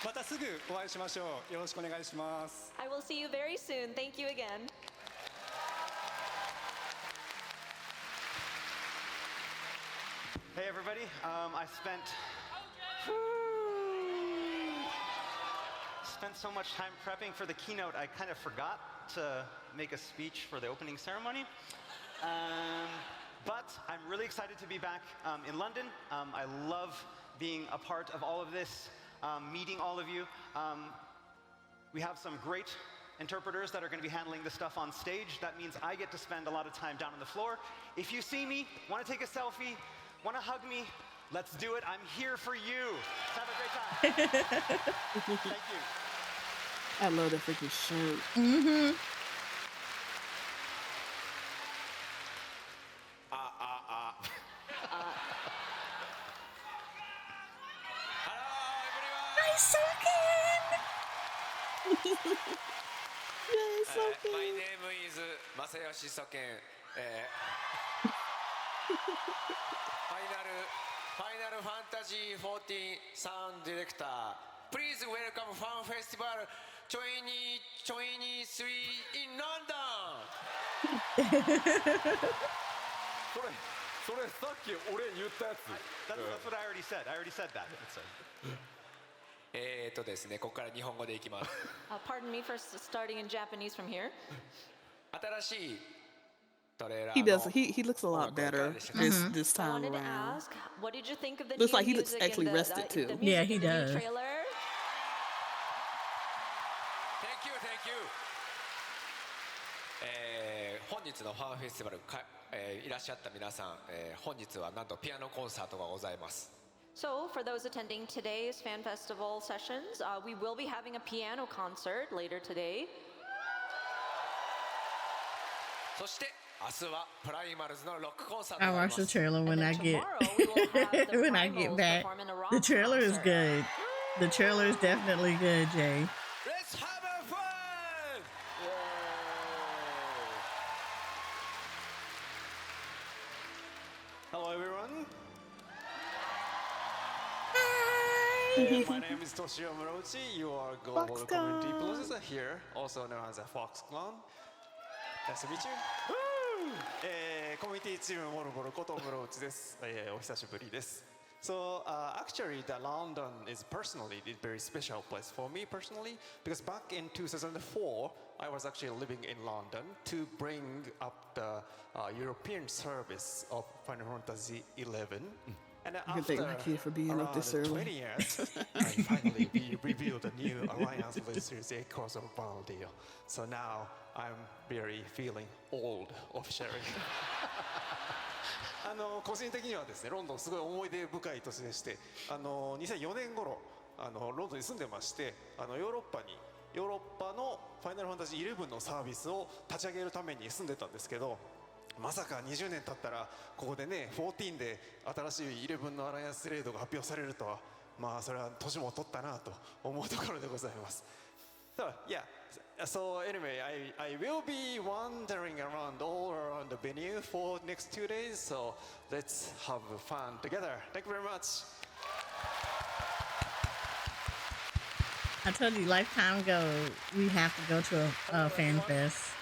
またすぐお会いしましょう。よろしくお願いします。I will see you very soon. Thank you again. Hey everybody, I spent so much time prepping for the keynote, I kind of forgot to make a speech for the opening ceremony. But I'm really excited to be back in London. I love being a part of all of this, meeting all of you. We have some great interpreters that are going to be handling the stuff on stage. That means I get to spend a lot of time down on the floor. If you see me, want to take a selfie, want to hug me, let's do it. I'm here for you. Let's have a great time. Thank you. I love that freaking shirt. Mm-hmm. Hi, Sugah! Yes, okay. My name is Masayoshi Soken. Final Fantasy 14 Sound Director. Please welcome Fan Festival 2023 in London. それさっき俺言ったやつ。That's what I already said. I already said that. ですね、ここから日本語でいきます。Pardon me for starting in Japanese from here. 新しいトレーラー He の does. He looks a lot better this I time wanted to around. ask, what did you think of the Looks new like he looks music actually and the, rested, too. the music Yeah, he in the new does. trailer? Thank you, thank you. 本日のファンフェスティバルいらっしゃった皆さん、本日はなんとピアノコンサートがございます。So, for those attending today's Fan Festival sessions, we will be having a piano concert later today. そして明日はプライマルズのロックコンサート I があり watch ま the す。trailer when And I then get tomorrow we will have the when I get Primals back. perform in a rock The trailer is concert. good. The trailer is definitely good, Jay. Let's have a fun! Hello everyone. Hi. My name is Toshio Morochi. You are global Foxconn. community processor here, also known as a Foxconn. Nice to meet you. コミュニティチームモルボルこと室内です。お久しぶりです。So actually, the London is personally a very special place for me personally because back in 2004, I was actually living in London to bring up the European service of Final Fantasy XI. And You can thank my kid for being up this around early. 20 years, I finally revealed a new alliance with Series A Cross of Valdeal. So now I'm very feeling old officially. 個人的にはですね、ロンドンすごい思い出深い年でして、2004年頃ロンドンに住んでまして、ヨーロッパのファイナルファンタジー11のサービスを立ち上げるために住んでたんですけど、まさか20年経ったらここでね14で新しい11のアライアンスレードが発表されるとは、まあそれは年も取ったなと思うところでございます。So yeah, so anyway, I will be wandering around all around the venue for next 2 days. So let's have fun together. Thank you very much. I told you, lifetime ago, we have to go to a fan fest.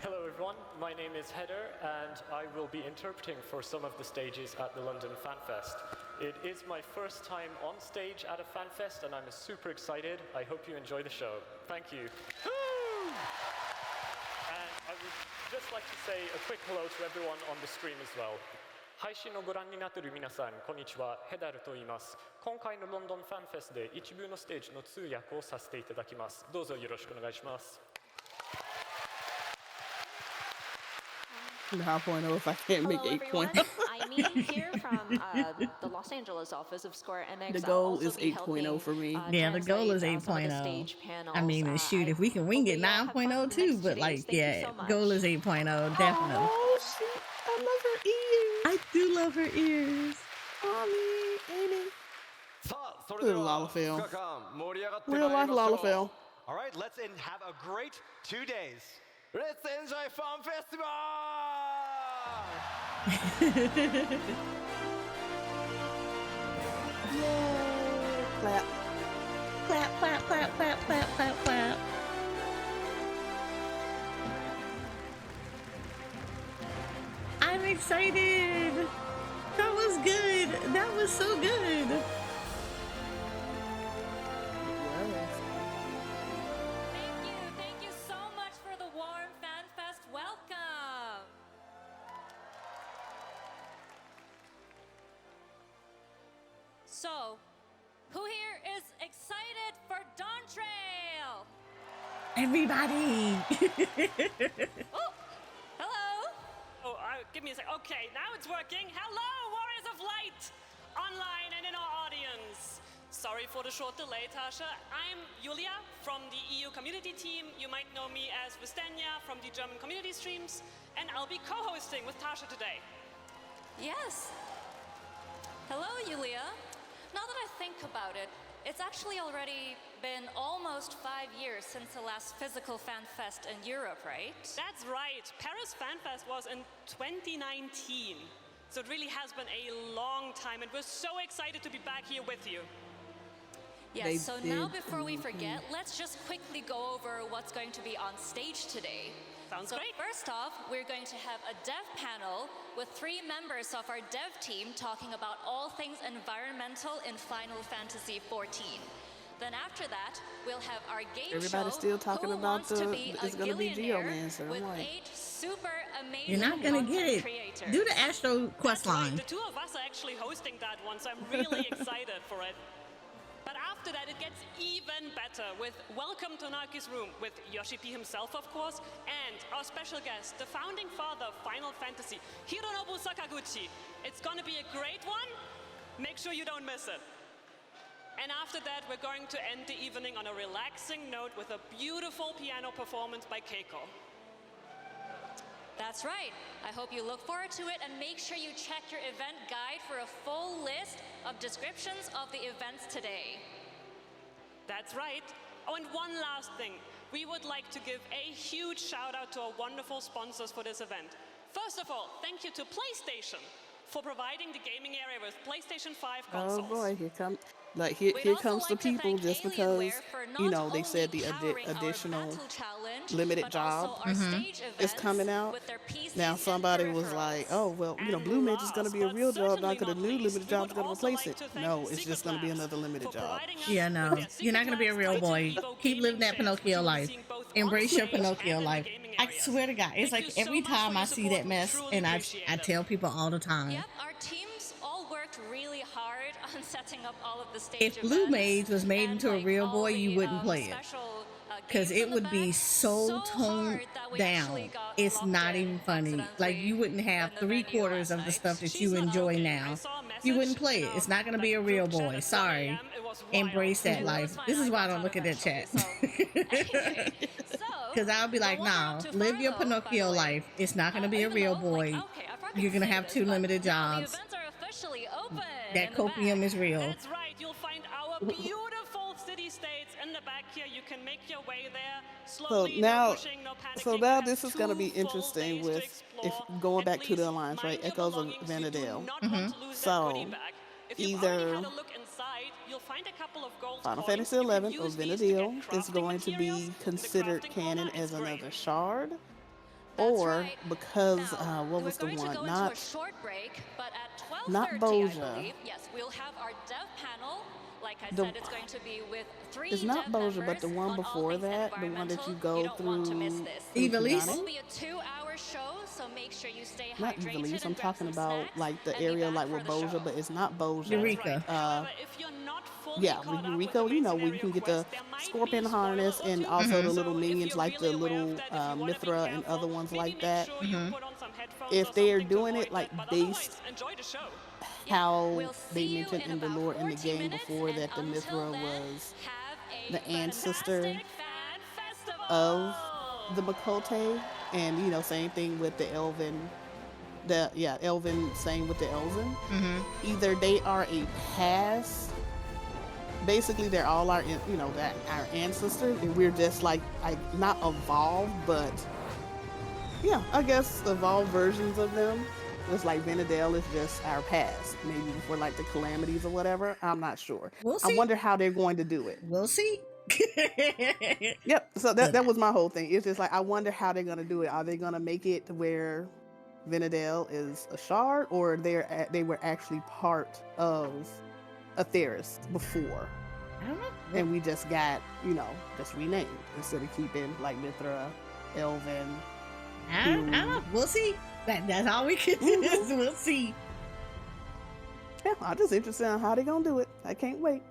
Hello everyone, my name is Heather and I will be interpreting for some of the stages at the London Fanfest. It is my first time on stage at a Fanfest and I'm super excited. I hope you enjoy the show. Thank you. And I would just like to say a quick hello to everyone on the stream as well. 配信をご覧になっている皆さん、こんにちは。ヘダルと言います。今回のロンドンファンフェスで一部のステージの通訳をさせていただきます。どうぞよろしくお願いします。How point if I can't make Hello 8 everyone, points. I mean, here from the Los Angeles office of Square Enix. The goal is 8.0 for me. Yeah, the goal is 8.0. I mean, and shoot, if we can wing it 9.0 too, but like, yeah, goal is 8.0, definitely. Oh shit! I love her ears. I do love her ears. Mommy, Amy. さあそれでは2日間盛り上がってまいり Real ま life しょう Lalafell. All right, let's have a great 2 days. Let's enjoy Fun Festival! Yay! Clap. Clap, clap, clap, clap, clap, clap, clap. I'm excited. That was good. That was so good. Thank you so much for the warm FanFest welcome. So, who here is excited for Dawntrail? Everybody. Oh, hello. Oh, give me a sec. Okay, now it's working. Hello, Warriors of Light, online and in our audience. Sorry for the short delay, Tasha. I'm Julia from the EU community team. You might know me as Vistenya from the German community streams, and I'll be co-hosting with Tasha today. Yes. Hello, Julia. Now that I think about it, it's actually already been almost 5 years since the last physical FanFest in Europe, right? That's right. Paris FanFest was in 2019. So it really has been a long time, and we're so excited to be back here with you. Yes, They so now did. before we forget, let's just quickly go over what's going to be on stage today. Sounds So great. first off, we're going to have a dev panel with 3 members of our dev team talking about all things environmental in Final Fantasy XIV. Then after that, we'll have our game Everybody's show, still talking Who about Wants to the- Be it's a gonna be Gillionaire, Geomancer. with I'm like- 8 super amazing You're not gonna get content it. creators. Do the Astro quest That's right. line. The two of us are actually hosting that one, so I'm really excited for it. But after that, it gets even better with Welcome to Naki's Room with Yoshi P himself, of course, and our special guest, the founding father of Final Fantasy, Hironobu Sakaguchi. It's going to be a great one. Make sure you don't miss it. And after that, we're going to end the evening on a relaxing note with a beautiful piano performance by Keiko. That's right. I hope you look forward to it, and make sure you check your event guide for a full list of descriptions of the events today. That's right. Oh, and one last thing. We would like to give a huge shout out to our wonderful sponsors for this event. First of all, thank you to PlayStation for providing the gaming area with PlayStation 5 consoles. Oh boy, here comes here also comes the like to people thank just because Alienware for not you know they said only the powering our additional battle challenge, limited but job also our stage is events coming out. with their PCs Now and somebody was like, peripherals. oh well, you know, And Blue Mage is going to be a last, real but job now certainly because the not new least, limited we job would is going to also replace like it. to thank No, it's Secret just going to be Labs another limited for job. providing us Yeah, no. with their You're Secret not gonna be a Labs real boy. Titan Evo Keep living gaming that chairs, which Pinocchio you'll be life. seeing both Embrace on your stage Pinocchio and in the life. gaming I area. swear to God, it's Thank like you so every much for time your I see support. that We mess, truly and I appreciate it. tell people all the time. Yep, our teams all worked really hard on setting up all of the stage If Blue events, Mage was made and, into a like, real all boy, the, you wouldn't play it. special, Because games it in the would be back, so toned hard that we down. actually got It's locked not in even funny. Like, accidentally you wouldn't have in the venue 3/4 last of the night. stuff that She's you not enjoy joking. I now. saw a You message wouldn't play in it. our, It's not going to be a like, real group chat boy. at 1 Sorry. a.m. It was wild. Embrace that It life. was fine. This is I why I got don't out look at that chat. eventually, so- Anyway, so, Because I'll be like, the one nah, not too live far your though, by the Pinocchio way. life. It's not going to be a Even real though, boy. like, okay, I forgot You're going to say have this, 2 but limited now jobs. The events are officially open. That in the copium back. is real. That's right. You'll find our beautiful city states in the back here. You can make your way there So slowly. now, no pushing, no panicking. so You now have this is going to 2 be full interesting days to with if explore. going And back to please the alliance, right? mind your Echoes of belongings. You do Vanadale. not want to lose that So, goodie bag. If you've already either had a look inside, you'll find a couple of gold Final coins. Fantasy You can XI or use these to get Vanadale is crafting going to materials. be The considered crafting canon corner as is great. another shard, That's or right. because Now, what was the we're going to one? go into Not a short break, but at 12:30, not I Boja. believe, yes, we'll have our dev panel. Like I The- said, it's going to be with 3 It's not dev Boja, but the members one on all before things that, the one that you environmental. go You don't want to miss through. this. Evilise? It will be a 2-hour show, so make sure you stay Not hydrated Evilise. I'm and grab talking some about snacks like the and be area back like for with the Boja, show. but it's not Boja. Eureka. However, if you're not fully Yeah, caught with up with Eureka, the you know, main where you can get the scenario quests, there might scorpion be a spoiler harness and or two. also the So little if minions you're like the really aware little of that, if you wanna be Mithra and careful, other ones maybe like make that. sure you put on some headphones if they are doing it like based how they mentioned in the lore in the game before that the Mithra was the ancestor of the Makote, and you know, same thing with the Elven, Elven, same with the Elven. Either they are a past, basically they're all our, you know, that our ancestors, and we're just like not evolved, but yeah, I guess evolved versions of them. It's like Vinadel is just our past, maybe for like the calamities or whatever. I'm not sure. We'll see. I wonder how they're going to do it. We'll see. Yep. So that was my whole thing. It's just like, I wonder how they're going to do it. Are they going to make it to where Vinadel is a shard, or they were actually part of Atheris before? I don't know. And we just got, you know, just renamed instead of keeping like Mithra, Elven. I don't know. We'll see. That's all we can do. We'll see. Yeah, I'm just interested in how they're gonna do it. I can't wait.